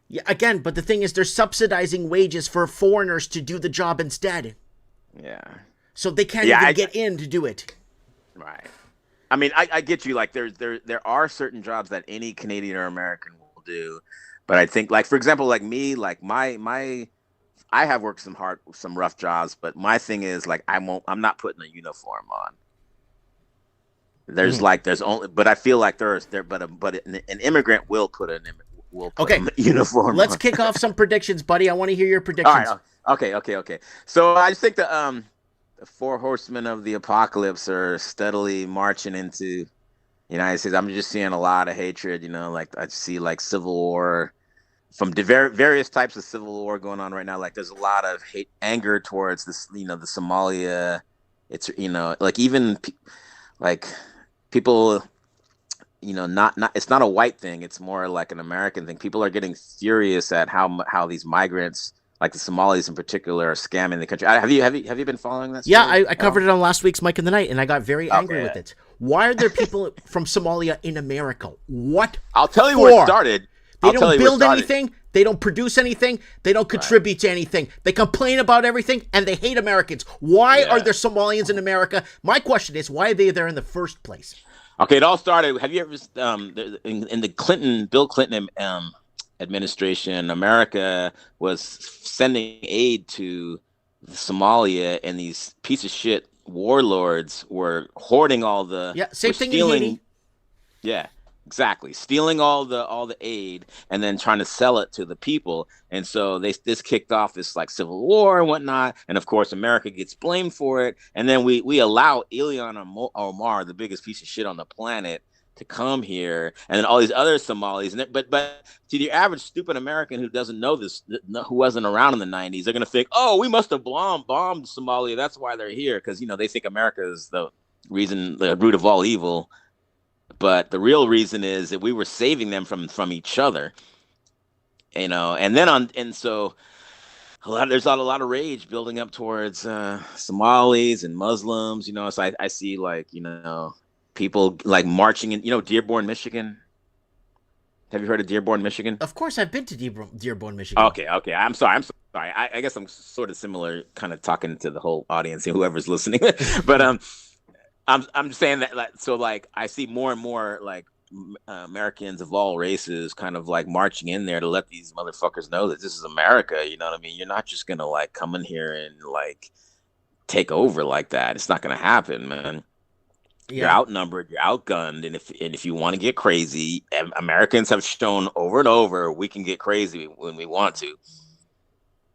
Yeah, again, but the thing is, they're subsidizing wages for foreigners to do the job instead. Yeah. So they can't even get in to do it. Right. I mean, I get you. Like, there are certain jobs that any Canadian or American will do, but I think, like, for example, like me, like I have worked some rough jobs, but my thing is, like, I'm not putting a uniform on. There's only, but I feel like an immigrant will put a uniform. Let's kick off some predictions, buddy. I want to hear your predictions. All right. Okay. So I just think the four horsemen of the apocalypse are steadily marching into the United States. I'm just seeing a lot of hatred, like I see, like, civil war, from various types of civil war going on right now. Like, there's a lot of anger towards this, the Somalia. It's, like, even like people, not it's not a white thing. It's more like an American thing. People are getting furious at how these migrants, like the Somalis in particular, are scamming the country. Have you been following that story? Yeah, I covered it on last week's Mike in the Night, and I got very angry with it. Why are there people from Somalia in America? What? I'll tell you where it started. They don't build anything. They don't produce anything. They don't contribute to anything. They complain about everything, and they hate Americans. Why are there Somalians in America? My question is, why are they there in the first place? Okay, it all started. Have you ever in the Bill Clinton administration, America was sending aid to Somalia, and these piece of shit warlords were hoarding all the same thing in Haiti. Yeah, Exactly, stealing all the aid and then trying to sell it to the people, and so this kicked off this like civil war and whatnot, and of course America gets blamed for it, and then we allow Omar, the biggest piece of shit on the planet, to come here, and then all these other Somalis, but to the average stupid American who doesn't know this, who wasn't around in the '90s, they're gonna think, oh, we must have bombed Somalia, that's why they're here, because they think America is the reason, the root of all evil. But the real reason is that we were saving them from each other, and so there's a lot of rage building up towards Somalis and Muslims, so I see like, people like marching in, Dearborn, Michigan. Have you heard of Dearborn, Michigan? Of course, I've been to Dearborn, Michigan. Okay. I'm sorry. I guess I'm sort of similar, kind of talking to the whole audience and whoever's listening, but I'm just saying that, like, so like I see more and more like Americans of all races kind of like marching in there to let these motherfuckers know that this is America. You know what I mean? You're not just gonna like come in here and like take over like that. It's not gonna happen, man. Yeah. You're outnumbered, you're outgunned, and if you want to get crazy, Americans have shown over and over we can get crazy when we want to.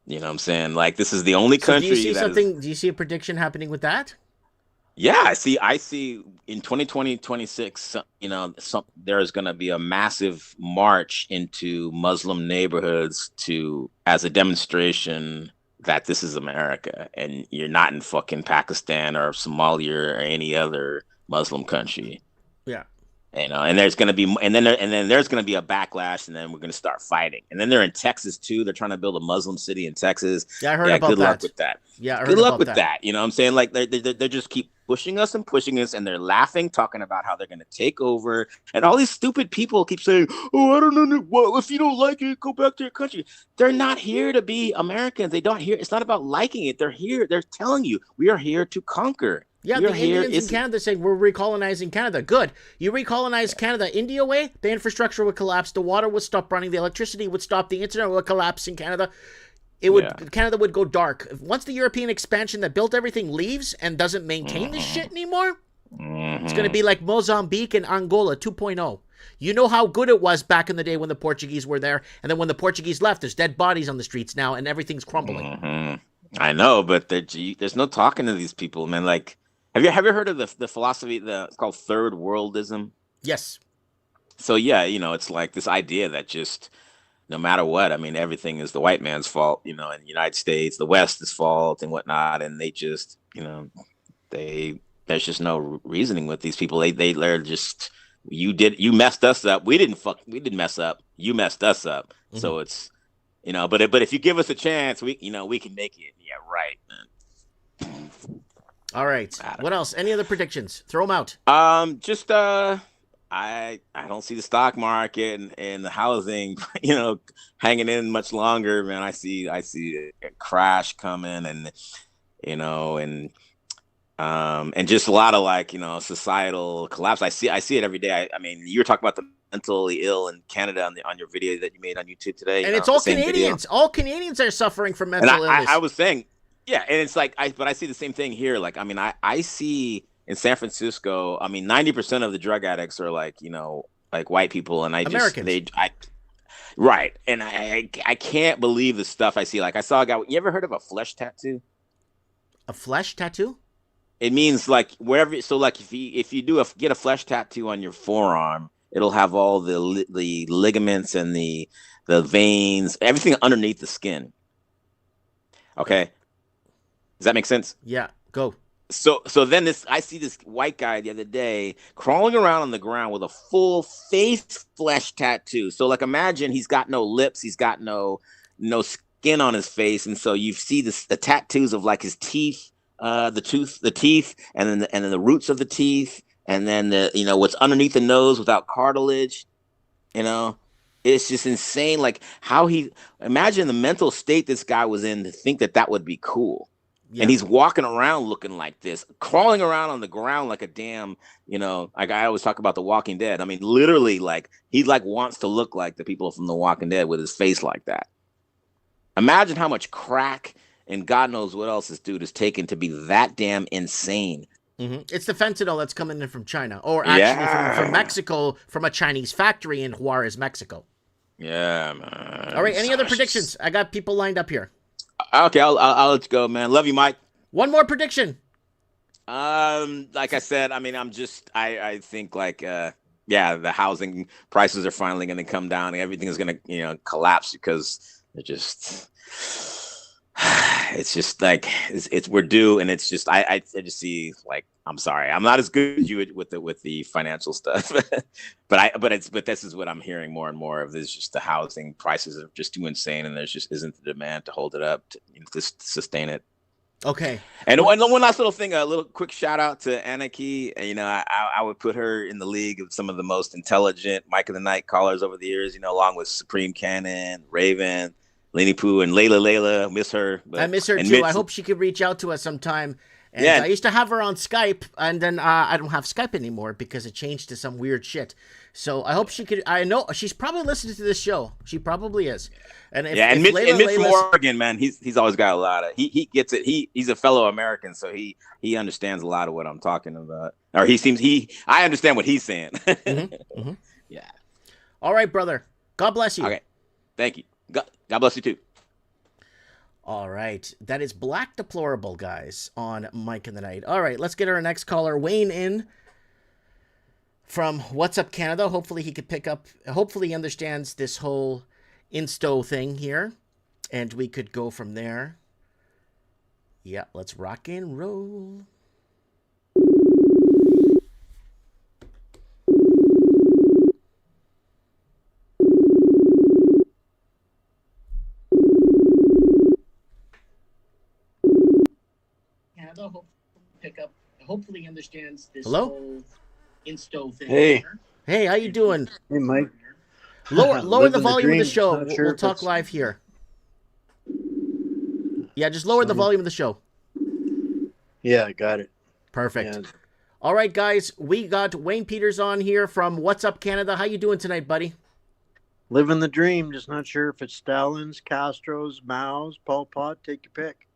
You know what I'm saying? Like, this is the only country. Do you see something? Do you see a prediction happening with that? Yeah, I see in 2020, 26, there's going to be a massive march into Muslim neighborhoods as a demonstration that this is America and you're not in fucking Pakistan or Somalia or any other Muslim country. Yeah. And there's going to be, and then there's going to be a backlash, and then we're going to start fighting. And then they're in Texas too. They're trying to build a Muslim city in Texas. Yeah, I heard about that. Good luck with that. Yeah, good luck with that. You know what I'm saying? Like they just keep pushing us, and they're laughing, talking about how they're going to take over. And all these stupid people keep saying, "Oh, I don't know. Well, if you don't like it, go back to your country." They're not here to be Americans. They don't hear. It's not about liking it. They're here. They're telling you we are here to conquer. Yeah, the Indians in Canada saying we're recolonizing Canada. Good. You recolonize Canada India way, the infrastructure would collapse, the water would stop running, the electricity would stop, the internet would collapse in Canada. Canada would go dark. Once the European expansion that built everything leaves and doesn't maintain this shit anymore, it's going to be like Mozambique and Angola 2.0. You know how good it was back in the day when the Portuguese were there, and then when the Portuguese left, there's dead bodies on the streets now, and everything's crumbling. I know, but there's no talking to these people, man. Like, Have you heard of the philosophy? It's called third worldism. Yes. So yeah, it's like this idea that just no matter what, I mean, everything is the white man's fault. In the United States, the West's fault and whatnot, and they just, there's just no reasoning with these people. They're just you messed us up. We didn't mess up. You messed us up. Mm-hmm. So it's but if you give us a chance, we can make it. Yeah, right, man. All right. What else? Any other predictions? Throw them out. I don't see the stock market and the housing, hanging in much longer, man. I see a crash coming, and just a lot of societal collapse. I see it every day. I mean, you were talking about the mentally ill in Canada on your video that you made on YouTube today, and it's all Canadians. Video. All Canadians are suffering from mental illness. I was saying. Yeah, and it's like, but I see the same thing here. Like, I mean, I see in San Francisco, I mean, 90% of the drug addicts are like white people, and Americans. Right, and I can't believe the stuff I see. Like, I saw a guy. You ever heard of a flesh tattoo? A flesh tattoo? It means like wherever. So like if you get a flesh tattoo on your forearm, it'll have all the ligaments and the veins, everything underneath the skin. Okay. Does that make sense? Yeah, go. So then I see this white guy the other day crawling around on the ground with a full face flesh tattoo. So like, imagine he's got no lips, he's got no skin on his face, and so you see the tattoos of like his teeth, the teeth, and then the roots of the teeth, and then what's underneath the nose without cartilage. It's just insane. Like, how imagine the mental state this guy was in to think that would be cool. Yeah. And he's walking around looking like this, crawling around on the ground like a damn, like I always talk about The Walking Dead. I mean, literally, like, he wants to look like the people from The Walking Dead with his face like that. Imagine how much crack and God knows what else this dude is taking to be that damn insane. It's the fentanyl that's coming in from China, or actually from Yeah. Mexico, from a Chinese factory in Juarez, Mexico. Yeah, man. All right, any other predictions? I got people lined up here. Okay, I'll let you go, man. Love you, Mike. One more prediction. Like I said, I mean, I think like, yeah, the housing prices are finally going to come down, and everything is going to, collapse because it just, it's just like we're due, and it's just I just see, like, I'm sorry, I'm not as good as you with the financial stuff, but this is what I'm hearing more and more of. Is just the housing prices are just too insane, and there's just isn't the demand to hold it up to sustain it. Okay. And one last little thing, a little quick shout out to Anarchy. I would put her in the league of some of the most intelligent Mike of the Night callers over the years, along with Supreme Cannon, Raven, Lenny Pooh, and Layla. Miss her. I miss her too. Mitch, I hope she could reach out to us sometime. And Yeah. I used to have her on Skype, and then I don't have Skype anymore because it changed to some weird shit. So I hope she could. I know she's probably listening to this show. She probably is. And if Mitch from Oregon, man, he's always got a lot of he gets it. He's a fellow American, so he understands a lot of what I'm talking about. Or I understand what he's saying. Yeah. All right, brother. God bless you. Okay. Thank you. God bless you too. All right. That is Black Deplorable, guys, on Mike in the Night. All right, let's get our next caller, Wayne, in from What's Up Canada. Hopefully he could pick up, hopefully he understands this whole Insto thing here, and we could go from there. Yeah, let's rock and roll. Hopefully understands this. Hello? Whole Insto thing. Hey, how you doing? Hey, Mike. Lower the volume of the show. We'll talk live here. Yeah, just lower the volume of the show. Yeah, I got it. Perfect. Yeah. All right, guys, we got Wayne Peters on here from What's Up Canada. How you doing tonight, buddy? Living the dream. Just not sure if it's Stalin's, Castro's, Mao's, Pol Pot. Take your pick.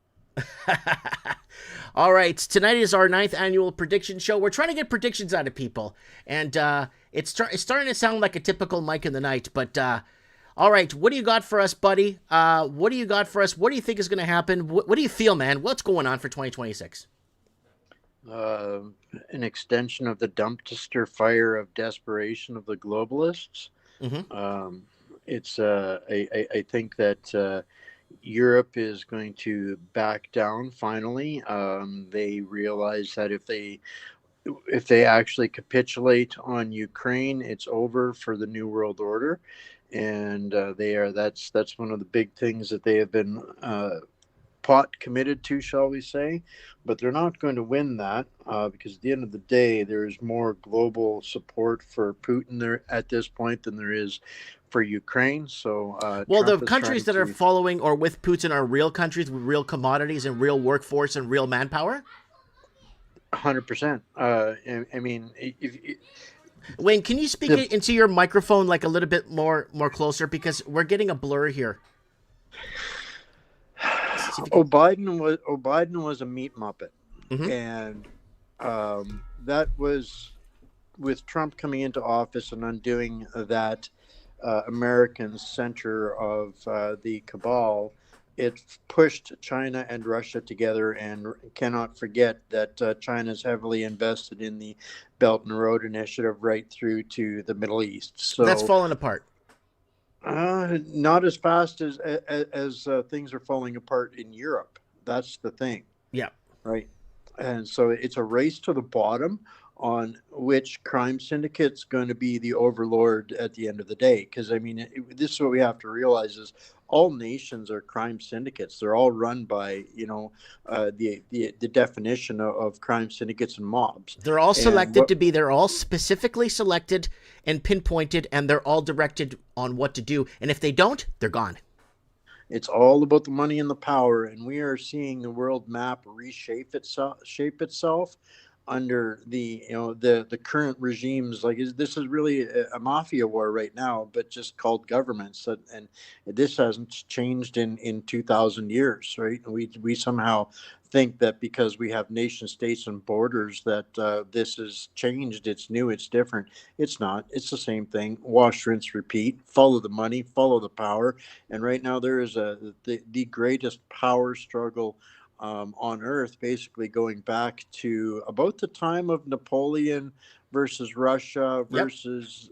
All right, tonight is our 9th annual prediction show. We're trying to get predictions out of people, and it's starting to sound like a typical Mike in the Night, but all right, what do you got for us, buddy? What do you got for us? What do you think is going to happen? What do you feel, man? What's going on for 2026? An extension of the dumpster fire of desperation of the globalists. Mm-hmm. I think that Europe is going to back down finally. They realize that if they actually capitulate on Ukraine, it's over for the New World Order, and that's one of the big things that they have been committed to, shall we say. But they're not going to win that because at the end of the day, there is more global support for Putin there at this point than there is for Ukraine. So well, the countries that are following or with Putin are real countries with real commodities and real workforce and real manpower. 100%. I mean, Wayne, can you speak into your microphone like a little bit more closer, because we're getting a blur here. Biden was a meat muppet, mm-hmm. and that was with Trump coming into office and undoing that American center of the cabal. It pushed China and Russia together, and cannot forget that China is heavily invested in the Belt and Road Initiative right through to the Middle East. So that's falling apart. Not as fast as things are falling apart in Europe. That's the thing. Yeah. Right. And so it's a race to the bottom on which crime syndicate's going to be the overlord at the end of the day. Because, I mean, this is what we have to realize is all nations are crime syndicates. They're all run by, the definition of crime syndicates and mobs. They're all selected they're all specifically selected and pinpointed, and they're all directed on what to do. And if they don't, they're gone. It's all about the money and the power. And we are seeing the world map shape itself under the the current regimes. Like this is really a mafia war right now, but just called governments. And this hasn't changed in 2,000 years, right? We somehow think that because we have nation states and borders that this has changed. It's new. It's different. It's not. It's the same thing. Wash, rinse, repeat. Follow the money. Follow the power. And right now there is the greatest power struggle on Earth, basically going back to about the time of Napoleon versus Russia versus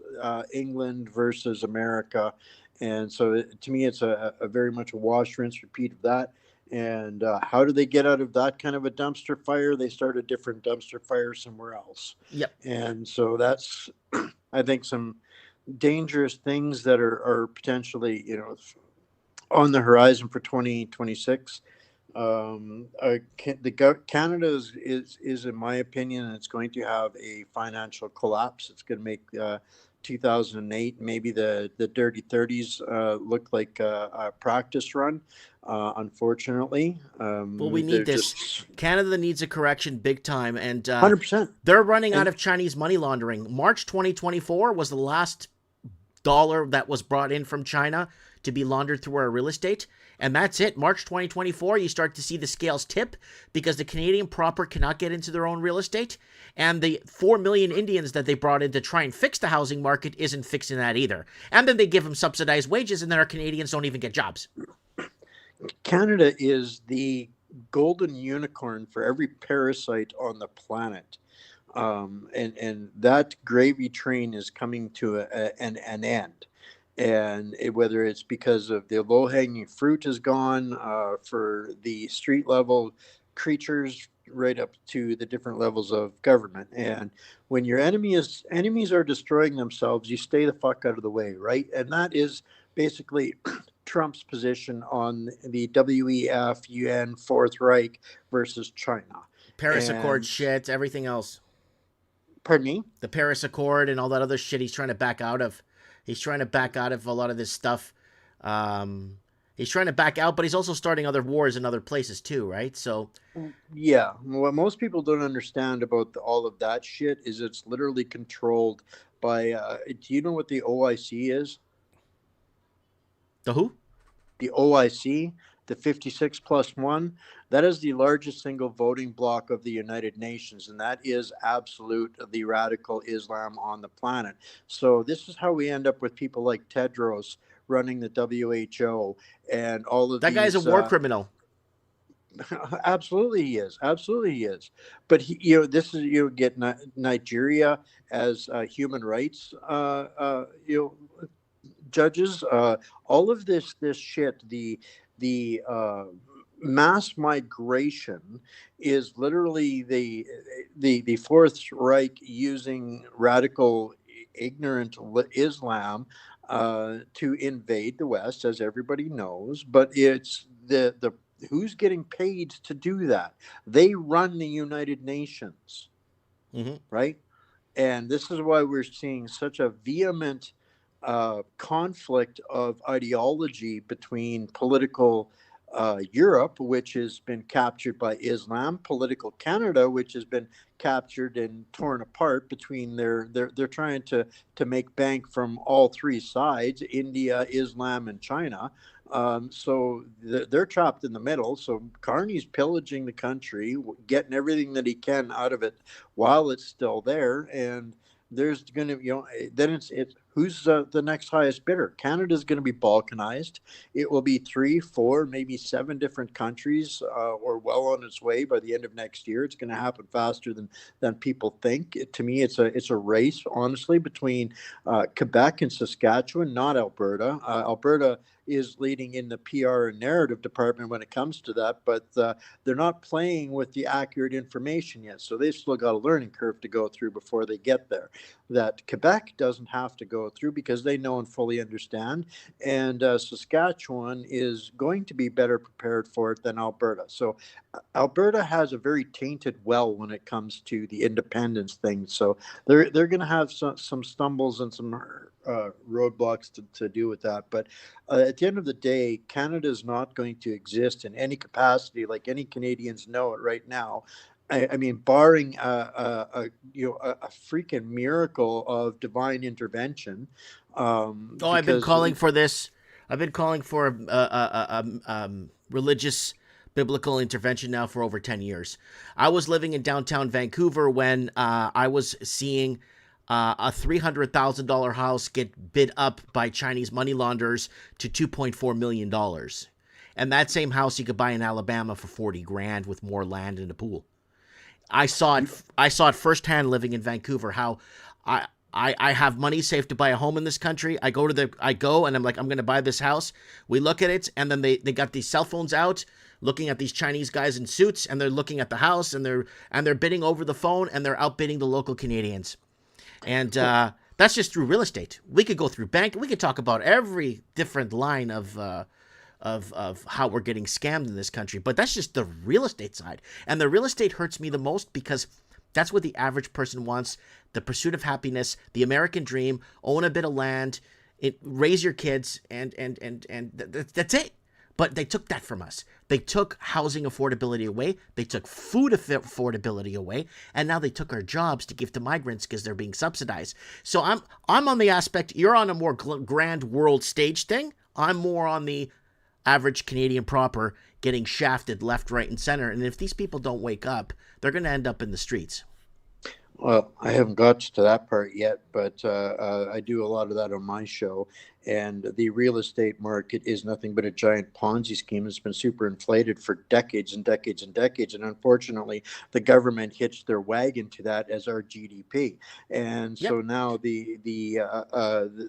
England versus America. And so to me, it's a very much a wash, rinse, repeat of that. And how do they get out of that kind of a dumpster fire? They start a different dumpster fire somewhere else. Yep. And so that's, I think, some dangerous things that are potentially, on the horizon for 2026. Canada is, in my opinion, it's going to have a financial collapse. It's going to make 2008, maybe the dirty 30s, look like a practice run. Unfortunately, well, we need this. Canada needs a correction big time, and 100%. They're running out of Chinese money laundering. March 2024 was the last dollar that was brought in from China to be laundered through our real estate. And that's it. March 2024, you start to see the scales tip because the Canadian proper cannot get into their own real estate. And the 4 million Indians that they brought in to try and fix the housing market isn't fixing that either. And then they give them subsidized wages, and then our Canadians don't even get jobs. Canada is the golden unicorn for every parasite on the planet. And that gravy train is coming to an end. And whether it's because of the low-hanging fruit is gone for the street level creatures right up to the different levels of government. And when your enemies are destroying themselves, you stay the fuck out of the way, right? And that is basically Trump's position on the WEF, UN, Fourth Reich versus China. Paris Accord shit, everything else. Pardon me? The Paris Accord and all that other shit he's trying to back out of. He's trying to back out of a lot of this stuff. He's trying to back out, but he's also starting other wars in other places too, right? So, yeah, what most people don't understand about all of that shit is it's literally controlled by. Do you know what the OIC is? The who? The OIC, the 56 plus 1. That is the largest single voting bloc of the United Nations, and that is absolute the radical Islam on the planet. So this is how we end up with people like Tedros running the WHO and all of that guy's a war criminal. Absolutely he is. Absolutely he is. But this is get Nigeria as human rights judges. All of this shit. The mass migration is literally the Fourth Reich using radical ignorant Islam to invade the West, as everybody knows. But it's the who's getting paid to do that? They run the United Nations, right? And this is why we're seeing such a vehement conflict of ideology between political Europe, which has been captured by Islam, political Canada, which has been captured and torn apart between they're trying to make bank from all three sides, India, Islam, and China. So they're trapped in the middle. So Carney's pillaging the country, getting everything that he can out of it while it's still there. And there's going to, then it's who's the next highest bidder? Canada's going to be balkanized. It will be 3, 4, maybe 7 different countries, or well on its way by the end of next year. It's going to happen faster than people think. To me, it's a race, honestly, between Quebec and Saskatchewan, not Alberta. Alberta is leading in the PR and narrative department when it comes to that, but they're not playing with the accurate information yet. So they've still got a learning curve to go through before they get there. That Quebec doesn't have to go through because they know and fully understand. And Saskatchewan is going to be better prepared for it than Alberta. So Alberta has a very tainted well when it comes to the independence thing. So they're going to have some stumbles and some roadblocks to do with that. But at the end of the day, Canada is not going to exist in any capacity like any Canadians know it right now I mean, barring a freaking miracle of divine intervention, Oh, I've been because calling for this. I've been calling for religious biblical intervention now for over 10 years. I was living in downtown Vancouver when I was seeing a $300,000 house get bid up by Chinese money launderers to $2.4 million. And that same house you could buy in Alabama for 40 grand with more land and a pool. I saw it. I saw it firsthand living in Vancouver. How I have money saved to buy a home in this country. I go and I'm like, I'm going to buy this house. We look at it, and then they got these cell phones out, looking at these Chinese guys in suits, and they're looking at the house, and they're bidding over the phone, and they're outbidding the local Canadians. And that's just through real estate. We could go through bank. We could talk about every different line of how we're getting scammed in this country. But that's just the real estate side. And the real estate hurts me the most because that's what the average person wants. The pursuit of happiness, the American dream, own a bit of land, raise your kids, and that's it. But they took that from us. They took housing affordability away. They took food affordability away. And now they took our jobs to give to migrants because they're being subsidized. So I'm on the aspect, you're on a more grand world stage thing. I'm more on the average Canadian proper getting shafted left, right, and center. And if these people don't wake up, they're going to end up in the streets. Well, I haven't got to that part yet, but I do a lot of that on my show. And the real estate market is nothing but a giant Ponzi scheme. It's been super inflated for decades and decades and decades. And unfortunately, the government hitched their wagon to that as our GDP. And so now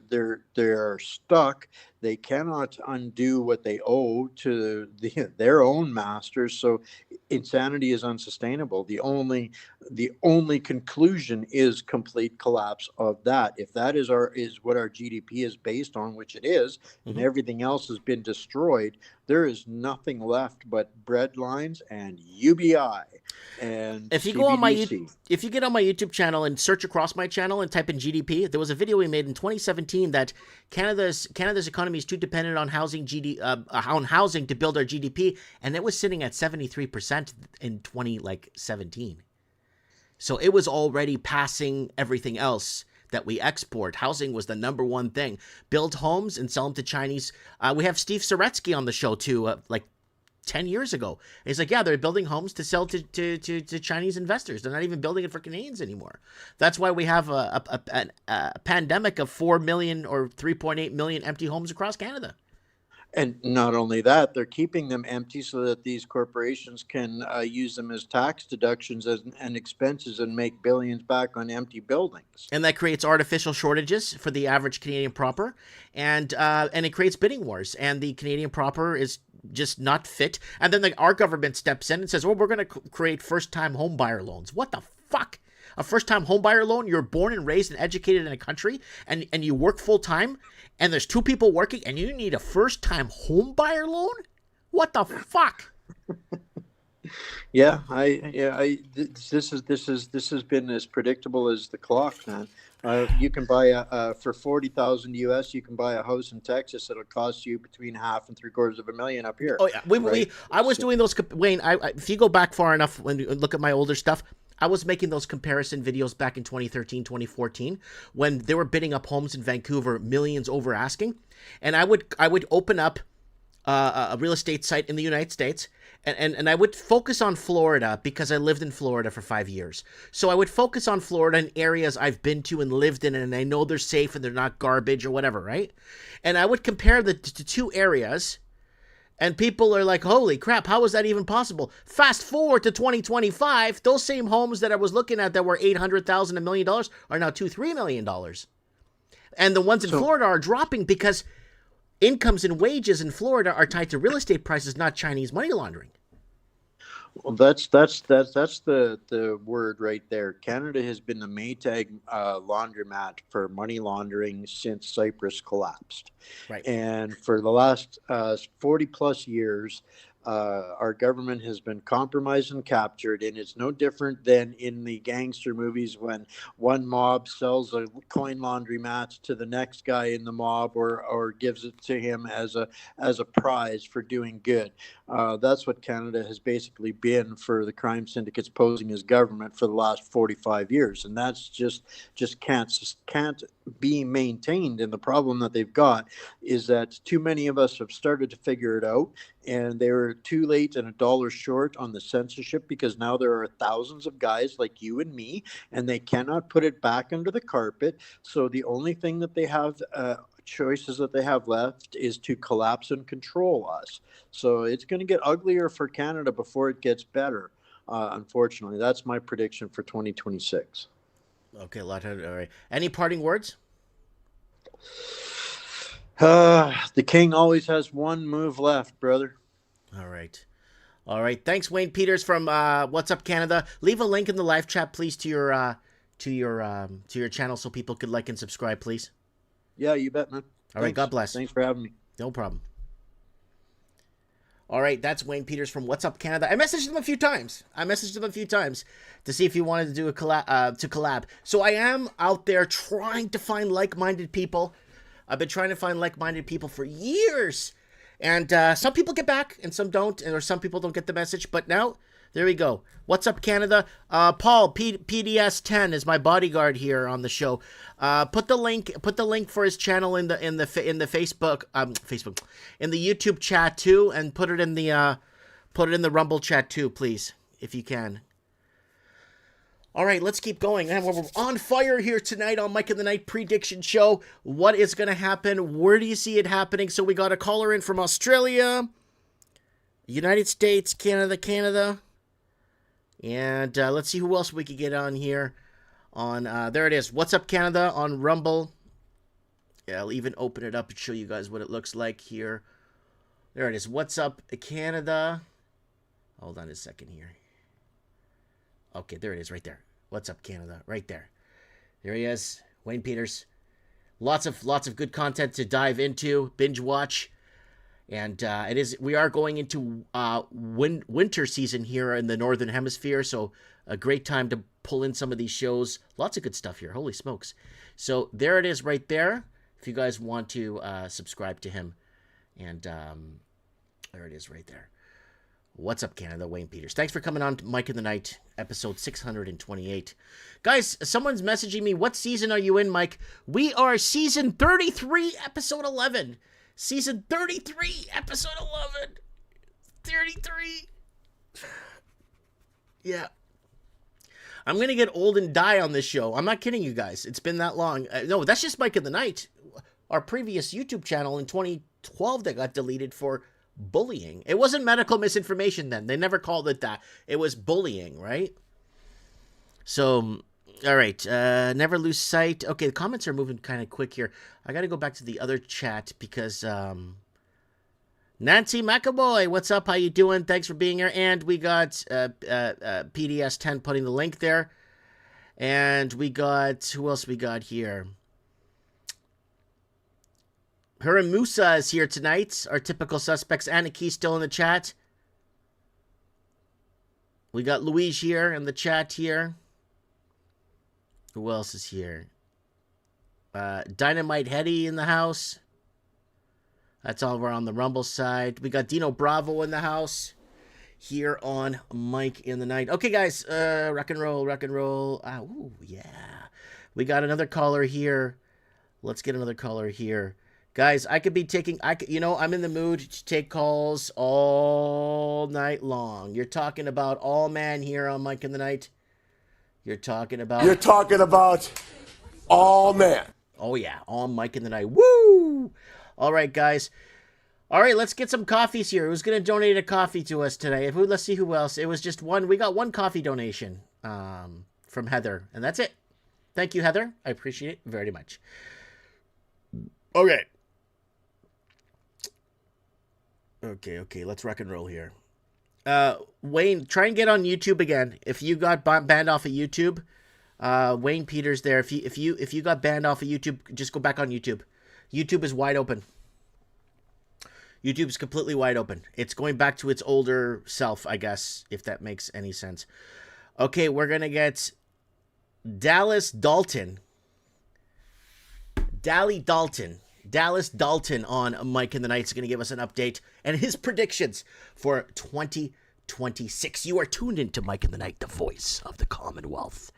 they're stuck. They cannot undo what they owe to their own masters. So insanity is unsustainable. The only conclusion is complete collapse of that. If that is what our GDP is based on, which it is, and everything else has been destroyed, there is nothing left but bread lines and UBI. And if you go on if you get on my YouTube channel and search across my channel and type in GDP, there was a video we made in 2017 that Canada's economy is too dependent on housing to build our GDP, and it was sitting at 73% in 2017. So it was already passing everything else that we export. Housing was the number one thing. Build homes and sell them to Chinese. We have Steve Soretsky on the show too, like 10 years ago. And he's like, yeah, they're building homes to sell to Chinese investors. They're not even building it for Canadians anymore. That's why we have a pandemic of 4 million or 3.8 million empty homes across Canada. And not only that, they're keeping them empty so that these corporations can use them as tax deductions and expenses and make billions back on empty buildings. And that creates artificial shortages for the average Canadian proper, and it creates bidding wars. And the Canadian proper is just not fit. And then our government steps in and says, well, we're going to create first-time home buyer loans. What the fuck? A first-time home buyer loan? You're born and raised and educated in a country, and you work full-time, and there's two people working, and you need a first-time home buyer loan? What the fuck? This has been as predictable as the clock, man. You can buy for $40,000 US. You can buy a house in Texas. It'll cost you between $500,000 and $750,000 up here. Oh yeah, I was doing those, Wayne. If you go back far enough, when you look at my older stuff, I was making those comparison videos back in 2013, 2014, when they were bidding up homes in Vancouver, millions over asking, and I would open up a real estate site in the United States, and I would focus on Florida because I lived in Florida for 5 years. So I would focus on Florida and areas I've been to and lived in, and I know they're safe and they're not garbage or whatever, right? And I would compare the two areas. And people are like, holy crap, how is that even possible? Fast forward to 2025, those same homes that I was looking at that were $800,000, $1 million are now $2-3 million. And the ones in Florida are dropping because incomes and wages in Florida are tied to real estate prices, not Chinese money laundering. Well, that's the word right there. Canada has been the Maytag laundromat for money laundering since Cyprus collapsed. Right. And for the last 40 plus years, Our government has been compromised and captured, and it's no different than in the gangster movies when one mob sells a coin laundromat to the next guy in the mob, or gives it to him as a prize for doing good. That's what Canada has basically been for the crime syndicates posing as government for the last 45 years, and that's just can't be maintained. And the problem that they've got is that too many of us have started to figure it out, and they were too late and a dollar short on the censorship, because now there are thousands of guys like you and me, and they cannot put it back under the carpet. So the only thing that they have, choices that they have left, is to collapse and control us. So it's going to get uglier for Canada before it gets better. Unfortunately, that's my prediction for 2026. Okay, all right. Any parting words? The king always has one move left, brother. All right. All right. Thanks, Wayne Peters from What's Up Canada. Leave a link in the live chat, please, to your channel so people could like and subscribe, please. Yeah, you bet, man. All right. God bless. Thanks for having me. No problem. All right, that's Wayne Peters from What's Up Canada. I messaged him a few times. To see if he wanted to do a collab. So I am out there trying to find like-minded people. I've been trying to find like-minded people for years. And some people get back and some don't, or some people don't get the message. But now, there we go. What's Up Canada? Paul, PDS10 is my bodyguard here on the show. Put the link for his channel in the Facebook, in the YouTube chat too, and put it in the Rumble chat too, please, if you can. All right, let's keep going. And we're on fire here tonight on Mike in the Night Prediction Show. What is going to happen? Where do you see it happening? So we got a caller in from Australia, United States, Canada. And let's see who else we could get on here. There it is. What's Up Canada on Rumble. Yeah, I'll even open it up and show you guys what it looks like here. There it is. What's Up Canada. Hold on a second here. Okay, there it is right there. What's Up Canada? Right there. There he is. Wayne Peters. Lots of good content to dive into, binge watch. And we are going into winter season here in the Northern Hemisphere, so a great time to pull in some of these shows. Lots of good stuff here. Holy smokes. So there it is right there, if you guys want to subscribe to him. And there it is right there. What's Up Canada, Wayne Peters. Thanks for coming on to Mike in the Night, episode 628. Guys, someone's messaging me, what season are you in, Mike? We are season 33, episode 11. Season 33, episode 11. 33. Yeah. I'm going to get old and die on this show. I'm not kidding you guys. It's been that long. No, that's just Mike in the Night. Our previous YouTube channel in 2012 that got deleted for bullying. It wasn't medical misinformation then. They never called it that. It was bullying, right? So, all right. Never lose sight. Okay, the comments are moving kind of quick here. I got to go back to the other chat because Nancy McAvoy, what's up? How you doing? Thanks for being here. And we got PDS10 putting the link there. And we got, who else we got here? Hiram Musa is here tonight. Our typical suspects. Anna Key still in the chat. We got Louise here in the chat here. Who else is here? Dynamite Hetty in the house. That's all we're on the Rumble side. We got Dino Bravo in the house. Here on Mike in the Night. Okay, guys. Rock and roll. Ooh, yeah. We got another caller here. Let's get another caller here. Guys, I could be taking, I'm in the mood to take calls all night long. You're talking about all man here on Mike in the Night. You're talking about all man. Oh, yeah, on Mike in the Night. Woo! All right, guys. All right, let's get some coffees here. Who's going to donate a coffee to us today? Let's see who else. It was just one. We got one coffee donation from Heather, and that's it. Thank you, Heather. I appreciate it very much. Okay. Okay, let's rock and roll here. Wayne, try and get on YouTube again. If you got banned off of YouTube, Wayne Peters there. If you got banned off of YouTube, just go back on YouTube. YouTube is wide open. YouTube's completely wide open. It's going back to its older self, I guess, if that makes any sense. Okay, we're going to get Dallas Dalton on Mike in the Night is going to give us an update and his predictions for 2026. You are tuned into Mike in the Night, the voice of the Commonwealth.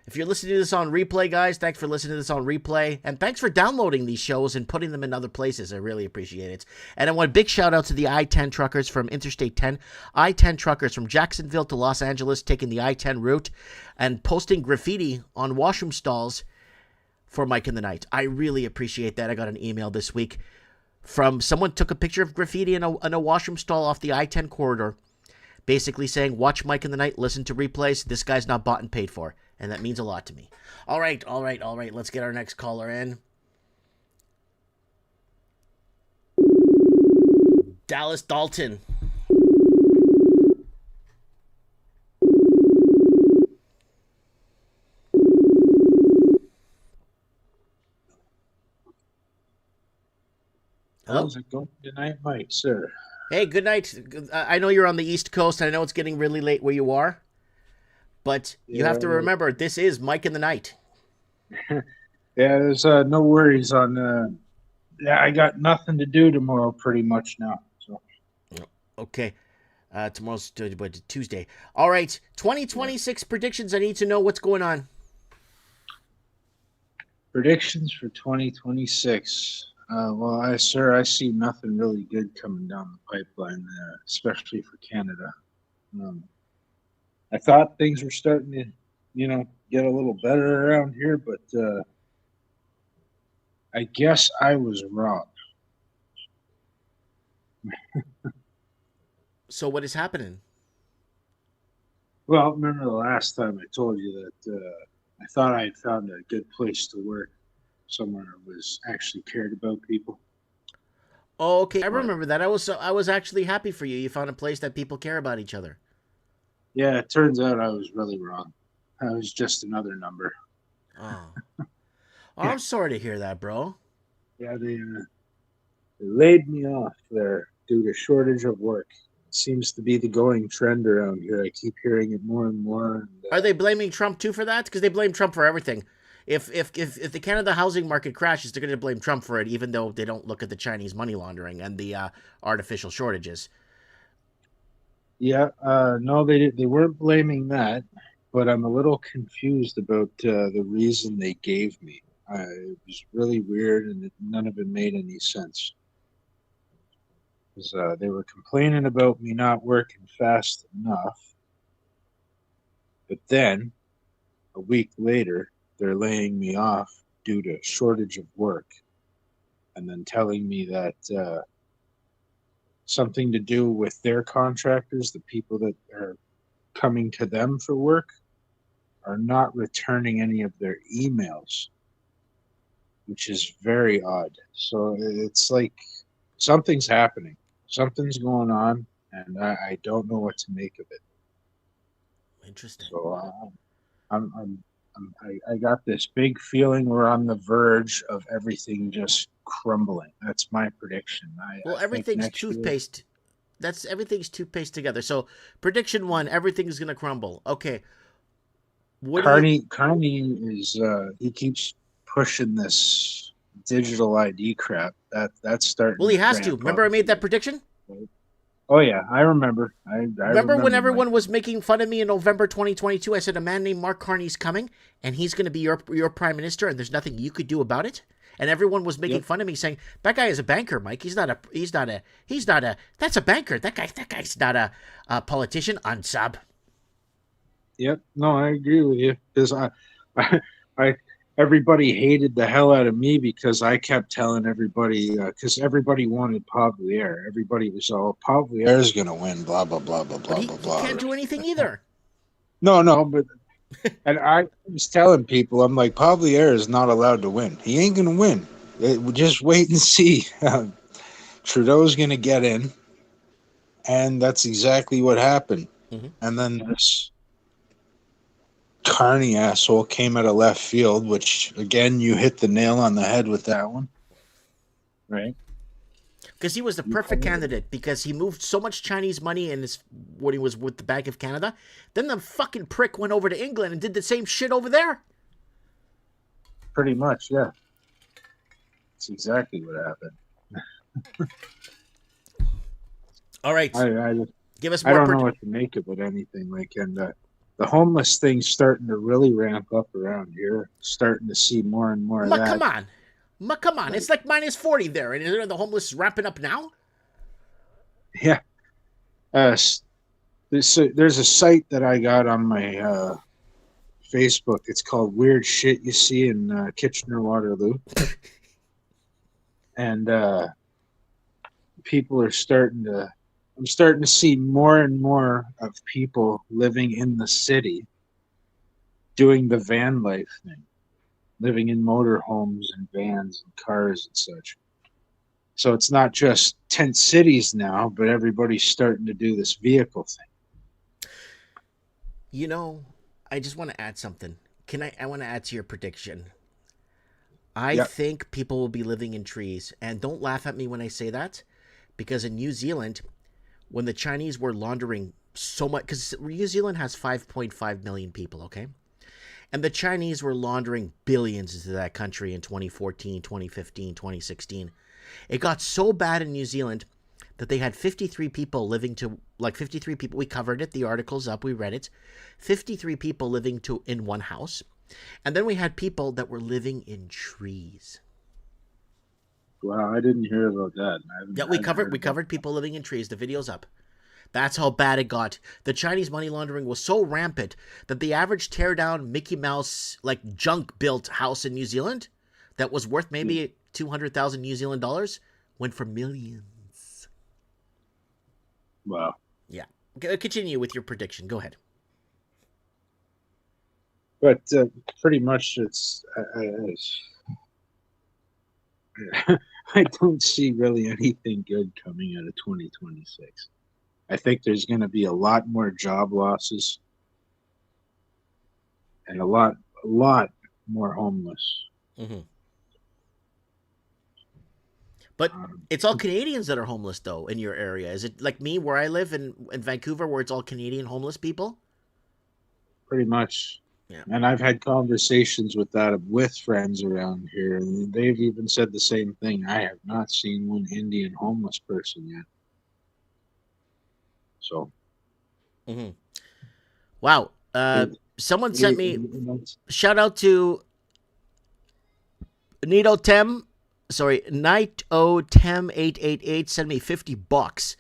If you're listening to this on replay, guys, thanks for listening to this on replay. And thanks for downloading these shows and putting them in other places. I really appreciate it. And I want a big shout out to the I-10 truckers from Interstate 10. I-10 truckers from Jacksonville to Los Angeles taking the I-10 route and posting graffiti on washroom stalls for Mike in the Night. I really appreciate that. I got an email this week from someone took a picture of graffiti in a washroom stall off the I-10 corridor, basically saying, watch Mike in the Night, listen to replays. This guy's not bought and paid for. And that means a lot to me. All right. Let's get our next caller in. Dallas Dalton. Hello? How's it going tonight, Mike, sir? Hey, good night. I know you're on the East Coast. I know it's getting really late where you are. But you have to remember, this is Mike in the Night. Yeah, there's no worries on. I got nothing to do tomorrow, pretty much now. So. Okay, tomorrow's Tuesday. All right, 2026 predictions. I need to know what's going on. Predictions for 2026. Well, I see nothing really good coming down the pipeline, especially for Canada. I thought things were starting to, get a little better around here, but I guess I was wrong. So what is happening? Well, remember the last time I told you that I thought I had found a good place to work, somewhere that was actually cared about people. Oh, okay, I remember that. I was actually happy for you. You found a place that people care about each other. Yeah, it turns out I was really wrong. I was just another number. Oh, I'm sorry to hear that, bro. Yeah, they laid me off there due to shortage of work. It seems to be the going trend around here. I keep hearing it more and more. And, are they blaming Trump too for that? Because they blame Trump for everything. If the Canada housing market crashes, they're going to blame Trump for it, even though they don't look at the Chinese money laundering and the artificial shortages. Yeah, no, they weren't blaming that, but I'm a little confused about the reason they gave me. It was really weird, and none of it made any sense. Because they were complaining about me not working fast enough, but then a week later, they're laying me off due to shortage of work, and then telling me that something to do with their contractors, the people that are coming to them for work, are not returning any of their emails, which is very odd. So it's like something's happening. Something's going on, and I don't know what to make of it. Interesting. So I got this big feeling we're on the verge of everything just crumbling. That's my prediction. Well, everything's toothpaste. Everything's toothpaste together. So prediction 1, everything's gonna crumble. Okay. Carney is he keeps pushing this digital ID crap. That's starting. Well, he has to. Remember, I made that prediction. Oh yeah, I remember. I remember when everyone was making fun of me in November 2022. I said a man named Mark Carney's coming, and he's going to be your prime minister, and there's nothing you could do about it. And everyone was making fun of me, saying that guy is a banker, Mike. He's not a. That's a banker. That guy's not a politician. Unsub. Yep. No, I agree with you because I everybody hated the hell out of me because I kept telling everybody because everybody wanted Poilievre. Everybody was all Poilievre is going to win. Blah blah blah blah blah blah blah. He can't do anything either. No, but and I was telling people, I'm like, Poilievre is not allowed to win. He ain't going to win. Just wait and see. Trudeau's going to get in, and that's exactly what happened. Mm-hmm. And then this Carney asshole came out of left field, which again, you hit the nail on the head with that one, right? Because he was the perfect candidate, because he moved so much Chinese money in his when he was with the Bank of Canada. Then the fucking prick went over to England and did the same shit over there. Pretty much, yeah. That's exactly what happened. All right. Give us more. I don't know what to make of it, anything. Like, and the homeless thing's starting to really ramp up around here. Starting to see more and more of that. Come on. Come on. It's like minus 40 there. And isn't the homeless ramping up now? Yeah. There's a site that I got on my Facebook. It's called Weird Shit You See in Kitchener-Waterloo. And people are I'm starting to see more and more of people living in the city doing the van life thing, living in motorhomes and vans and cars and such. So it's not just tent cities now, but everybody's starting to do this vehicle thing. You know, I just want to add something. I want to add to your prediction. I think people will be living in trees. And don't laugh at me when I say that, because in New Zealand, when the Chinese were laundering so much, because New Zealand has 5.5 million people, okay? And the Chinese were laundering billions into that country in 2014, 2015, 2016. It got so bad in New Zealand that they had 53 people living to, like 53 people, we covered it, the article's up, we read it, 53 people living in one house. And then we had people that were living in trees. Wow, I didn't hear about that. Yeah, we covered people living in trees. The video's up. That's how bad it got. The Chinese money laundering was so rampant that the average tear down Mickey Mouse like junk built house in New Zealand that was worth maybe 200,000 New Zealand dollars went for millions. Wow. Yeah. Continue with your prediction. Go ahead. But pretty much I don't see really anything good coming out of 2026. I think there's going to be a lot more job losses and a lot more homeless. Mm-hmm. But it's all Canadians that are homeless, though, in your area. Is it like me, where I live in Vancouver, where it's all Canadian homeless people? Pretty much. Yeah. And I've had conversations with friends around here, and they've even said the same thing. I have not seen one Indian homeless person yet. So. Mm-hmm. Wow. Someone sent me, shout out to Night0Tem 888 sent me $50.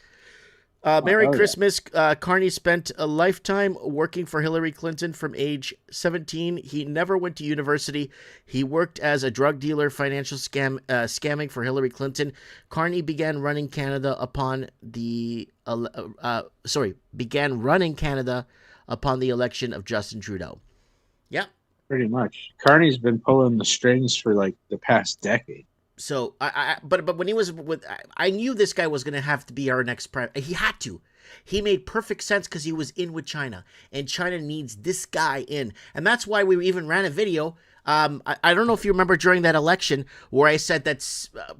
Merry Christmas. Carney spent a lifetime working for Hillary Clinton from age 17. He never went to university. He worked as a drug dealer, financial scamming for Hillary Clinton. Carney began running Canada upon the election of Justin Trudeau. Yeah. Pretty much. Carney's been pulling the strings for like the past decade. So but when he was with, I knew this guy was going to have to be our next president. He had to. He made perfect sense because he was in with China, and China needs this guy in, and that's why we even ran a video. I don't know if you remember during that election where I said that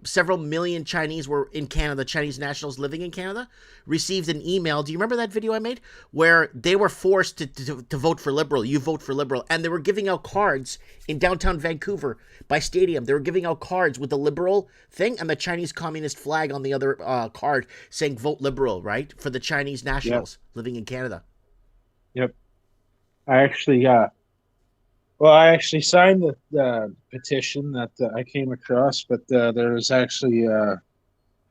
several million Chinese were in Canada, Chinese nationals living in Canada, received an email. Do you remember that video I made where they were forced to vote for Liberal? You vote for Liberal. And they were giving out cards in downtown Vancouver by stadium. They were giving out cards with the Liberal thing and the Chinese Communist flag on the other card saying vote Liberal, right? For the Chinese nationals living in Canada. Yep. I actually signed the petition that I came across, but there was actually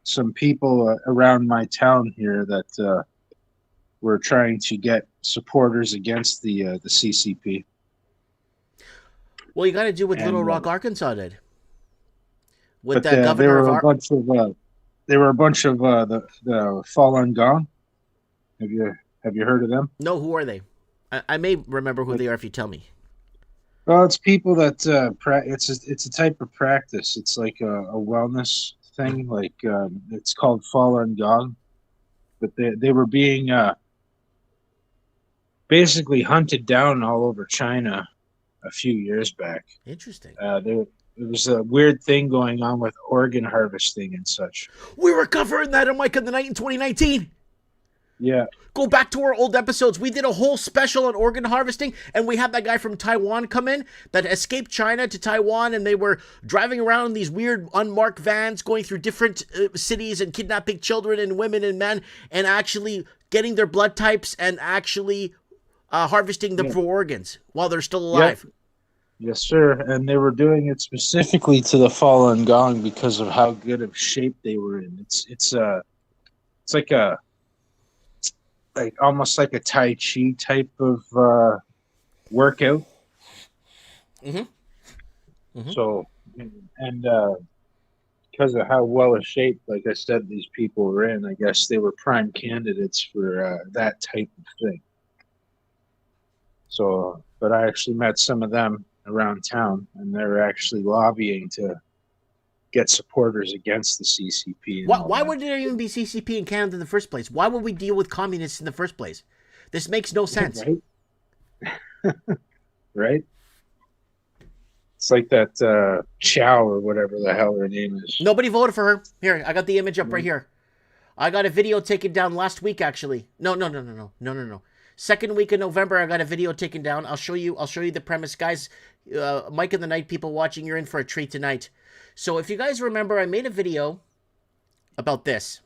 some people around my town here that were trying to get supporters against the CCP. Well, you got to do what Little Rock, Arkansas did. With the governor of They were a bunch of the Falun Gong. Have you heard of them? No, who are they? I may remember who they are if you tell me. Well, it's people that it's a type of practice. It's like a wellness thing. Like it's called Falun Gong, but they were being basically hunted down all over China a few years back. Interesting. there was a weird thing going on with organ harvesting and such. We were covering that on Mike of the Night in 2019. Yeah. Go back to our old episodes. We did a whole special on organ harvesting, and we had that guy from Taiwan come in that escaped China to Taiwan, and they were driving around in these weird unmarked vans going through different cities and kidnapping children and women and men and actually getting their blood types and actually harvesting them for organs while they're still alive. Yep. Yes, sir. And they were doing it specifically to the Falun Gong because of how good of shape they were in. It's like almost like a Tai Chi type of workout. So, and because of how well a shape, like I said, these people were in, I guess they were prime candidates for that type of thing. So, but I actually met some of them around town, and they're actually lobbying to get supporters against the CCP. Why would there even be CCP in Canada in the first place? Why would we deal with communists in the first place? This makes no sense. Right? Right? It's like that Chow or whatever the hell her name is. Nobody voted for her. Here, I got the image up right here. I got a video taken down last week, actually. No. Second week of November, I got a video taken down. I'll show you the premise, guys. Mike and the Night people watching, you're in for a treat tonight. So if you guys remember, I made a video about this.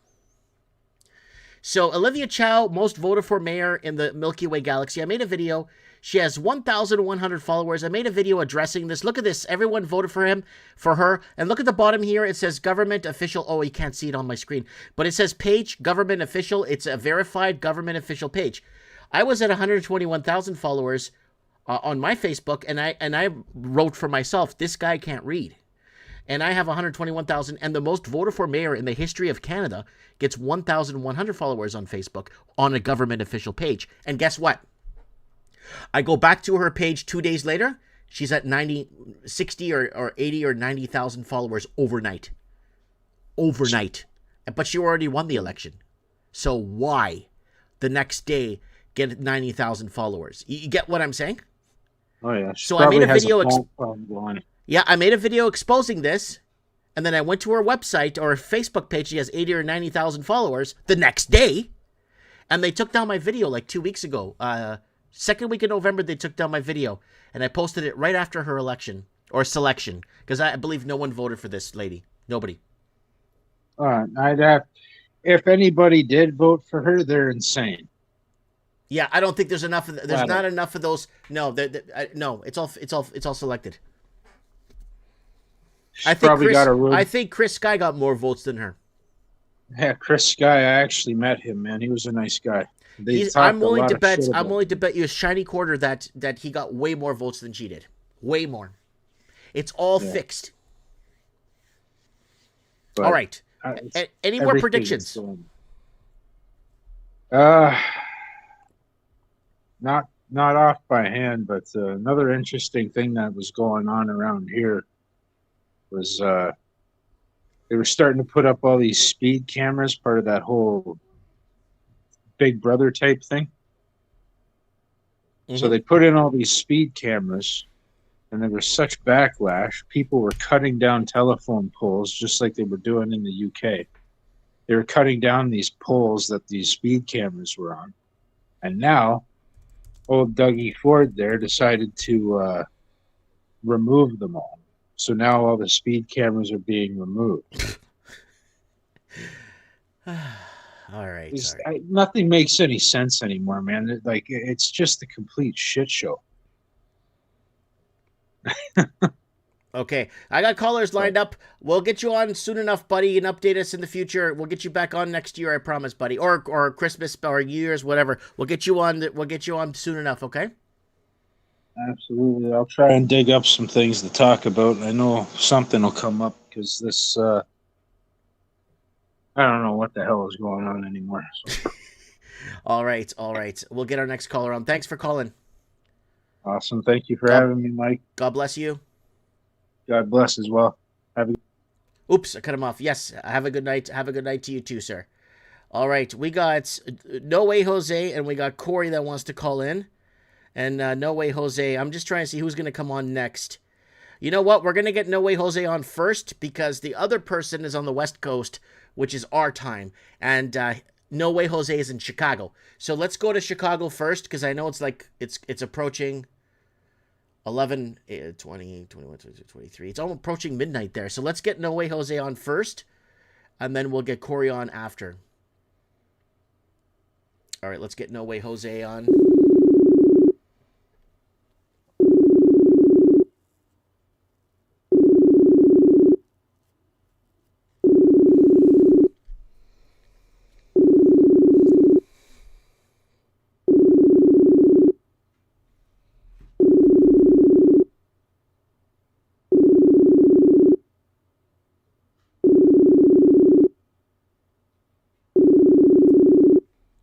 So Olivia Chow, most voted for mayor in the Milky Way galaxy. I made a video. She has 1,100 followers. I made a video addressing this. Look at this. Everyone voted for her. And look at the bottom here. It says government official. Oh, you can't see it on my screen. But it says page, government official. It's a verified government official page. I was at 121,000 followers on my Facebook, and I wrote for myself, this guy can't read. And I have 121,000, and the most voted for mayor in the history of Canada gets 1,100 followers on Facebook on a government official page. And guess what? I go back to her page 2 days later. She's at 60 or 80 or 90,000 followers overnight. But she already won the election. So why the next day get 90,000 followers? You get what I'm saying? Oh, yeah. So I made a video. Yeah, I made a video exposing this, and then I went to her website or her Facebook page. She has 80 or 90,000 followers the next day, and they took down my video like 2 weeks ago. Second week of November, they took down my video, and I posted it right after her election or selection because I believe no one voted for this lady. Nobody. If anybody did vote for her, they're insane. Yeah, I don't think there's enough. There's not enough of those. No, no, it's all selected. I think Chris Sky got more votes than her. Yeah, Chris Sky. I actually met him, man. He was a nice guy. I'm willing to bet you a shiny quarter that he got way more votes than she did. Way more. It's all fixed. But all right. Any more predictions? Not off by hand, but another interesting thing that was going on around here was they were starting to put up all these speed cameras, part of that whole Big Brother type thing. So they put in all these speed cameras, and there was such backlash. People were cutting down telephone poles just like they were doing in the UK. They were cutting down these poles that these speed cameras were on. And now, old Dougie Ford there decided to remove them all. So now all the speed cameras are being removed. All right. Nothing makes any sense anymore, man. It's just a complete shit show. Okay, I got callers lined up. We'll get you on soon enough, buddy, and update us in the future. We'll get you back on next year, I promise, buddy, or Christmas or New Year's, whatever. We'll get you on. We'll get you on soon enough. Okay. Absolutely. I'll try and dig up some things to talk about. I know something will come up because this. I don't know what the hell is going on anymore. So. All right. We'll get our next caller on. Thanks for calling. Awesome. Thank you for having me, Mike. God bless you. God bless as well. Oops, I cut him off. Yes, have a good night. Have a good night to you too, sir. All right, we got No Way Jose, and we got Corey that wants to call in. And No Way Jose, I'm just trying to see who's going to come on next. You know what? We're going to get No Way Jose on first because the other person is on the West Coast, which is our time. And No Way Jose is in Chicago. So let's go to Chicago first because I know it's approaching 11, 20, 21, 22, 23. It's almost approaching midnight there. So let's get No Way Jose on first, and then we'll get Corey on after. All right, let's get No Way Jose on.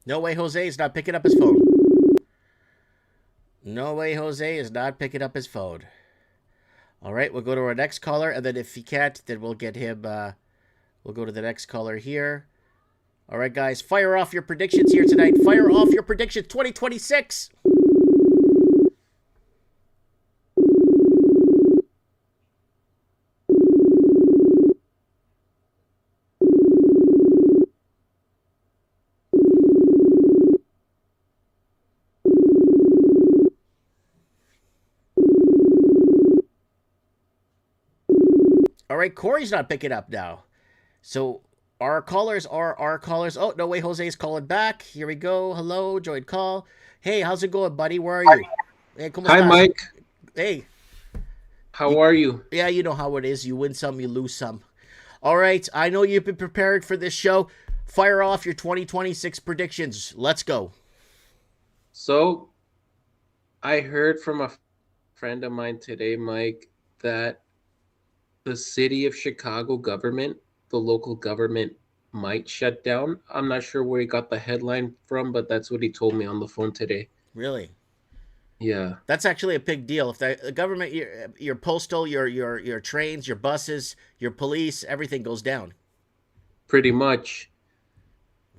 No Way Jose is not picking up his phone. No Way Jose is not picking up his phone. All right, we'll go to our next caller, and then if he can't, then we'll get him. We'll go to the next caller here. All right, guys, fire off your predictions here tonight. Fire off your predictions 2026. All right, Corey's not picking up now. So our callers are our callers. Oh, No Way Jose's calling back. Here we go. Hello, join call. Hey, how's it going, buddy? Where are you? Hey, ¿cómo Hi, estás? Mike. Hey. How are you? Yeah, you know how it is. You win some, you lose some. All right, I know you've been prepared for this show. Fire off your 2026 predictions. Let's go. So, I heard from a friend of mine today, Mike, that the city of Chicago government, the local government, might shut down. I'm not sure where he got the headline from, but that's what he told me on the phone today. Really? Yeah. That's actually a big deal. If the government, your postal, your trains, your buses, your police, everything goes down. Pretty much.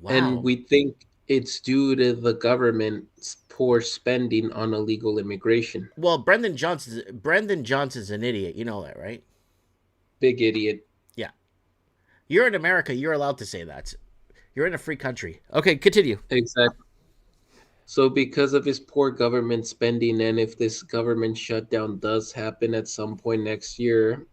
Wow. And we think it's due to the government's poor spending on illegal immigration. Well, Brendan Johnson's an idiot. You know that, right? Big idiot. Yeah. You're in America. You're allowed to say that. You're in a free country. Okay, continue. Exactly. So because of his poor government spending, and if this government shutdown does happen at some point next year,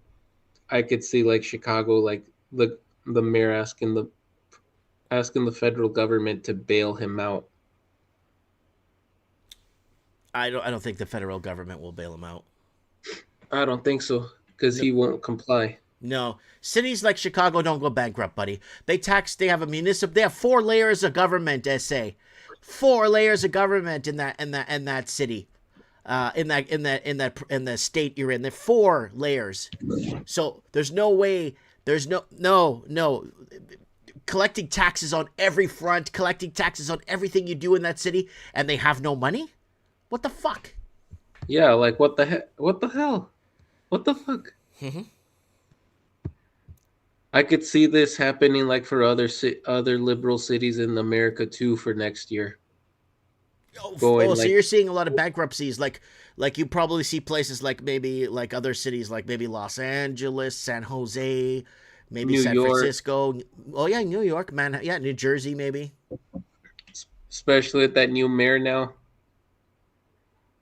I could see like Chicago, like the mayor asking the federal government to bail him out. I don't think the federal government will bail him out. I don't think so, because he won't comply. No, cities like Chicago don't go bankrupt, buddy. They have 4 layers of government. SA, 4 layers of government in that city, in the state you're in. There are 4 layers. So there's no way. There's no collecting taxes on every front, collecting taxes on everything you do in that city, and they have no money. What the fuck? Yeah, like what the heck? What the hell? What the fuck? Mm-hmm. I could see this happening like for other liberal cities in America too for next year. So you're seeing a lot of bankruptcies, like you probably see places like maybe like other cities like maybe Los Angeles, San Jose, maybe San Francisco. Oh yeah, New York, Manhattan, yeah, New Jersey maybe. Especially with that new mayor now,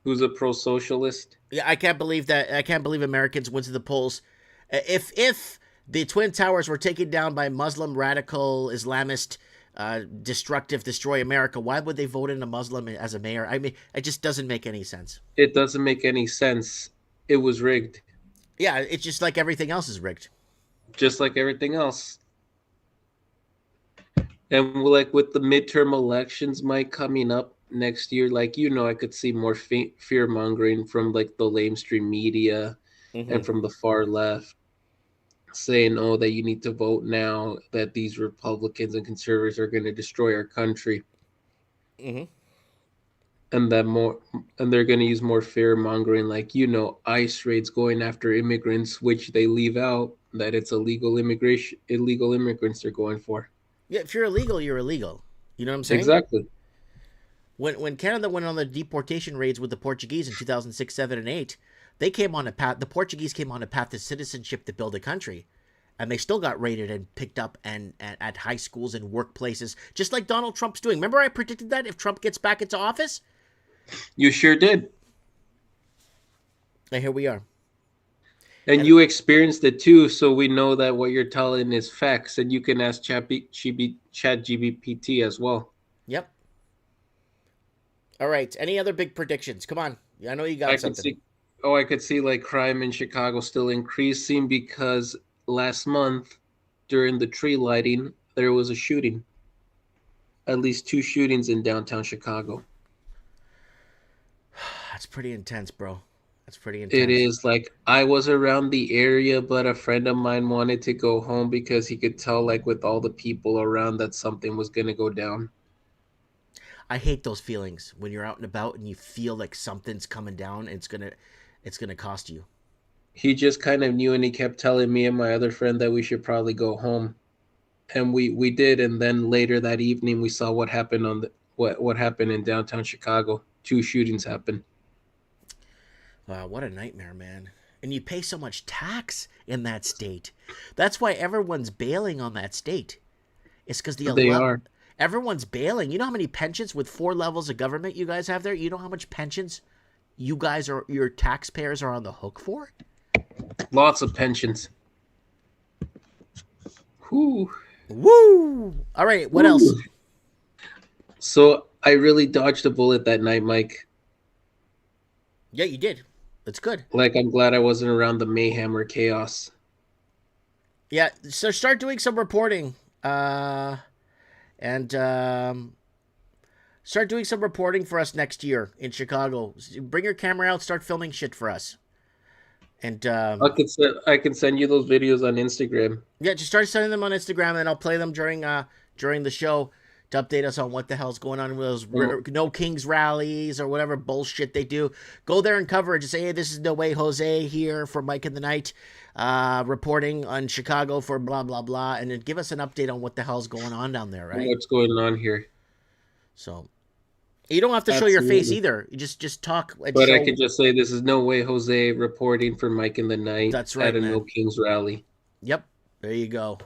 who's a pro-socialist. Yeah, I can't believe that. I can't believe Americans went to the polls. If the Twin Towers were taken down by Muslim radical Islamist destroy America, why would they vote in a Muslim as a mayor? I mean, it just doesn't make any sense. It doesn't make any sense. It was rigged. Yeah, it's just like everything else is rigged. Just like everything else. And like with the midterm elections, Mike, coming up next year, like, I could see more fear mongering from like the lamestream media and from the far left, saying, oh, that you need to vote now, that these Republicans and conservatives are going to destroy our country. Mm-hmm. And they're going to use more fear mongering, like, ICE raids going after immigrants, which they leave out that it's illegal immigrants they're going for. Yeah, if you're illegal, you're illegal. You know what I'm saying? Exactly. When Canada went on the deportation raids with the Portuguese in 2006, 7, and 8, They came on a path. The Portuguese came on a path to citizenship to build a country, and they still got raided and picked up and at high schools and workplaces, just like Donald Trump's doing. Remember, I predicted that if Trump gets back into office. You sure did. And here we are. And you experienced it too, so we know that what you're telling is facts, and you can ask ChatGPT as well. Yep. All right. Any other big predictions? Come on. I know you got something. I could see like crime in Chicago still increasing because last month during the tree lighting, there was a shooting. At least 2 shootings in downtown Chicago. That's pretty intense, bro. That's pretty intense. It is. Like, I was around the area, but a friend of mine wanted to go home because he could tell, like, with all the people around that something was going to go down. I hate those feelings when you're out and about and you feel like something's coming down and it's gonna cost you. He just kind of knew, and he kept telling me and my other friend that we should probably go home, and we did. And then later that evening, we saw what happened on what happened in downtown Chicago. 2 shootings happened. Wow, what a nightmare, man! And you pay so much tax in that state. That's why everyone's bailing on that state. It's because are. Everyone's bailing. You know how many pensions with 4 levels of government you guys have there? You know how much pensions your taxpayers are on the hook for? Lots of pensions. Whoo. Woo! All right, what else? So I really dodged a bullet that night, Mike. Yeah, you did. That's good. Like, I'm glad I wasn't around the mayhem or chaos. Yeah, so start doing some reporting. And start doing some reporting for us next year in Chicago. Bring your camera out, start filming shit for us. And I can send you those videos on Instagram. Yeah, just start sending them on Instagram, and I'll play them during the show to update us on what the hell's going on with those No Kings rallies or whatever bullshit they do. Go there and cover it. Just say, hey, this is No Way Jose here for Mike in the Night, reporting on Chicago for blah, blah, blah. And then give us an update on what the hell's going on down there, right? What's going on here. So you don't have to show your face either. You just talk. But I can just say this is No Way Jose reporting for Mike in the Night. That's right, at a man. No Kings rally. Yep. There you go.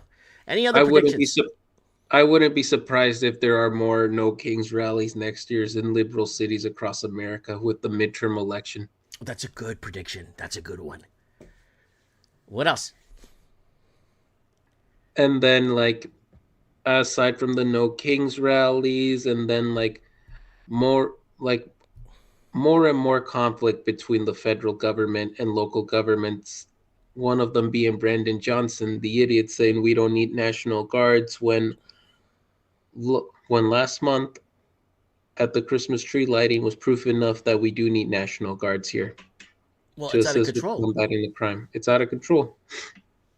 Any other predictions? I wouldn't be surprised if there are more No Kings rallies next year in liberal cities across America with the midterm election. That's a good prediction. That's a good one. What else? And then, like, aside from the No Kings rallies, and then like more and more conflict between the federal government and local governments. One of them being Brandon Johnson, the idiot, saying we don't need National Guards when last month at the Christmas tree lighting was proof enough that we do need National Guards here. Well, it's out of control. Combating the crime. It's out of control.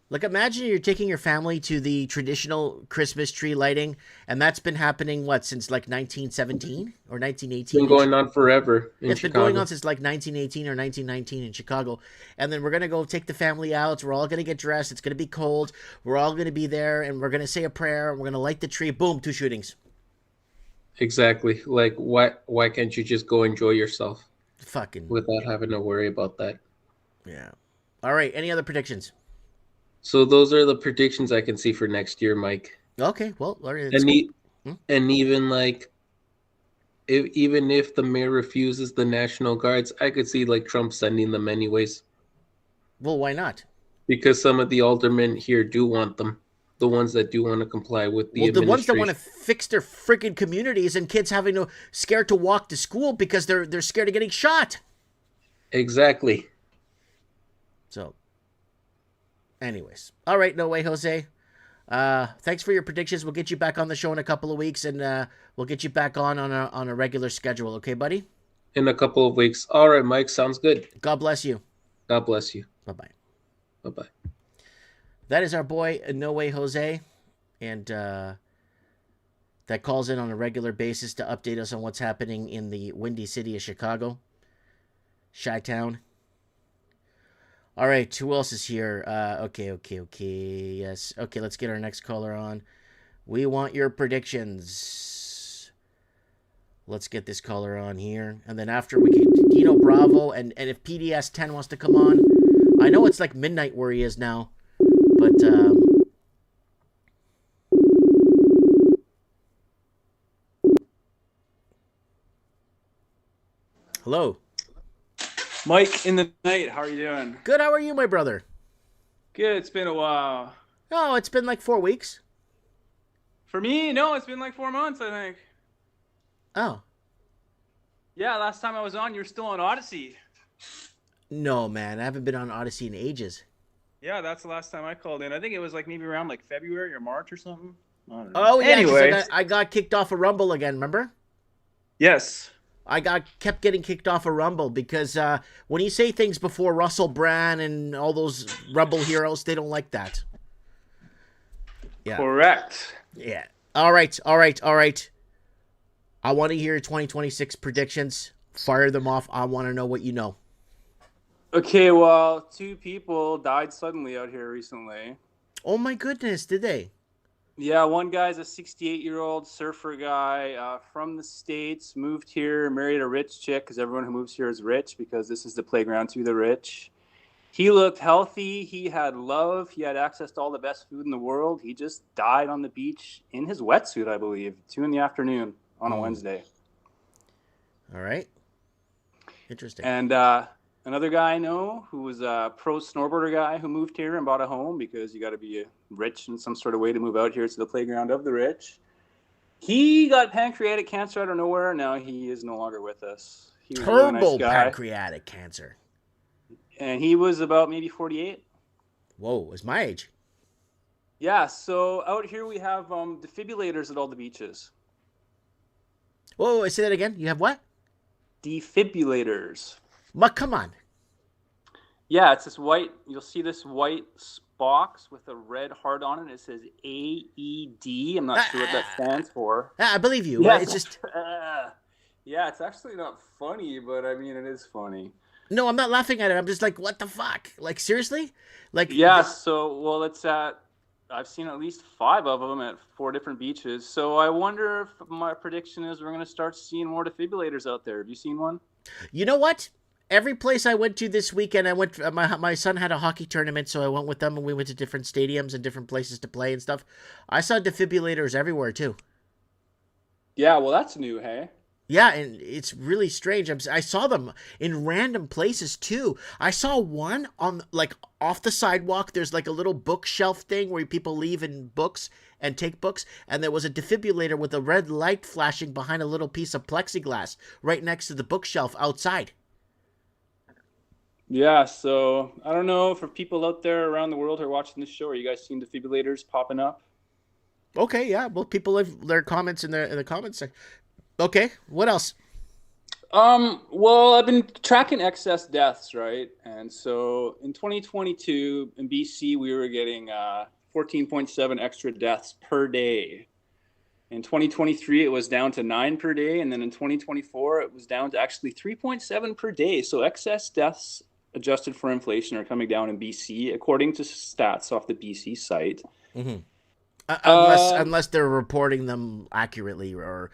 Like, imagine you're taking your family to the traditional Christmas tree lighting, and that's been happening, since like 1917 or 1918? It's been going on forever in It's Chicago. been going on since like 1918 or 1919 in Chicago. And then we're going to go take the family out. We're all going to get dressed. It's going to be cold. We're all going to be there, and we're going to say a prayer. We're going to light the tree. Boom, 2 shootings. Exactly. Like, why can't you just go enjoy yourself? Fucking. Without having to worry about that. Yeah. All right. Any other predictions? So those are the predictions I can see for next year, Mike. Okay. Well, all right. And even like, even if the mayor refuses the National Guards, I could see like Trump sending them anyways. Well, why not? Because some of the aldermen here do want them. The ones that do want to comply with the the ones that want to fix their freaking communities and kids scared to walk to school because they're scared of getting shot. Exactly. So, anyways, all right, No Way Jose. Thanks for your predictions. We'll get you back on the show in a couple of weeks, and we'll get you back on a regular schedule. Okay, buddy? In a couple of weeks. All right, Mike. Sounds good. God bless you. God bless you. Bye-bye. Bye-bye. That is our boy, No Way Jose, and that calls in on a regular basis to update us on what's happening in the windy city of Chicago, Chi-Town. All right, who else is here? Okay. Yes. Okay, let's get our next caller on. We want your predictions. Let's get this caller on here. And then after we get Dino Bravo, and if PDS 10 wants to come on. I know it's like midnight where he is now, but hello. Mike in the night, how are you doing? Good, how are you, my brother? Good, it's been a while. Oh, it's been like 4 weeks. For me, no, it's been like 4 months, I think. Oh. Yeah, last time I was on, you were still on Odyssey. No, man, I haven't been on Odyssey in ages. Yeah, that's the last time I called in. I think it was like maybe around like February or March or something. I don't know. Oh, yeah, anyway. I got kicked off a Rumble again, remember? Yes. I kept getting kicked off a Rumble because when you say things before Russell Brand and all those Rumble heroes, they don't like that. Yeah. Correct. Yeah. All right. I want to hear 2026 predictions. Fire them off. I want to know what you know. Okay, well, 2 people died suddenly out here recently. Oh my goodness, did they? Yeah, one guy's a 68-year-old surfer guy from the States, moved here, married a rich chick, because everyone who moves here is rich, because this is the playground to the rich. He looked healthy, he had love, he had access to all the best food in the world. He just died on the beach in his wetsuit, I believe, 2 in the afternoon on a Wednesday. All right. Interesting. And another guy I know who was a pro snowboarder guy who moved here and bought a home because you got to be rich in some sort of way to move out here to the playground of the rich. He got pancreatic cancer out of nowhere. Now he is no longer with us. He was a really nice guy. Pancreatic cancer. And he was about maybe 48. Whoa, it's my age. Yeah, so out here we have defibrillators at all the beaches. Whoa, say that again. You have what? Defibrillators. Come on. Yeah, it's this white, you'll see this white box with a red heart on it. It says AED. I'm not sure what that stands for. I believe you. Yeah, It's just... yeah, it's actually not funny, but I mean, it is funny. No, I'm not laughing at it. I'm just like, what the fuck? Like, seriously? Like, yeah, so, well, it's at, I've seen at least 5 of them at 4 different beaches. So I wonder if my prediction is we're going to start seeing more defibrillators out there. Have you seen one? You know what? Every place I went to this weekend, I went. My son had a hockey tournament, so I went with them, and we went to different stadiums and different places to play and stuff. I saw defibrillators everywhere too. Yeah, well, that's new, hey? Yeah, and it's really strange. I saw them in random places too. I saw one on like off the sidewalk. There's like a little bookshelf thing where people leave in books and take books, and there was a defibrillator with a red light flashing behind a little piece of plexiglass right next to the bookshelf outside. Yeah, so I don't know for people out there around the world who are watching this show, are you guys seeing defibrillators popping up? Okay, yeah. Well, people leave their comments in the comments section. Okay, what else? Well, I've been tracking excess deaths, right? And so in 2022 in BC, we were getting 14.7 extra deaths per day. In 2023, it was down to 9 per day, and then in 2024, it was down to actually 3.7 per day. So excess deaths adjusted for inflation are coming down in BC, according to stats off the BC site. Mm-hmm. Unless they're reporting them accurately or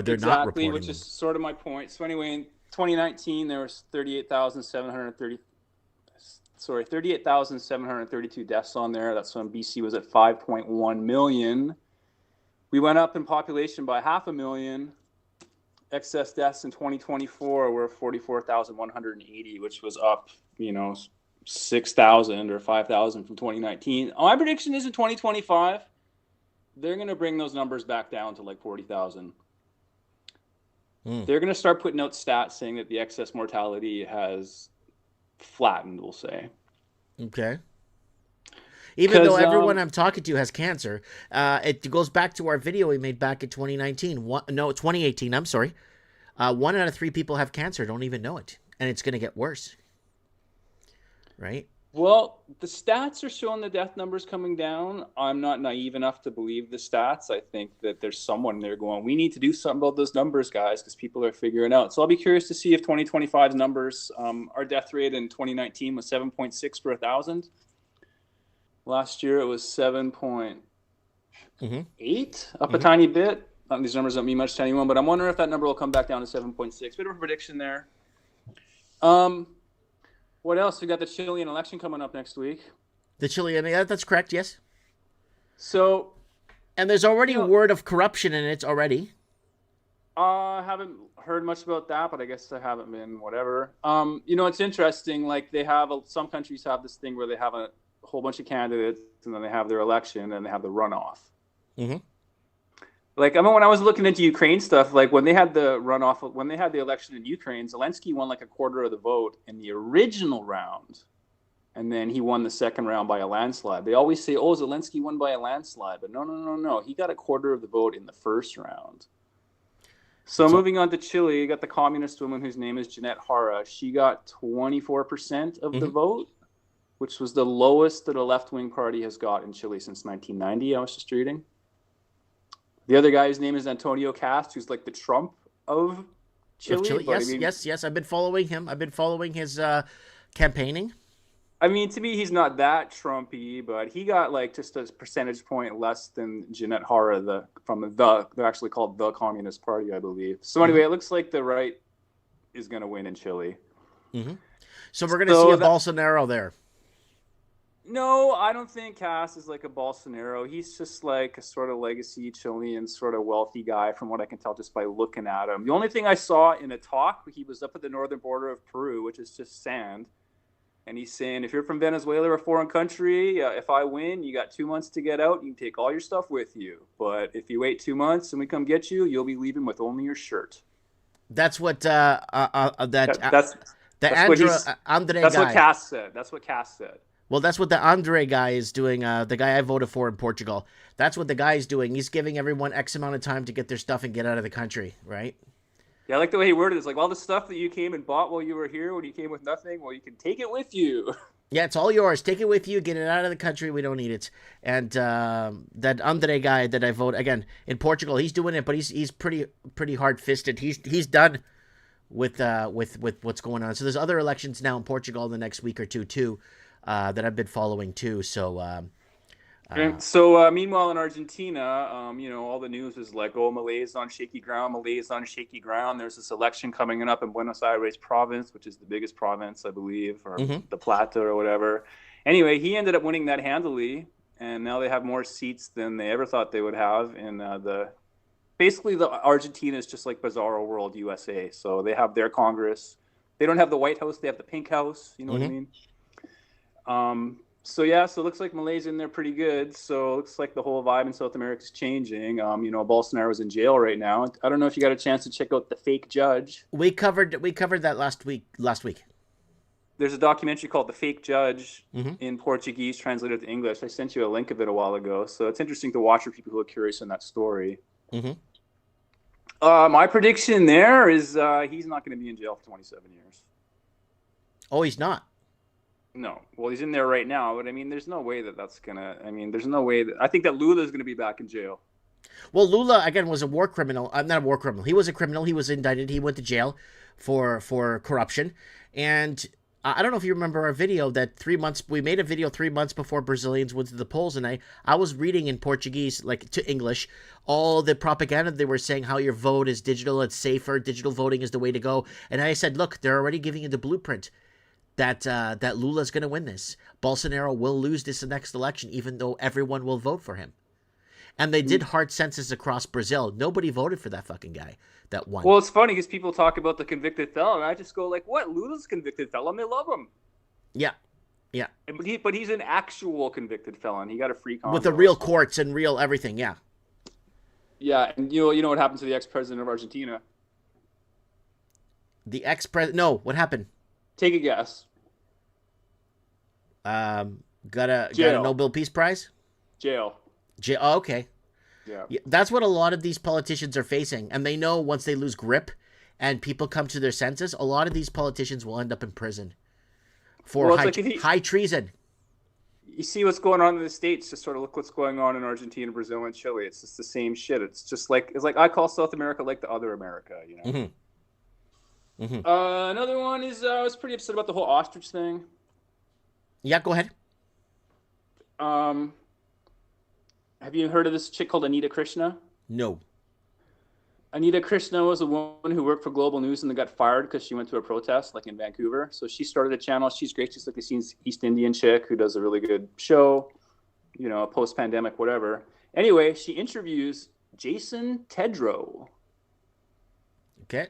they're not reporting which them. is sort of my point. So anyway, in 2019 there was 38,732 deaths on there. That's when BC was at 5.1 million. We went up in population by 500,000. Excess deaths in 2024 were 44,180, which was up, 6,000 or 5,000 from 2019. My prediction is in 2025, they're going to bring those numbers back down to like 40,000. They're going to start putting out stats saying that the excess mortality has flattened, we'll say. Okay. Even though everyone I'm talking to has cancer, it goes back to our video we made back in 2018. I'm sorry. 1 out of 3 people have cancer, don't even know it. And it's going to get worse. Right? Well, the stats are showing the death numbers coming down. I'm not naive enough to believe the stats. I think that there's someone there going, we need to do something about those numbers, guys, because people are figuring out. So I'll be curious to see if 2025's numbers, our death rate in 2019 was 7.6 per 1,000. Last year it was 7.8, up a tiny bit. These numbers don't mean much to anyone, but I'm wondering if that number will come back down to 7.6. Bit of a prediction there. What else? We got the Chilean election coming up next week. The Chilean, yeah, that's correct, yes. So, and there's already word of corruption in it already. I haven't heard much about that, but I guess I haven't been whatever. It's interesting. Like they have some countries have this thing where they have a whole bunch of candidates, and then they have their election, and they have the runoff. Mm-hmm. Like I mean, when I was looking into Ukraine stuff, like when they had the runoff, when they had the election in Ukraine, Zelensky won like a quarter of the vote in the original round, and then he won the second round by a landslide. They always say, "Oh, Zelensky won by a landslide," but no. He got a quarter of the vote in the first round. So moving on to Chile, you got the communist woman whose name is Jeanette Jara. She got 24% of the vote, which was the lowest that a left-wing party has got in Chile since 1990. I was just reading. The other guy's name is Antonio Cast, who's like the Trump of Chile. Yes. I've been following him. I've been following his campaigning. I mean, to me, he's not that Trumpy, but he got like just a percentage point less than Jeanette Jara, they're actually called the Communist Party, I believe. So anyway, it looks like the right is going to win in Chile. Mm-hmm. So we're going to see a Bolsonaro there. No, I don't think Cass is like a Bolsonaro. He's just like a sort of legacy Chilean sort of wealthy guy from what I can tell just by looking at him. The only thing I saw in a talk, he was up at the northern border of Peru, which is just sand. And he's saying, if you're from Venezuela or a foreign country, if I win, you got 2 months to get out. You can take all your stuff with you. But if you wait 2 months and we come get you, you'll be leaving with only your shirt. That's what Andre guy. What Cass said. That's what Cass said. Well, that's what the Andre guy is doing, the guy I voted for in Portugal. That's what the guy is doing. He's giving everyone X amount of time to get their stuff and get out of the country, right? Yeah, I like the way he worded it. It's like, all the stuff that you came and bought while you were here, when you came with nothing, well, you can take it with you. Yeah, it's all yours. Take it with you. Get it out of the country. We don't need it. And that Andre guy that I vote, again, in Portugal, he's doing it, but he's pretty hard-fisted. He's done with what's going on. So there's other elections now in Portugal in the next week or two, too. That I've been following too. So, meanwhile in Argentina, all the news is like, oh, Malay's on shaky ground. There's this election coming up in Buenos Aires province, which is the biggest province, I believe, or the Plata or whatever. Anyway, he ended up winning that handily, and now they have more seats than they ever thought they would have in basically the Argentina is just like Bizarro World USA. So they have their Congress. They don't have the White House. They have the Pink House. You know what I mean? So it looks like Malay's in there pretty good. So it looks like the whole vibe in South America is changing. Bolsonaro's in jail right now. I don't know if you got a chance to check out The Fake Judge. We covered that last week. There's a documentary called The Fake Judge in Portuguese, translated to English. I sent you a link of it a while ago. So it's interesting to watch for people who are curious in that story. My prediction there is he's not going to be in jail for 27 years. Oh, he's not? No. Well, he's in there right now, but I mean, there's no way there's no way that I think that Lula is going to be back in jail. Well, Lula, again, was a war criminal. Not a war criminal. He was a criminal. He was indicted. He went to jail for corruption. And I don't know if you remember our video that we made a video 3 months before Brazilians went to the polls. And I was reading in Portuguese, like to English, all the propaganda they were saying, how your vote is digital, it's safer, digital voting is the way to go. And I said, look, they're already giving you the blueprint. That Lula's going to win this. Bolsonaro will lose this next election, even though everyone will vote for him. And they did hard census across Brazil. Nobody voted for that fucking guy that won. Well, it's funny because people talk about the convicted felon, and I just go like, what? Lula's convicted felon? They love him. Yeah. But he's an actual convicted felon. He got a free condo. With the real courts and real everything, yeah. Yeah, and you know what happened to the ex-president of Argentina? The ex-president? No, what happened? Take a guess. Got a Nobel Peace Prize? Jail. Oh, okay. Yeah. That's what a lot of these politicians are facing. And they know once they lose grip and people come to their senses, a lot of these politicians will end up in prison for high treason. You see what's going on in the States, just sort of look what's going on in Argentina, Brazil, and Chile. It's just the same shit. It's like I call South America like the other America, you know? Another one is I was pretty upset about the whole ostrich thing. Yeah, go ahead. Have you heard of this chick called Anita Krishna? No. Anita Krishna was a woman who worked for Global News and then got fired because she went to a protest, like in Vancouver. So she started a channel. She's great. She's like this East Indian chick who does a really good show, you know, post-pandemic, whatever. Anyway, she interviews Jason Tedrow. Okay.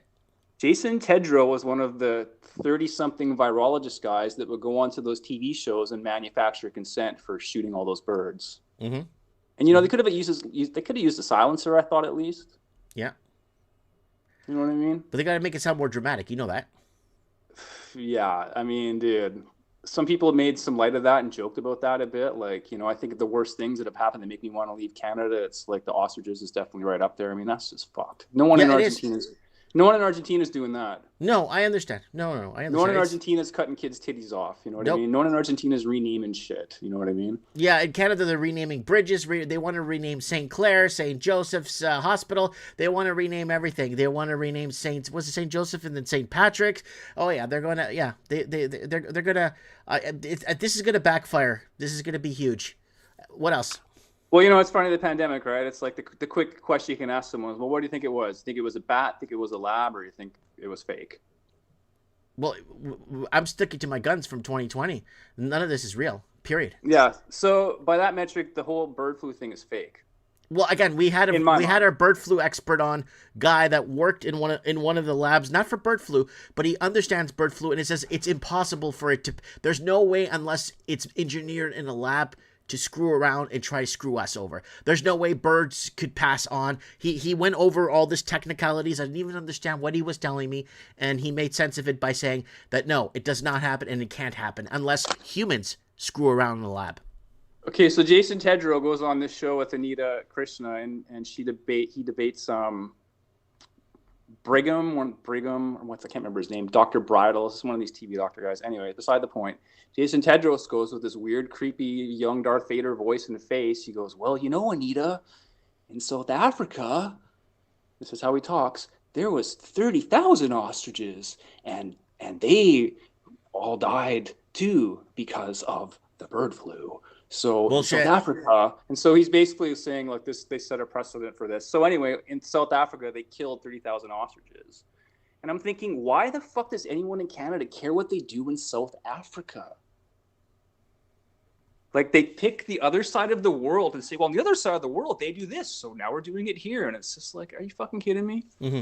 Jason Tedrow was one of the 30-something virologist guys that would go onto those TV shows and manufacture consent for shooting all those birds. Mm-hmm. And, you know, they could have used a silencer, I thought, at least. Yeah. You know what I mean? But they got to make it sound more dramatic. You know that. Yeah. I mean, dude, some people have made some light of that and joked about that a bit. Like, you know, I think the worst things that have happened that make me want to leave Canada, it's like the ostriches is definitely right up there. I mean, that's just fucked. No one in Argentina is doing that. No, I understand. No, I understand. No one in Argentina is cutting kids' titties off. You know what I mean? No one in Argentina is renaming shit. You know what I mean? Yeah, in Canada, they're renaming bridges. They want to rename St. Clair, St. Joseph's Hospital. They want to rename everything. They want to rename St. Joseph and then St. Patrick's. Oh yeah, they're going to. Yeah, they're going to. This is going to backfire. This is going to be huge. What else? Well, you know, it's funny, the pandemic, right? It's like the quick question you can ask someone is, well, what do you think it was? Think it was a bat? Think it was a lab? Or you think it was fake? Well, I'm sticking to my guns from 2020. None of this is real, period. Yeah. So by that metric, the whole bird flu thing is fake. Well, again, we had our bird flu expert on, guy that worked in one of the labs, not for bird flu, but he understands bird flu, and it says it's impossible for it to. There's no way unless it's engineered in a lab to screw around and try to screw us over. There's no way birds could pass on. He went over all this technicalities. I didn't even understand what he was telling me, and he made sense of it by saying that no, it does not happen and it can't happen unless humans screw around in the lab. Okay, so Jason Tedrow goes on this show with Anita Krishna, and he debates Brigham, I can't remember his name, Dr. Bridle. This is one of these TV doctor guys. Anyway, beside the point. Jason Tedros goes with this weird, creepy, young Darth Vader voice and face. He goes, well, you know, Anita, in South Africa, this is how he talks, there was 30,000 ostriches, and they all died, too, because of the bird flu. So Bullshit. In South Africa, and so he's basically saying, like, this, they set a precedent for this. So anyway, in South Africa, they killed 30,000 ostriches. And I'm thinking, why the fuck does anyone in Canada care what they do in South Africa? Like, they pick the other side of the world and say, well, on the other side of the world, they do this, so now we're doing it here. And it's just like, are you fucking kidding me? Mm-hmm.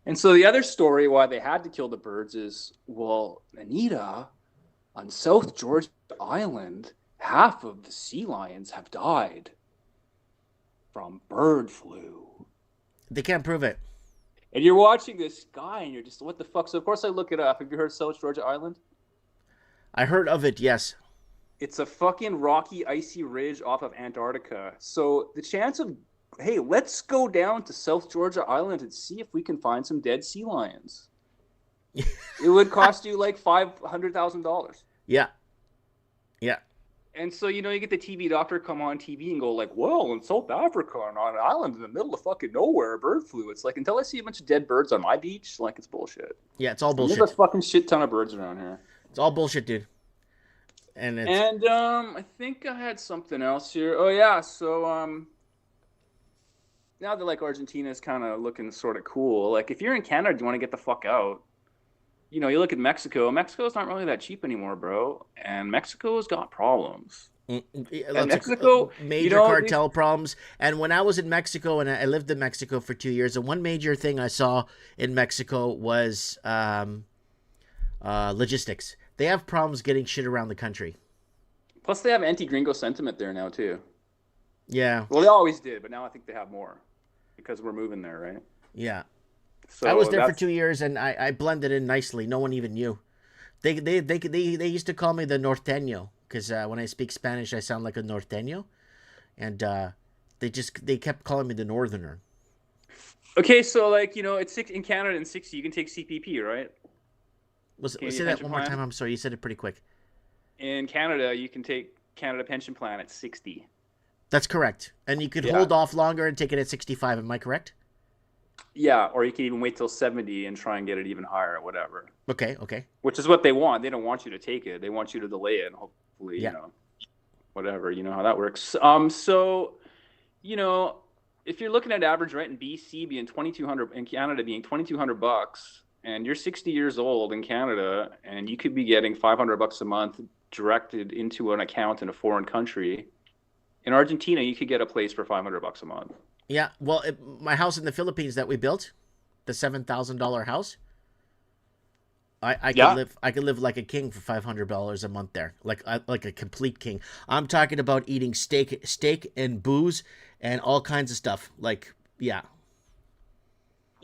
And so the other story why they had to kill the birds is, well, Anita, on South Georgia Island, half of the sea lions have died from bird flu. They can't prove it. And you're watching this guy, and you're just, what the fuck? So, of course, I look it up. Have you heard of South Georgia Island? I heard of it, yes. It's a fucking rocky, icy ridge off of Antarctica. So the chance of, hey, let's go down to South Georgia Island and see if we can find some dead sea lions. It would cost you like $500,000. Yeah. Yeah. And so, you know, you get the TV doctor come on TV and go like, well, in South Africa on an island in the middle of fucking nowhere, bird flu. It's like, until I see a bunch of dead birds on my beach, like, it's bullshit. Yeah, it's all bullshit. There's a fucking shit ton of birds around here. It's all bullshit, dude. And I think I had something else here. Oh yeah, so now that like Argentina is kind of looking sort of cool. Like, if you're in Canada, you want to get the fuck out. You know, you look at Mexico. Mexico's not really that cheap anymore, bro. And Mexico's got problems. And Mexico, major cartel problems. And when I was in Mexico, and I lived in Mexico for 2 years, and one major thing I saw in Mexico was logistics. They have problems getting shit around the country. Plus, they have anti-gringo sentiment there now, too. Yeah. Well, they always did, but now I think they have more because we're moving there, right? Yeah. So I was there for 2 years, and I blended in nicely. No one even knew. They used to call me the norteño because when I speak Spanish, I sound like a norteño, and they kept calling me the northerner. Okay, so like, you know, it's in Canada in 60, you can take CPP, right? Say that one more time. I'm sorry, you said it pretty quick. In Canada, you can take Canada Pension Plan at 60. That's correct, and you could hold off longer and take it at 65. Am I correct? Yeah, or you can even wait till 70 and try and get it even higher or whatever. Okay. Which is what they want. They don't want you to take it. They want you to delay it and hopefully, you know, whatever. You know how that works. So, you know, if you're looking at average rent in BC being $2,200, in Canada being $2,200, and you're 60 years old in Canada, and you could be getting $500 a month directed into an account in a foreign country. In Argentina, you could get a place for $500 a month. Yeah, well, my house in the Philippines that we built, the $7,000 house, I could live like a king for $500 a month there, like a complete king. I'm talking about eating steak and booze and all kinds of stuff. Like, yeah.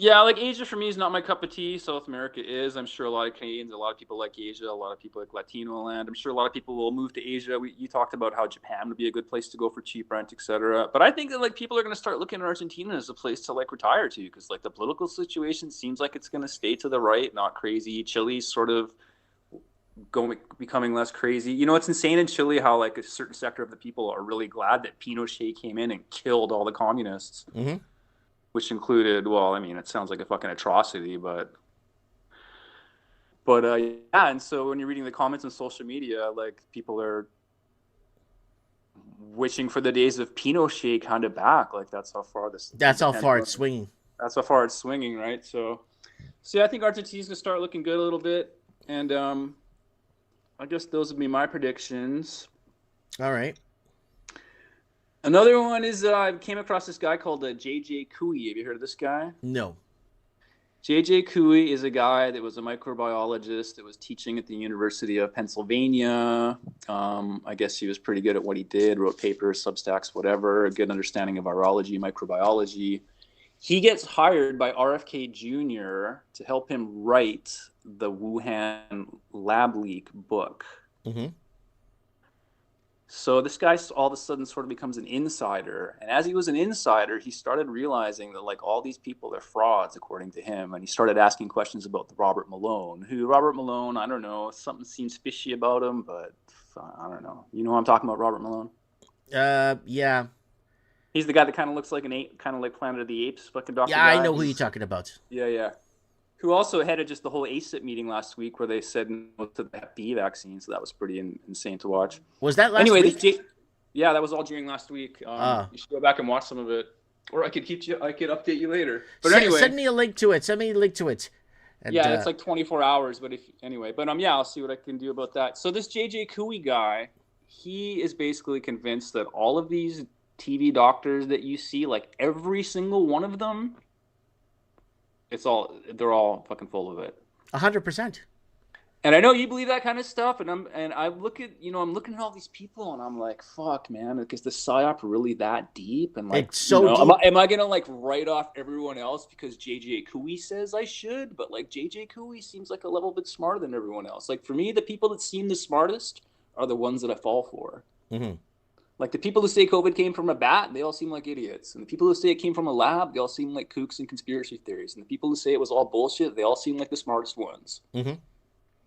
Yeah, like Asia for me is not my cup of tea. South America is. I'm sure a lot of Canadians, a lot of people like Asia, a lot of people like Latino land. I'm sure a lot of people will move to Asia. You talked about how Japan would be a good place to go for cheap rent, etc. But I think that like people are going to start looking at Argentina as a place to like retire to, because like the political situation seems like it's going to stay to the right, not crazy. Chile's sort of becoming less crazy. You know, it's insane in Chile how like a certain sector of the people are really glad that Pinochet came in and killed all the communists. Mm-hmm. Which included, well, I mean, it sounds like a fucking atrocity, but yeah. And so when you're reading the comments on social media, like people are wishing for the days of Pinochet kind of back. Like that's how far this. That's how far it's swinging. That's how far it's swinging, right? So yeah, I think Argentina's gonna start looking good a little bit, and I guess those would be my predictions. All right. Another one is I came across this guy called J.J. Cooey. Have you heard of this guy? No. J.J. Cooey is a guy that was a microbiologist that was teaching at the University of Pennsylvania. I guess he was pretty good at what he did, wrote papers, Substacks, whatever, a good understanding of virology, microbiology. He gets hired by RFK Jr. to help him write the Wuhan lab leak book. Mm-hmm. So this guy all of a sudden sort of becomes an insider. And as he was an insider, he started realizing that like all these people are frauds, according to him. And he started asking questions about the Robert Malone, I don't know, something seems fishy about him, but I don't know. You know what I'm talking about, Robert Malone? Yeah. He's the guy that kind of looks like an ape, kind of like Planet of the Apes fucking Dr. Yeah, guy. I know who you're talking about. Yeah. Who also headed just the whole ACIP meeting last week where they said no to the Hep B vaccine, so that was pretty insane to watch. Was that last week? Yeah, that was all during last week. You should go back and watch some of it, or I could update you later. But anyway, send me a link to it. And, yeah, it's like 24 hours. But I'll see what I can do about that. So this J.J. Cooey guy, he is basically convinced that all of these TV doctors that you see, like every single one of them, they're all fucking full of it. 100%. And I know you believe that kind of stuff, and I'm looking at all these people, and I'm like, fuck, man, like, is the psyop really that deep? And like, it's so deep. Am I gonna like write off everyone else because JJ Cooey says I should? But like JJ Cooey seems like a little bit smarter than everyone else. Like for me, the people that seem the smartest are the ones that I fall for. Mm-hmm. Like the people who say COVID came from a bat, they all seem like idiots. And the people who say it came from a lab, they all seem like kooks and conspiracy theories. And the people who say it was all bullshit, they all seem like the smartest ones. Mm-hmm.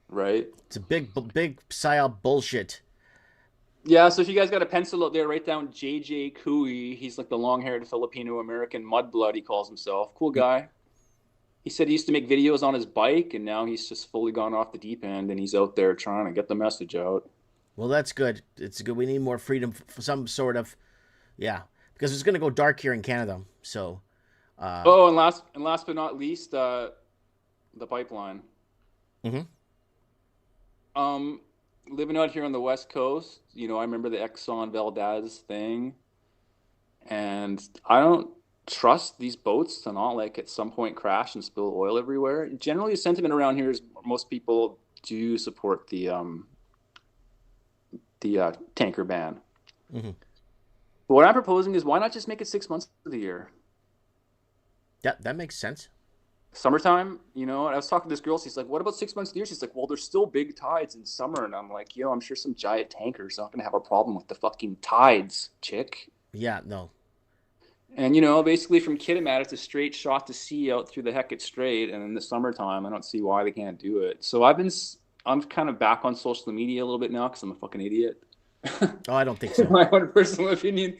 Right? It's a big psyop bullshit. Yeah, so if you guys got a pencil out there, write down JJ Cooey. He's like the long-haired Filipino-American mudblood, he calls himself. Cool guy. He said he used to make videos on his bike, and now he's just fully gone off the deep end, and he's out there trying to get the message out. Well, that's good. It's good. We need more freedom for some sort of, because it's going to go dark here in Canada. So, and last but not least, the pipeline. Mm-hmm. Living out here on the West Coast, I remember the Exxon Valdez thing, and I don't trust these boats to not like at some point crash and spill oil everywhere. Generally, the sentiment around here is most people do support the tanker ban. Mm-hmm. But what I'm proposing is why not just make it 6 months of the year? Yeah, that makes sense. Summertime, and I was talking to this girl, she's like, what about 6 months of the year? She's like, well, there's still big tides in summer. And I'm like, I'm sure some giant tanker's not going to have a problem with the fucking tides, chick. Yeah, no. And, basically from Kitimat, it's a straight shot to sea out through the Hecate Strait. And in the summertime, I don't see why they can't do it. So I'm kind of back on social media a little bit now because I'm a fucking idiot. Oh, I don't think so. My own personal opinion.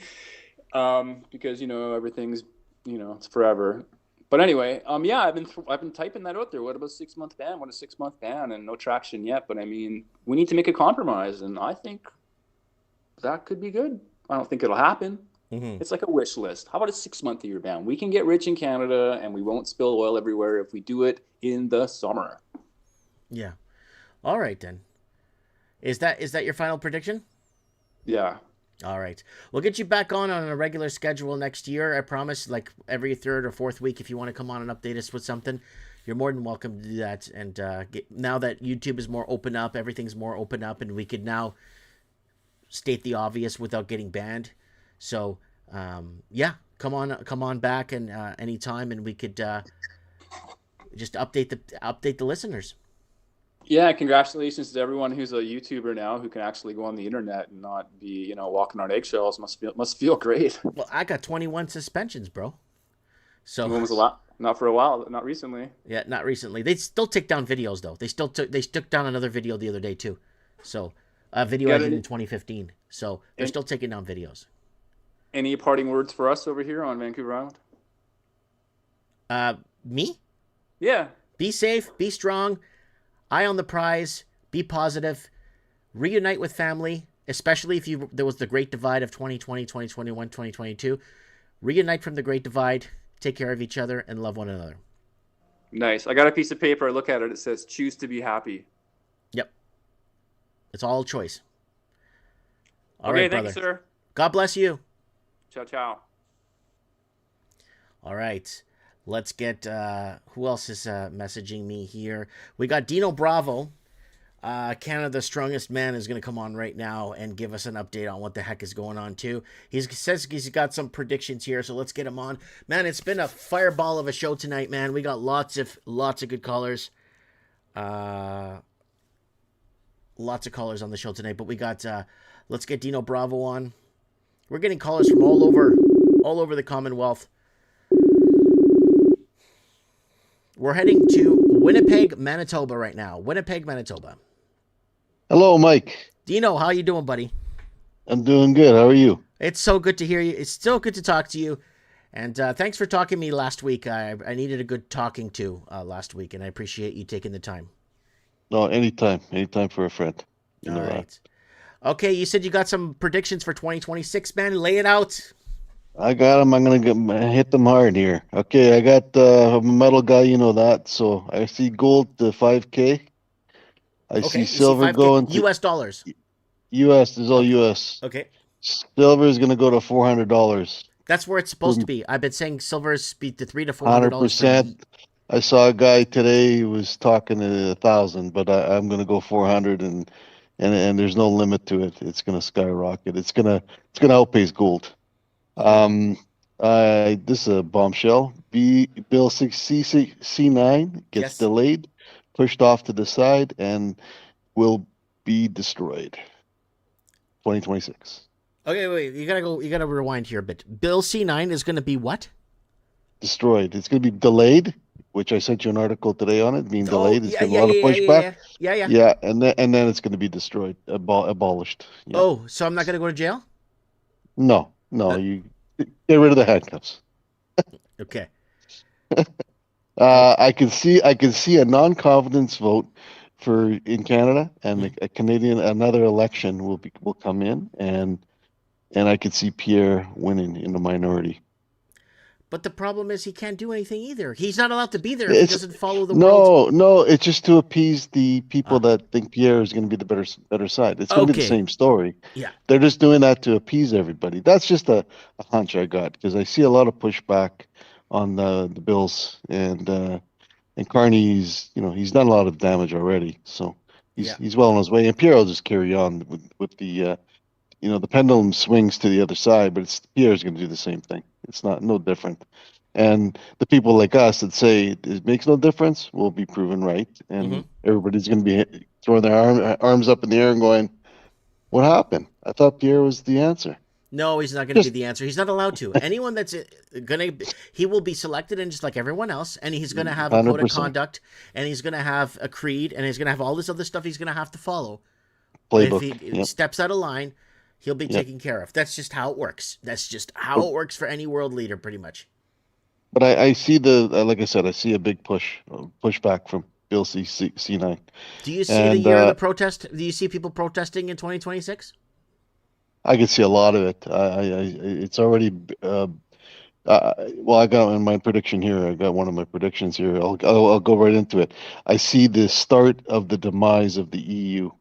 Because, everything's, it's forever. But anyway, I've been typing that out there. What about 6 month ban? What a 6 month ban? And no traction yet. But I mean, we need to make a compromise, and I think that could be good. I don't think it'll happen. It's like a wish list. How about a 6-month year ban? We can get rich in Canada and we won't spill oil everywhere if we do it in the summer. Yeah. All right, then. Is that your final prediction? Yeah. All right. We'll get you back on a regular schedule next year. I promise, like every third or fourth week, if you want to come on and update us with something, you're more than welcome to do that. And now that YouTube is more open up, everything's more open up, and we could now state the obvious without getting banned. So, yeah, come on back and anytime, and we could just update the listeners. Yeah, congratulations to everyone who's a YouTuber now who can actually go on the internet and not be, walking on eggshells. Must feel great. Well, I got 21 suspensions, bro. So when was a lot? Not for a while. Not recently. Yeah, not recently. They still take down videos though. They took down another video the other day too. So a video I did in 2015. So they're still taking down videos. Any parting words for us over here on Vancouver Island? Me? Yeah. Be safe. Be strong. Eye on the prize. Be positive. Reunite with family, especially if there was the Great Divide of 2020, 2021, 2022. Reunite from the Great Divide. Take care of each other and love one another. Nice. I got a piece of paper. I look at it. It says, choose to be happy. Yep. It's all choice. All right, thank you, sir. God bless you. Ciao, ciao. All right. Let's get, who else is messaging me here? We got Dino Bravo. Canada's strongest man is going to come on right now and give us an update on what the heck is going on too. He says he's got some predictions here, so let's get him on. Man, it's been a fireball of a show tonight, man. We got lots of good callers. Lots of callers on the show tonight, but we got, let's get Dino Bravo on. We're getting callers from all over the Commonwealth. We're heading to Winnipeg, Manitoba right now. Winnipeg, Manitoba. Hello, Mike. Dino, how you doing, buddy? I'm doing good. How are you? It's so good to hear you. It's still good to talk to you. And thanks for talking to me last week. I needed a good talking to last week, and I appreciate you taking the time. No, anytime. Anytime for a friend. All right. Okay, you said you got some predictions for 2026, man. Lay it out. I got them. I'm going to hit them hard here. Okay, I got a metal guy, you know that. So I see gold to 5K. I see silver going to U.S. dollars. U.S. is all U.S. Okay. Silver is going to go to $400. That's where it's supposed to be. I've been saying silver is be to $300 to $400. 100%. I saw a guy today who was talking to 1,000, but I'm going to go 400, and there's no limit to it. It's going to skyrocket. It's going to outpace gold. This is a bombshell. Bill C9 gets delayed, pushed off to the side, and will be destroyed. 2026. Okay, wait. You gotta rewind here a bit. Bill C9 is gonna be what? Destroyed. It's gonna be delayed, which I sent you an article today on it being delayed. It's getting a lot of pushback. Yeah, and then it's gonna be destroyed, abolished. Yeah. Oh, so I'm not gonna go to jail? No, you get rid of the handcuffs. Okay. I can see a non-confidence vote in Canada, and another election will come in, and I could see Pierre winning in the minority. But the problem is he can't do anything either. He's not allowed to be there if he doesn't follow the world. No, it's just to appease the people that think Pierre is going to be the better side. It's going to be the same story. Yeah. They're just doing that to appease everybody. That's just a hunch I got, because I see a lot of pushback on the Bills, and Carney's, he's done a lot of damage already, so he's well on his way, and Pierre will just carry on with the the pendulum swings to the other side, but Pierre's going to do the same thing. It's no different, and the people like us that say it makes no difference will be proven right, and everybody's going to be throwing their arms up in the air and going, "What happened? I thought Pierre was the answer." No, he's not going to be the answer. He's not allowed to. Anyone that's he will be selected, and just like everyone else, and he's going to have a code of conduct, and he's going to have a creed, and he's going to have all this other stuff he's going to have to follow. Playbook. If he steps out of line, he'll be taken care of. That's just how it works. That's just how it works for any world leader, pretty much. But I see like I said, I see a big pushback from Bill C9. Do you see the year of the protest? Do you see people protesting in 2026? I can see a lot of it. It's already. Well, I got in my prediction here. I got one of my predictions here. I'll go right into it. I see the start of the demise of the EU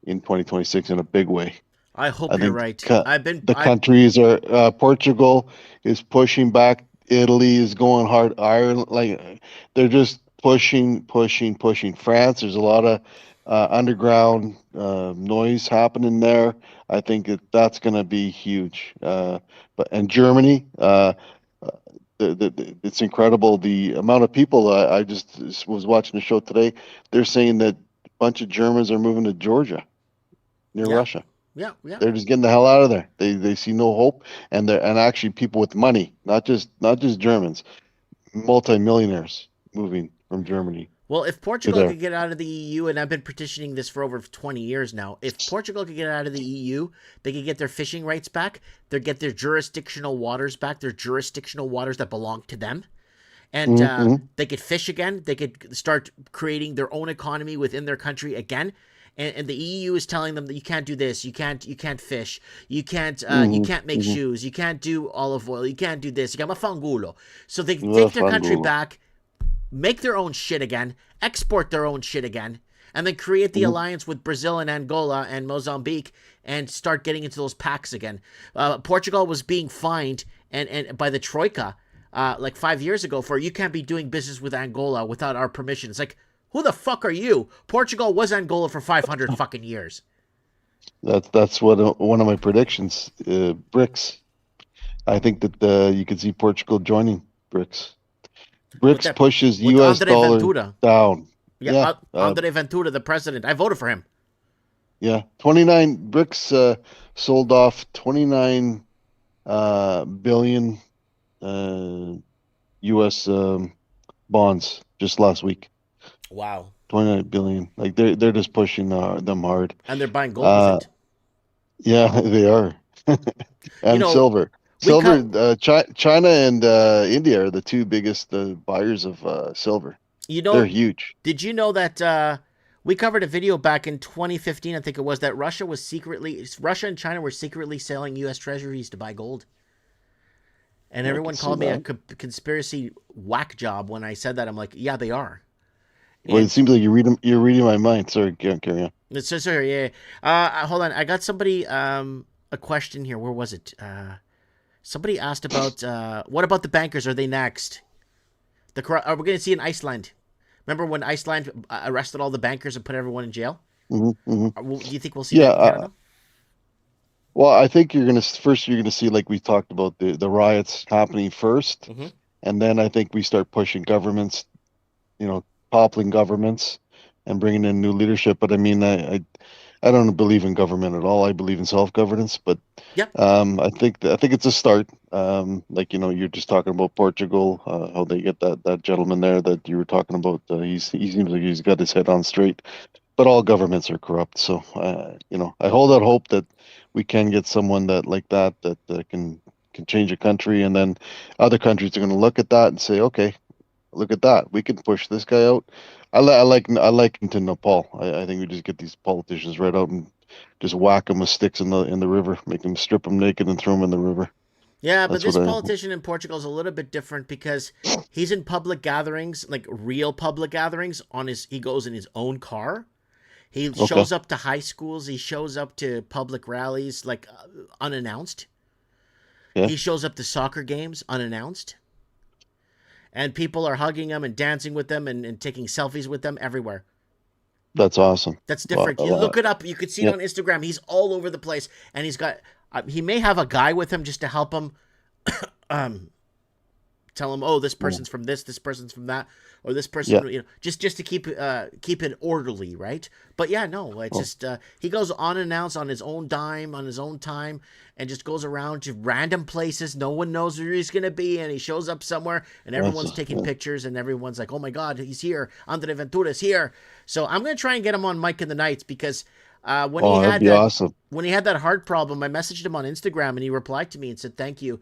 in 2026 in a big way. I I hope you're think right. the countries are Portugal is pushing back. Italy is going hard. Ireland, like they're just pushing. France, there's a lot of underground noise happening there. I think that's going to be huge. But and Germany, it's incredible the amount of people. I just was watching a show today. They're saying that a bunch of Germans are moving to Georgia near Yeah. Russia. Yeah, yeah. They're just getting the hell out of there. They see no hope, and actually people with money, not just Germans, multimillionaires moving from Germany Well, if to Portugal there. could get out of the EU, and I've been petitioning this for over 20 years now, if Portugal could get out of the EU, they could get their fishing rights back, they get their jurisdictional waters back, their jurisdictional waters that belong to them, and Mm-hmm. they could fish again. They could start creating their own economy within their country again. And the EU is telling them that you can't do this, you can't fish, you can't make Mm-hmm. shoes, you can't do olive oil, you can't do this, you got mafangulo. So they Mm-hmm. take their country back, make their own shit again, export their own shit again, and then create the alliance with Brazil and Angola and Mozambique and start getting into those packs again. Portugal was being fined and by the Troika like 5 years ago for you can't be doing business with Angola without our permission. It's like, who the fuck are you? Portugal was Angola for 500 fucking years. That's what one of my predictions. BRICS. I think that you could see Portugal joining BRICS. BRICS pushes With U.S. Andre dollar Ventura. down. Yeah, Yeah, Andre Ventura, the president. I voted for him. yeah. 29 BRICS sold off 29 billion U.S. bonds just last week. Wow. 29 billion. Like they're just pushing them hard. And they're buying gold with it. Yeah, they are. And You know, silver. we Silver. China and India are the two biggest buyers of silver. They're huge. did you know that we covered a video back in 2015, I think it was, that Russia and China were secretly selling U.S. treasuries to buy gold? And everyone called me a conspiracy whack job when I said that. I'm like, yeah, they are. Well, it seems like you're reading my mind. Sorry, carry on. Sorry, hold on. I got somebody a question here. Where was it? Somebody asked about what about the bankers? Are they next? Are we going to see in Iceland? Remember when Iceland arrested all the bankers and put everyone in jail? Mm-hmm. Do you think we'll see that in Canada? Well, I think you're gonna see, like we talked about, the riots happening 1st, and then I think we start pushing governments, toppling governments and bringing in new leadership. But I mean, I don't believe in government at all. I believe in self-governance. But I think it's a start. Like you're just talking about Portugal, how they get that gentleman there that you were talking about. He seems like he's got his head on straight. But all governments are corrupt. So I hold out hope that we can get someone that can change a country, and then other countries are going to look at that and say, okay, look at that, we can push this guy out. I like him to Nepal. I think we just get these politicians right out and just whack them with sticks in the river, make them strip them naked and throw them in the river. Yeah, but this politician in Portugal is a little bit different because he's in public gatherings, like real public gatherings. He goes in his own car. He shows up to high schools. He shows up to public rallies, like unannounced. Yeah. He shows up to soccer games unannounced. And people are hugging him and dancing with them and taking selfies with them everywhere. That's awesome. That's different. You look it up. You could see it on Instagram. He's all over the place. And he's got, he may have a guy with him just to help him tell him, oh, this person's from this person's from that, or this person, just to keep it orderly, right? But yeah, no, it's just he goes unannounced on his own dime, on his own time, and just goes around to random places. No one knows where he's gonna be, and he shows up somewhere, and everyone's taking pictures, and everyone's like, oh my God, he's here. Andre Ventura's here. So I'm gonna try and get him on Mike in the Nights because when he had that heart problem, I messaged him on Instagram, and he replied to me and said thank you.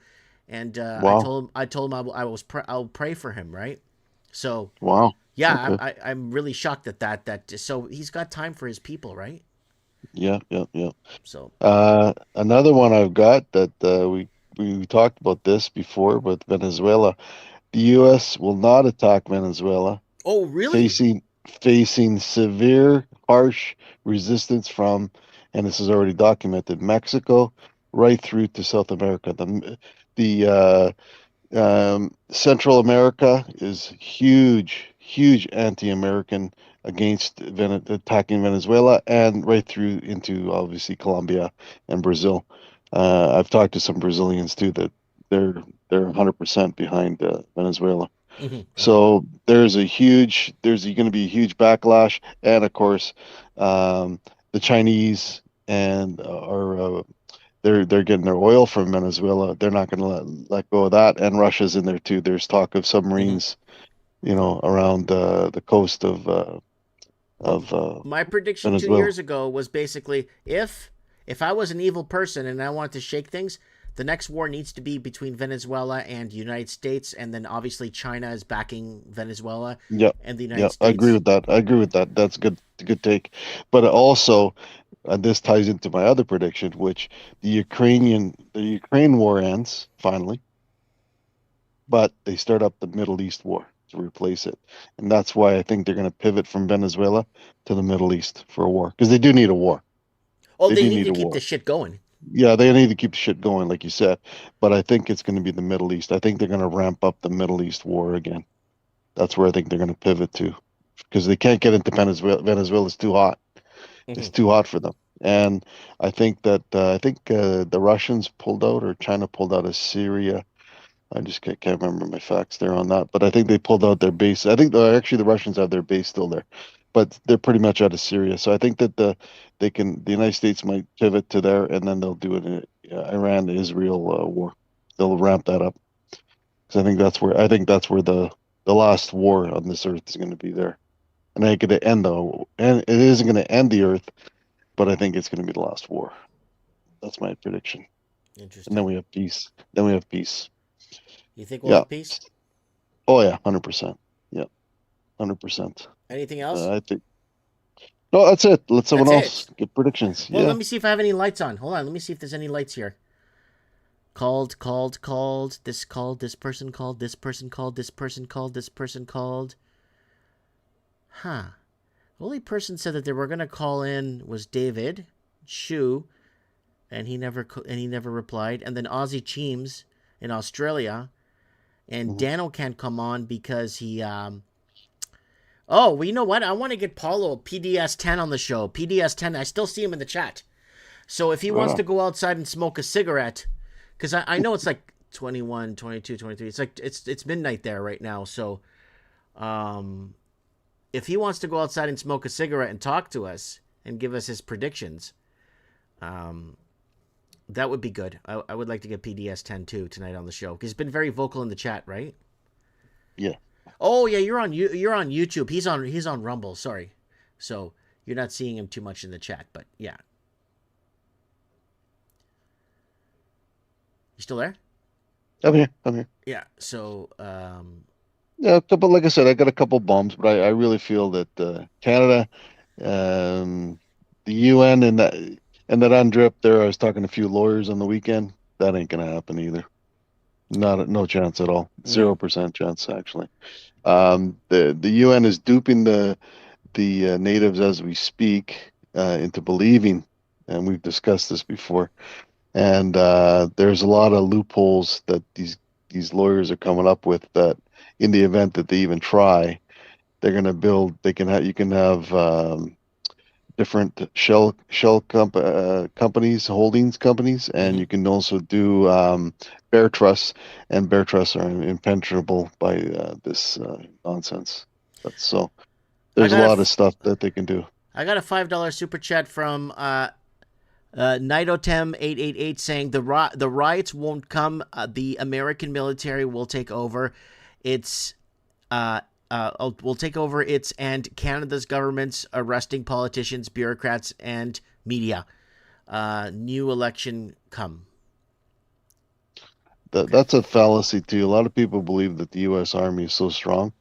And I told him I'll pray for him, right? So yeah, okay. I'm really shocked at that. So he's got time for his people, right? Yeah. So Another one I've got that we talked about this before with Venezuela. The U.S. will not attack Venezuela, oh really? facing severe, harsh resistance from, and this is already documented, Mexico right through to South America. The Central America is huge anti-American against attacking Venezuela, and right through into obviously Colombia and Brazil. I've talked to some Brazilians too that they're they're 100% behind Venezuela. So there's going to be a huge backlash, and of course, the Chinese and are they're getting their oil from Venezuela. They're not going to let go of that, and Russia's in there too. There's talk of submarines, around the coast of My prediction 2 years Venezuela. ago was basically if I was an evil person and I wanted to shake things, the next war needs to be between Venezuela and the United States, and then obviously China is backing Venezuela Yeah, and the United yeah, I agree States. with that. I agree with that. That's good take. But also, this ties into my other prediction, which the Ukraine war ends finally, but they start up the Middle East war to replace it. And that's why I think they're going to pivot from Venezuela to the Middle East for a war, because they do need a war. Oh, They they do need need to a keep war. this shit going. Yeah, they need to keep the shit going, like you said. But I think it's going to be the Middle East. I think they're going to ramp up the Middle East war again. That's where I think they're going to pivot to, because they can't get into Venezuela. Venezuela's too hot. It's too hot for them. And I think the Russians pulled out, or China pulled out of Syria. I just can't remember my facts there on that, but I think they pulled out their base. I think actually the Russians have their base still there, but they're pretty much out of Syria. So I think that the United States might pivot to there, and then they'll do an Iran-Israel war. They'll ramp that up, because I think that's where the last war on this earth is going to be there. And I think and it isn't going to end the earth, but I think it's going to be the last war. That's my prediction. And then Interesting. we have peace. Then we have peace. You think we'll Yeah. have peace? Oh yeah, 100%. Yeah, 100%. Anything else? I think no, that's it. Let someone That's else it. get predictions. Well, Yeah. let me see if I have any lights on. Hold on, let me see if there's any lights here. Called. This person called, this person called, this person called, this person called. Huh. The only person said that they were gonna call in was David Shu, and he never replied. And then Aussie Cheems in Australia, and Dano can't come on because he Oh, well, you know what? I want to get Paulo PDS10 on the show. PDS10, I still see him in the chat. So if he Right wants on. to go outside and smoke a cigarette, because I know it's like 21, 22, 23. It's like it's midnight there right now. So if he wants to go outside and smoke a cigarette and talk to us and give us his predictions, that would be good. I would like to get PDS10 too tonight on the show, because he's been very vocal in the chat, right? Yeah. Oh yeah, you're on YouTube. He's on Rumble. Sorry, so you're not seeing him too much in the chat, but yeah. You still there? I'm here. I'm here. Yeah. So Yeah, but like I said, I got a couple bombs, but I really feel that Canada, the UN, and that UNDRIP there. I was talking to a few lawyers on the weekend. That ain't gonna happen either. No chance at all. no. 0% chance actually. The UN is duping the natives as we speak into believing, and we've discussed this before. And there's a lot of loopholes that these lawyers are coming up with, that in the event that they even try, they're going to build. You can have different companies, holdings companies, and you can also do bear trusts, and bear trusts are impenetrable by this nonsense. So there's a lot of stuff that they can do. I got a $5 super chat from Nidotem888 saying the riots won't come. The American military will take over. Will take over its and Canada's governments arresting politicians, bureaucrats, and media. New election come. That's a fallacy too. A lot of people believe that the U.S. Army is so strong.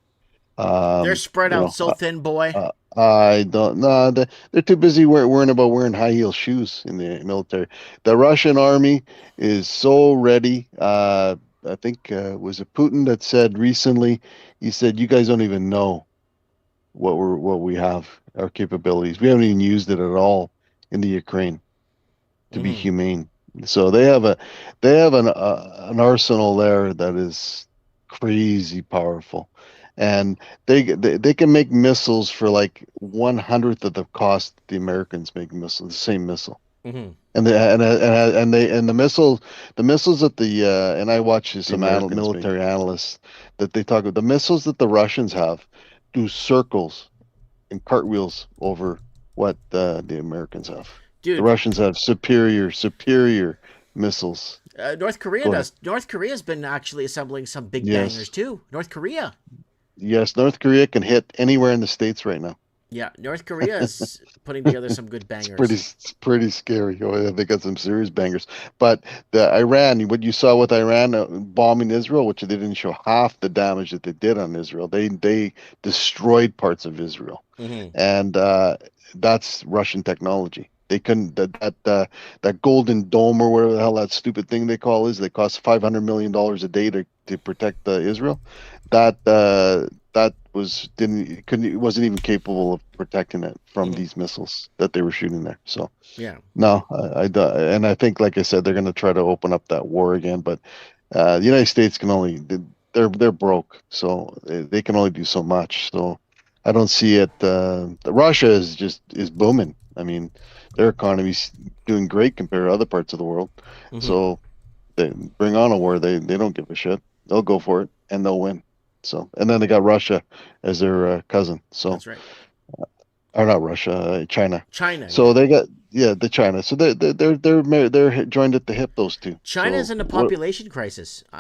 They're spread You out know, so thin, boy. I don't know. They're too busy worrying about wearing high heel shoes in the military. The Russian army is so ready. I think was it Putin that said recently? He said, "You guys don't even know what we have, our capabilities. We haven't even used it at all in the Ukraine to be humane." So they have an arsenal there that is crazy powerful, and they can make missiles for like 1/100th of the cost the Americans make missiles, the same missile. Mm-hmm. And the missiles that and I watch some military analysts that they talk about the missiles that the Russians have do circles and cartwheels over what the Americans have. Dude, the Russians have superior missiles. North Korea Go does. North Korea's been actually assembling some big Yes. bangers too. North Korea. Yes, North Korea can hit anywhere in the States right now. Yeah, North Korea is putting together some good bangers. It's pretty scary. Oh, yeah, they got some serious bangers. But the Iran, what you saw with Iran bombing Israel, which they didn't show half the damage that they did on Israel. They destroyed parts of Israel, and that's Russian technology. They couldn't that Golden Dome or whatever the hell that stupid thing they call is. They cost $500 million a day to protect Israel. That wasn't even capable of protecting it from these missiles that they were shooting there. So yeah, no, and I think, like I said, they're going to try to open up that war again. But the United States can only they're broke, so they can only do so much. So I don't see it. Russia is booming. I mean, their economy's doing great compared to other parts of the world. So they bring on a war. They don't give a shit. They'll go for it and they'll win. So, and then they got Russia as their cousin. So that's right. Or not Russia, China. China. So they got the China. So they're joined at the hip. Those two. China's so in a population crisis. They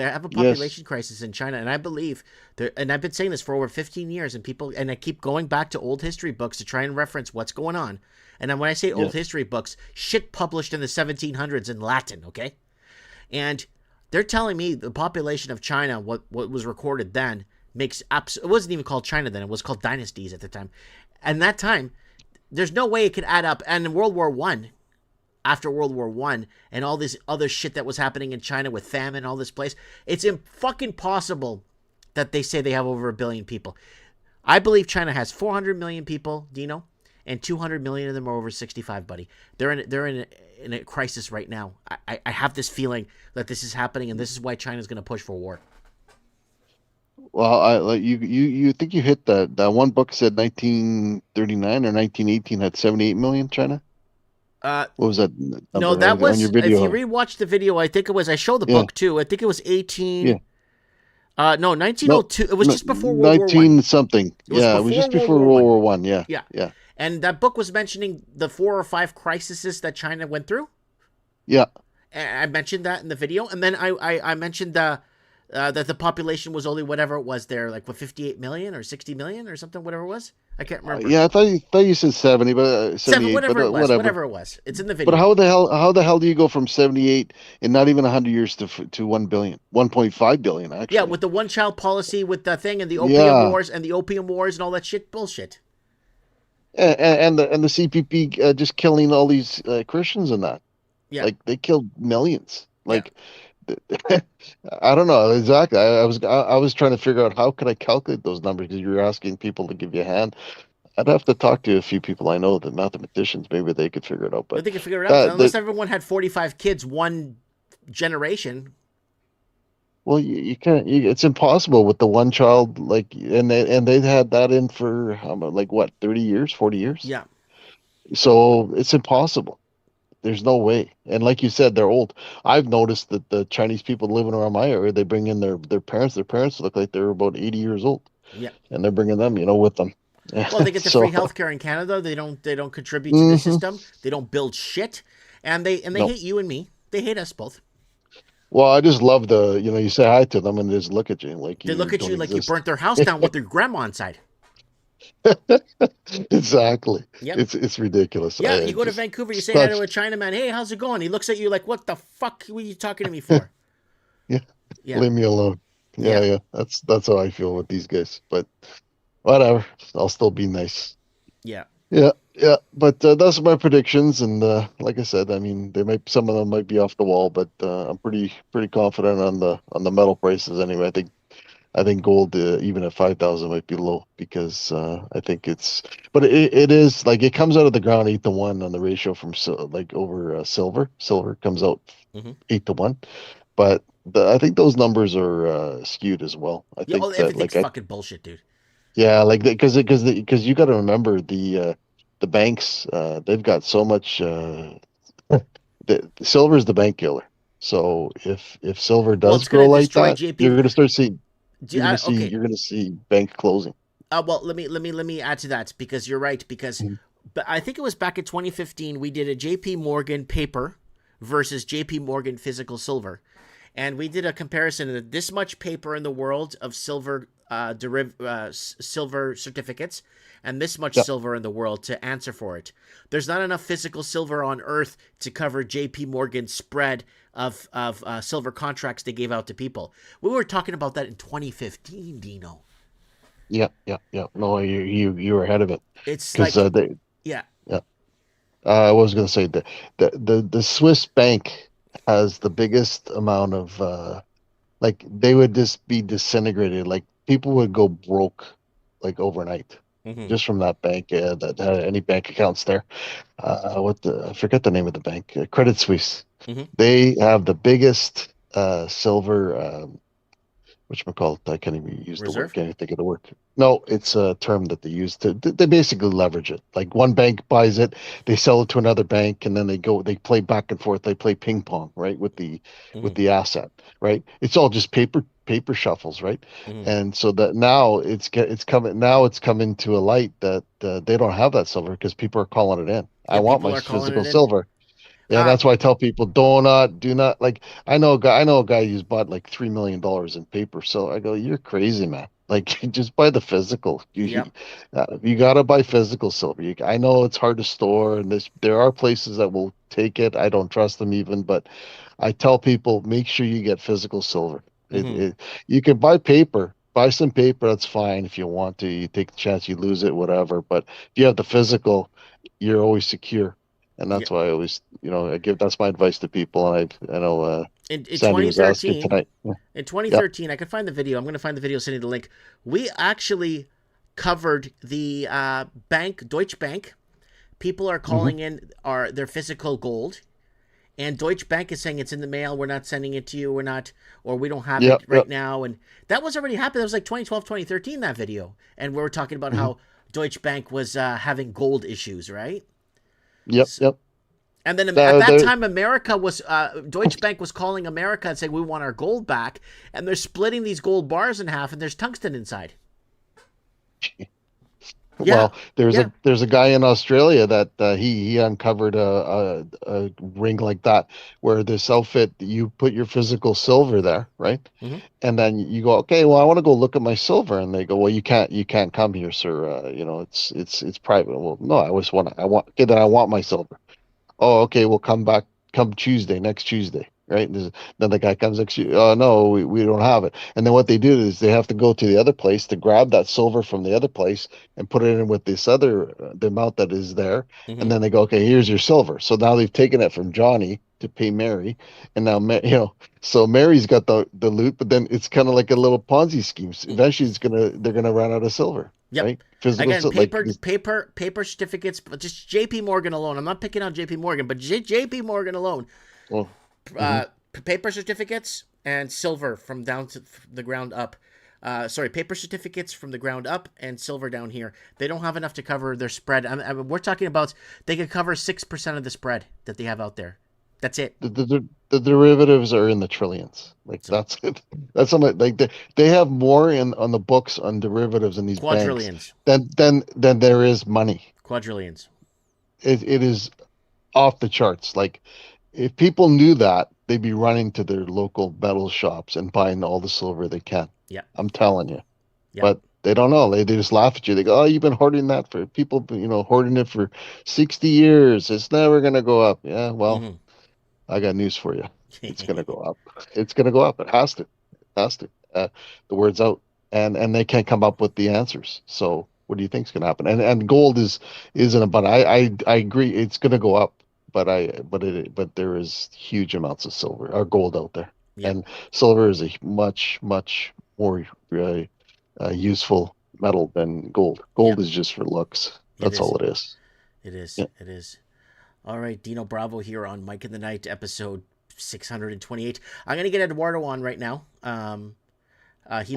have a population crisis in China, and I believe and I've been saying this for over 15 years, and I keep going back to old history books to try and reference what's going on. And when I say old history books, shit published in the 1700s in Latin, okay? And they're telling me the population of China, what was recorded then, it wasn't even called China then, it was called dynasties at the time. And that time, there's no way it could add up. And in World War I, after World War I, and all this other shit that was happening in China with famine, all this place, it's fucking possible that they say they have over 1 billion people. I believe China has 400 million people, Dino, and 200 million of them are over 65, buddy. They're in a crisis right now. I have this feeling that this is happening, and this is why China's going to push for war. Well, you think you hit that one book said 1939 or 1918 had 78 million China? What was that number? No, that was, on your video. If you rewatch the video, I think it was, I showed the book too. I think it was 18. Yeah. No, 1902. It was just before World War I. 19 something. It was just before World War I. Yeah. Yeah. And that book was mentioning the 4 or 5 crises that China went through. Yeah. And I mentioned that in the video. And then I mentioned that the population was only whatever it was there, like 58 million or 60 million or something, whatever it was. I can't remember. Yeah, I thought you said 70, but 78, whatever but it was, whatever. whatever it was. It's in the video. But how the hell do you go from 78 in not even 100 years to 1 billion, 1.5 billion actually? Yeah, with the one-child policy, with the thing, and the opium wars, and all that shit bullshit. And the CPP just killing all these Christians and that. Yeah, like they killed millions. Like I don't know exactly. I was trying to figure out how could I calculate those numbers because you were asking people to give you a hand. I'd have to talk to a few people I know, the mathematicians. Maybe they could figure it out. But they could figure it out unless everyone had 45 kids, one generation. Well, you can't. It's impossible with the one child. Like, and they've had that in for like what, 30 years, 40 years. Yeah. So it's impossible. There's no way. And like you said, they're old. I've noticed that the Chinese people living around my area, they bring in their parents. Their parents look like they're about 80 years old. Yeah. And they're bringing them, with them. Well, they get the free healthcare in Canada. They don't contribute to the system. They don't build shit, and they hate you and me. They hate us both. Well, I just love you say hi to them and they just look at you like they look at you like you burnt their house down with their grandma inside. Exactly. Yep. It's ridiculous. Yeah, you go to Vancouver, you say hi to a Chinaman. Hey, how's it going? He looks at you like, what the fuck were you talking to me for? Yeah. Leave me alone. Yeah. That's how I feel with these guys. But whatever, I'll still be nice. Yeah. Yeah. But those are my predictions, and like I said, I mean, some of them might be off the wall, but I'm pretty confident on the metal prices anyway. I think gold, even at 5,000, might be low because I think but it is like it comes out of the ground 8-1 on the ratio from like over silver. Silver comes out Mm-hmm. 8-1, but I think those numbers are skewed as well. I Yeah. think Oh, that everything's fucking bullshit, dude. yeah, like because you got to remember the banks, they've got so much. The silver is the bank killer. So if silver Well, does it's gonna grow like destroy that, JP. Okay. you're gonna see bank closing. Well, let me add to that because you're right. Because, but I think it was back in 2015 we did a J.P. Morgan paper versus J.P. Morgan physical silver, and we did a comparison of this much paper in the world of silver silver certificates, and this much Yep. silver in the world to answer for it. There's not enough physical silver on Earth to cover J.P. Morgan's spread of silver contracts they gave out to people. We were talking about that in 2015, Dino. Yeah. No, you were ahead of it It's because like, they yeah. yeah. I was gonna say the Swiss bank has the biggest amount of like they would just be disintegrated. Like people would go broke like overnight Mm-hmm. just from that bank. That had any bank accounts there. I forget the name of the bank. Credit Suisse. Mm-hmm. They have the biggest silver. Whatchamacallit, I can't even use the word. Reserve. Can't even think of the word. No, it's a term that they use they basically leverage it. Like one bank buys it, they sell it to another bank, and then they play back and forth. They play ping pong, right, with Mm-hmm. the asset, right? It's all just paper shuffles, right? Mm-hmm. And so that now it's coming to a light that they don't have that silver because people are calling it in. I Yeah, want people my are calling physical it in. silver. Yeah, that's why I tell people do not like. I know a guy who's bought like $3 million in paper. So I go, you're crazy, man. Like, just buy the physical. Yep. You gotta buy physical silver. I know it's hard to store, and there are places that will take it. I don't trust them even, but I tell people make sure you get physical silver. Mm-hmm. You can buy paper, buy some paper. That's fine if you want to. You take the chance, you lose it, whatever. But if you have the physical, you're always secure. And Yeah. that's why I always, that's my advice to people. And I know In Sandy was asking 2013, tonight. in Yep. 2013, I could find the video. I'm going to find the video, send you the link. We actually covered the bank, Deutsche Bank. People are calling in their physical gold, and Deutsche Bank is saying it's in the mail. We're not sending it to you. We're not, or we don't have Yep. it right Yep. now. And that was already happened. That was like 2012, 2013, that video. And we were talking about how Deutsche Bank was having gold issues, right? Yep. So, Yep. and then at Uh, that there- time, America was Deutsche Bank was calling America and saying we want our gold back, and they're splitting these gold bars in half, and there's tungsten inside. Yeah, Well, yeah. there's a guy in Australia that he uncovered a ring like that where this outfit you put your physical silver there, right? Mhm. And then you go, okay, well, I want to go look at my silver, and they go, well, you can't come here, sir. It's private. Well, no, okay, then I want my silver. Oh, okay, we'll come Tuesday, next Tuesday, right? Then the guy comes next Tuesday. Oh, no, we don't have it. And then what they do is they have to go to the other place to grab that silver from the other place and put it in with this other, the amount that is there. And then they go, okay, here's your silver. So now they've taken it from Johnny to pay Mary. And now, so Mary's got the loot, but then it's kind of like a little Ponzi scheme. Eventually they're going to run out of silver. Yep. Right? Physical Again, silver. paper certificates, but just J.P. Morgan alone. I'm not picking on J.P. Morgan, but J.P. Morgan alone. Well, Paper certificates and silver from down to the ground up. Paper certificates from the ground up and silver down here. They don't have enough to cover their spread. We're talking about they could cover 6% of the spread that they have out there. That's it. The derivatives are in the trillions. Like that's it. That's something like they have more on the books on derivatives in these Quadrillions. banks than there is money. Quadrillions. It is off the charts. Like if people knew that, they'd be running to their local metal shops and buying all the silver they can. Yeah. I'm telling you. Yeah. But they don't know. They just laugh at you. They go, "Oh, you've been hoarding that for people, hoarding it for 60 years. It's never gonna go up." Yeah, well, I got news for you. It's gonna go up. It's gonna go up. It has to. It has to. the word's out, and they can't come up with the answers. So what do you think's going to happen? And gold isn't a, but I agree it's going to go up, but there is huge amounts of silver or gold out there, Yep. and silver is a much more useful metal than gold. Gold is just for looks. That's all it is. It is. Yeah. It is. All right, Dino Bravo here on Mike in the Night, episode 628. I'm gonna get Eduardo on right now. He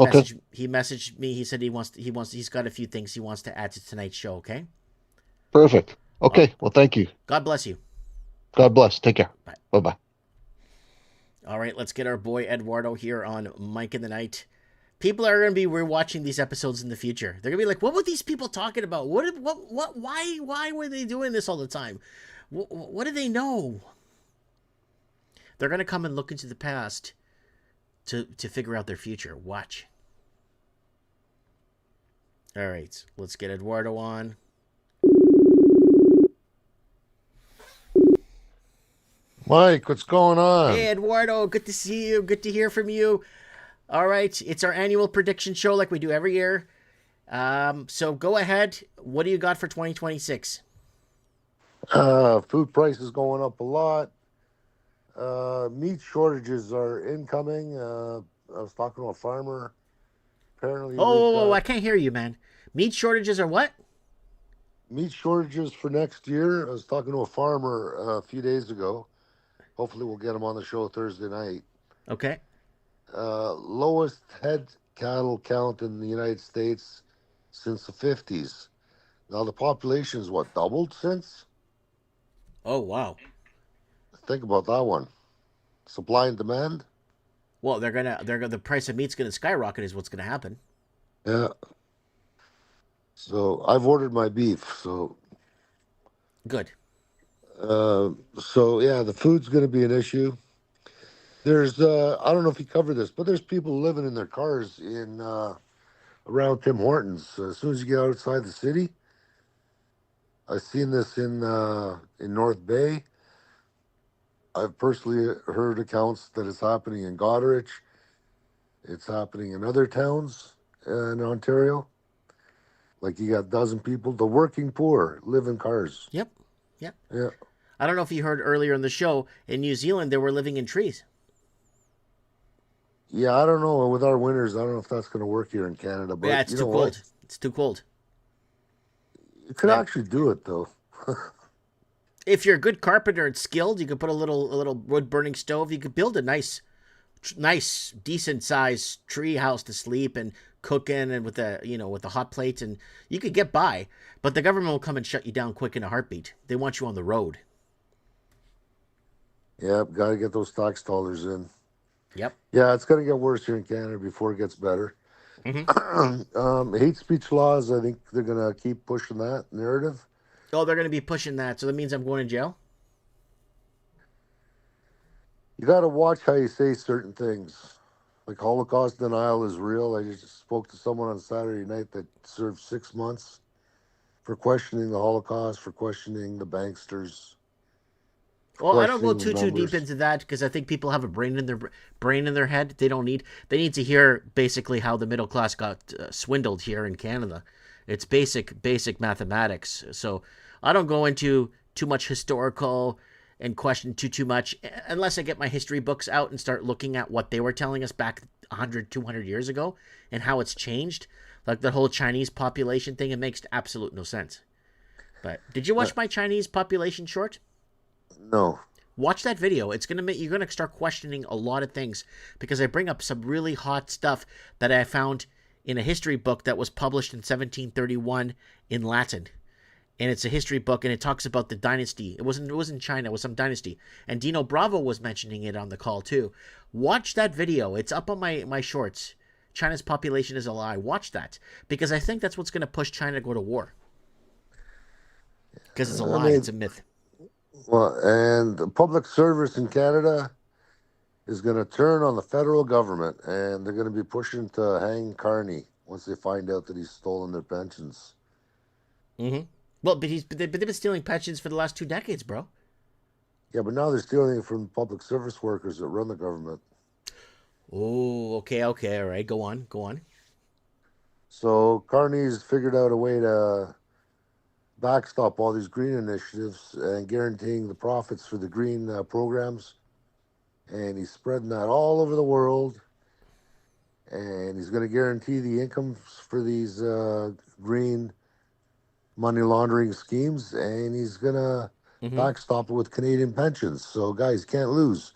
messaged me. He said he's got a few things he wants to add to tonight's show. Okay. Perfect. Okay. Well, thank you. God bless you. God bless. Take care. Bye bye. All right, let's get our boy Eduardo here on Mike in the Night. People are going to be rewatching these episodes in the future. They're going to be like, "What were these people talking about? Why were they doing this all the time? What do they know?" They're going to come and look into the past to figure out their future. Watch. All right, let's get Eduardo on. Mike, what's going on? Hey, Eduardo, good to see you. Good to hear from you. All right, it's our annual prediction show like we do every year. So go ahead. What do you got for 2026? Food prices going up a lot. Meat shortages are incoming. I was talking to a farmer. Apparently, Oh, I can't hear you, man. Meat shortages are what? Meat shortages for next year. I was talking to a farmer a few days ago. Hopefully, we'll get him on the show Thursday night. Okay. Lowest head cattle count in the United States since the 50s. Now the population is what, doubled since? Oh, wow. Think about that one. Supply and demand. Well, the price of meat's gonna skyrocket is what's gonna happen. Yeah. So I've ordered my beef. So good. So yeah, the food's going to be an issue. There's I don't know if you cover this, but there's people living in their cars in around Tim Hortons. As soon as you get outside the city, I've seen this in North Bay. I've personally heard accounts that it's happening in Goderich. It's happening in other towns in Ontario. Like you got a dozen people. The working poor live in cars. Yep. Yeah. I don't know if you heard earlier in the show, in New Zealand, they were living in trees. Yeah, I don't know. With our winters, I don't know if that's going to work here in Canada. But yeah, it's too cold. It's too cold. You could actually do it, though. If you're a good carpenter and skilled, you could put a little wood burning stove. You could build a nice, decent sized tree house to sleep and cook in, and with a hot plate, and you could get by. But the government will come and shut you down quick in a heartbeat. They want you on the road. Yep, got to get those tax dollars in. Yep. Yeah, it's going to get worse here in Canada before it gets better. Mm-hmm. Hate speech laws, I think they're going to keep pushing that narrative. Oh, they're going to be pushing that, so that means I'm going to jail? You got to watch how you say certain things. Like Holocaust denial is real. I just spoke to someone on Saturday night that served 6 months for questioning the Holocaust, for questioning the banksters. Well, I don't go too deep into that because I think people have a brain in their head. They need to hear basically how the middle class got swindled here in Canada. It's basic mathematics. So I don't go into too much historical and question too much unless I get my history books out and start looking at what they were telling us back 100, 200 years ago and how it's changed. Like the whole Chinese population thing, it makes absolute no sense. But did you watch my Chinese population short? No. Watch that video. You're gonna start questioning a lot of things because I bring up some really hot stuff that I found in a history book that was published in 1731 in Latin. And it's a history book, and it talks about the dynasty. It wasn't China, it was some dynasty. And Dino Bravo was mentioning it on the call too. Watch that video. It's up on my shorts. China's population is a lie. Watch that. Because I think that's what's going to push China to go to war. Because it's a lie. It's a myth. Well, and the public service in Canada is going to turn on the federal government, and they're going to be pushing to hang Carney once they find out that he's stolen their pensions. Mm-hmm. Well, but they've been stealing pensions for the last 2 decades, bro. Yeah, but now they're stealing it from public service workers that run the government. Oh, okay, okay, all right. Go on, go on. So Carney's figured out a way to backstop all these green initiatives and guaranteeing the profits for the green programs. And he's spreading that all over the world. And he's going to guarantee the incomes for these green money laundering schemes. And he's going to backstop it with Canadian pensions. So guys can't lose.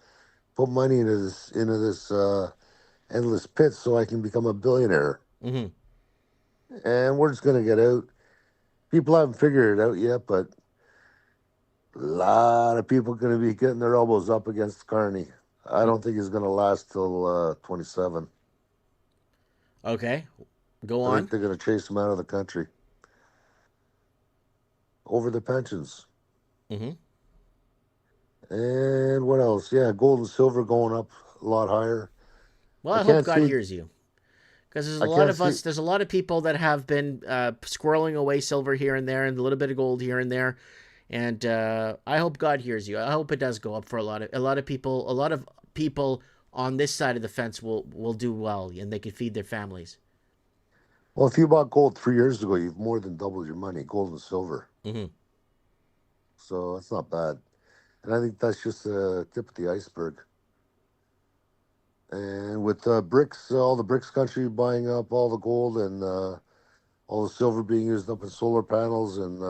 Put money into this endless pit so I can become a billionaire. Mm-hmm. And we're just going to get out. People haven't figured it out yet, but a lot of people going to be getting their elbows up against Carney. I don't think he's going to last till 27. Okay, go I on. think they're going to chase him out of the country over the pensions. Mm-hmm. And what else? Yeah, gold and silver going up a lot higher. Well, I hope God hears you. Because there's a I lot can't of us, there's a lot of people that have been squirreling away silver here and there and a little bit of gold here and there. And I hope God hears you. I hope it does go up for a lot of people. A lot of people on this side of the fence will do well and they can feed their families. Well, if you bought gold 3 years ago, you've more than doubled your money, gold and silver. Mm-hmm. So that's not bad. And I think that's just the tip of the iceberg. And with BRICS, all the BRICS country buying up all the gold and all the silver being used up in solar panels and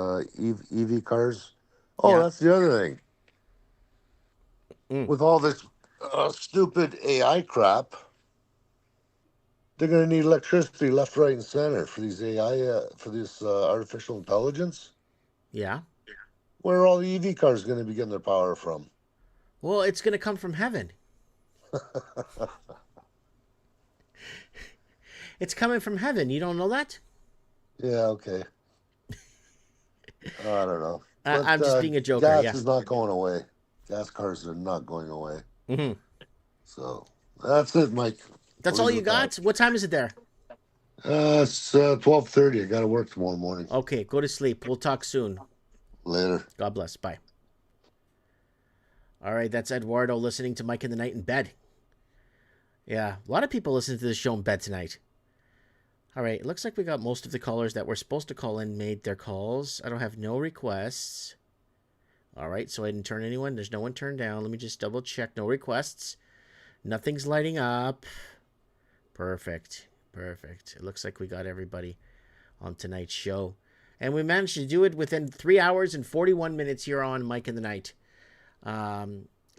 EV cars. Oh, Yeah. that's the other thing. Mm. With all this stupid AI crap, they're going to need electricity left, right, and center for these AI, for this artificial intelligence. Yeah. Where are all the EV cars going to be getting their power from? Well, it's going to come from heaven. It's coming from heaven. You don't know that? Yeah, okay. I don't know. But, I'm just being a joker. Gas is not going away. Gas cars are not going away. Mm-hmm. So that's it, Mike. That's all you got? What time is it there? It's 12:30. I got to work tomorrow morning. Okay, go to sleep. We'll talk soon. Later. God bless. Bye. All right, that's Eduardo listening to Mike in the Night in bed. Yeah, a lot of people listen to this show in bed tonight. All right, it looks like we got most of the callers that were supposed to call in made their calls. I don't have no requests. All right, so I didn't turn anyone. There's no one turned down. Let me just double check. No requests. Nothing's lighting up. Perfect. Perfect. It looks like we got everybody on tonight's show. And we managed to do it within 3 hours and 41 minutes here on Mike in the Night.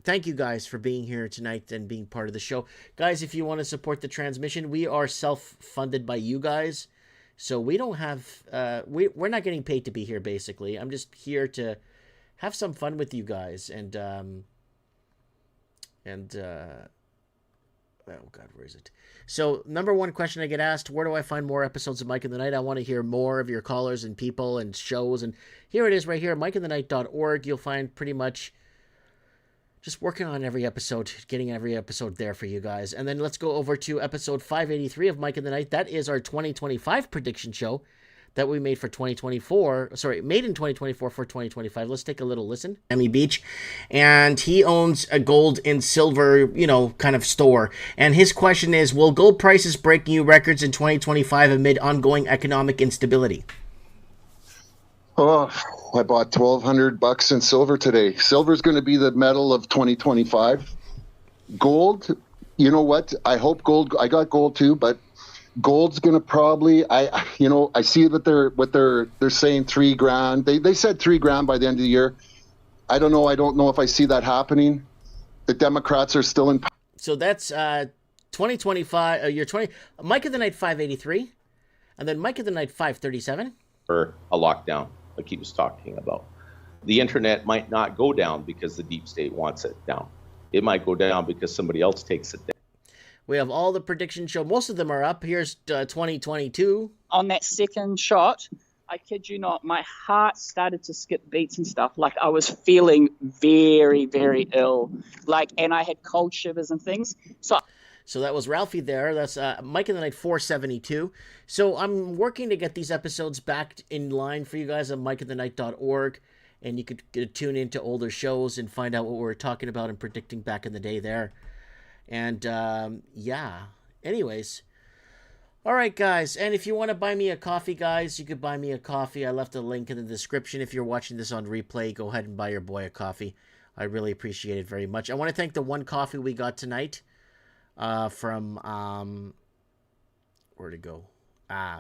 Thank you guys for being here tonight and being part of the show. Guys, if you want to support the transmission, we are self-funded by you guys. So we don't have, we're not getting paid to be here, basically. I'm just here to have some fun with you guys. And oh God, where is it? So number one question I get asked, where do I find more episodes of Mike in the Night? I want to hear more of your callers and people and shows. And here it is right here, mikeinthenight.org. You'll find pretty much just working on every episode, getting every episode there for you guys. And then let's go over to episode 583 of Mike in the Night. That is our 2025 prediction show that we made for 2024. Sorry, made in 2024 for 2025. Let's take a little listen. Miami Beach. And he owns a gold and silver, kind of store. And his question is, will gold prices break new records in 2025 amid ongoing economic instability? Oh, I bought $1,200 in silver today. Silver's going to be the metal of 2025. Gold, you know what? I hope gold. I got gold too, but gold's going to probably. I see that they're saying $3,000. They said $3,000 by the end of the year. I don't know. I don't know if I see that happening. The Democrats are still in power. So that's 2025. Year 20. Mike of the Night 583, and then Mike of the Night 537. For a lockdown, like he was talking about. The internet might not go down because the deep state wants it down. It might go down because somebody else takes it down. We have all the prediction show. Most of them are up. Here's 2022. On that second shot, I kid you not, my heart started to skip beats and stuff. Like I was feeling very, very ill. And I had cold shivers and things. So that was Ralphie there. That's Mike in the Night 472. So I'm working to get these episodes back in line for you guys on mikeinthenight.org. And you could tune into older shows and find out what we were talking about and predicting back in the day there. And yeah, anyways. All right, guys. And if you want to buy me a coffee, guys, you could buy me a coffee. I left a link in the description. If you're watching this on replay, go ahead and buy your boy a coffee. I really appreciate it very much. I want to thank the one coffee we got tonight from where'd it go?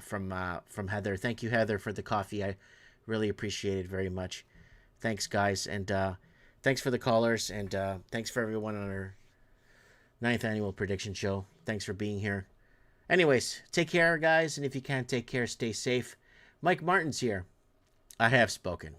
From Heather. Thank you, Heather, for the coffee. I really appreciate it very much. Thanks, guys, and thanks for the callers, and thanks for everyone on our 9th annual prediction show. Thanks for being here. Anyways, take care, guys, and if you can't take care, stay safe. Mike Martin's here. I have spoken.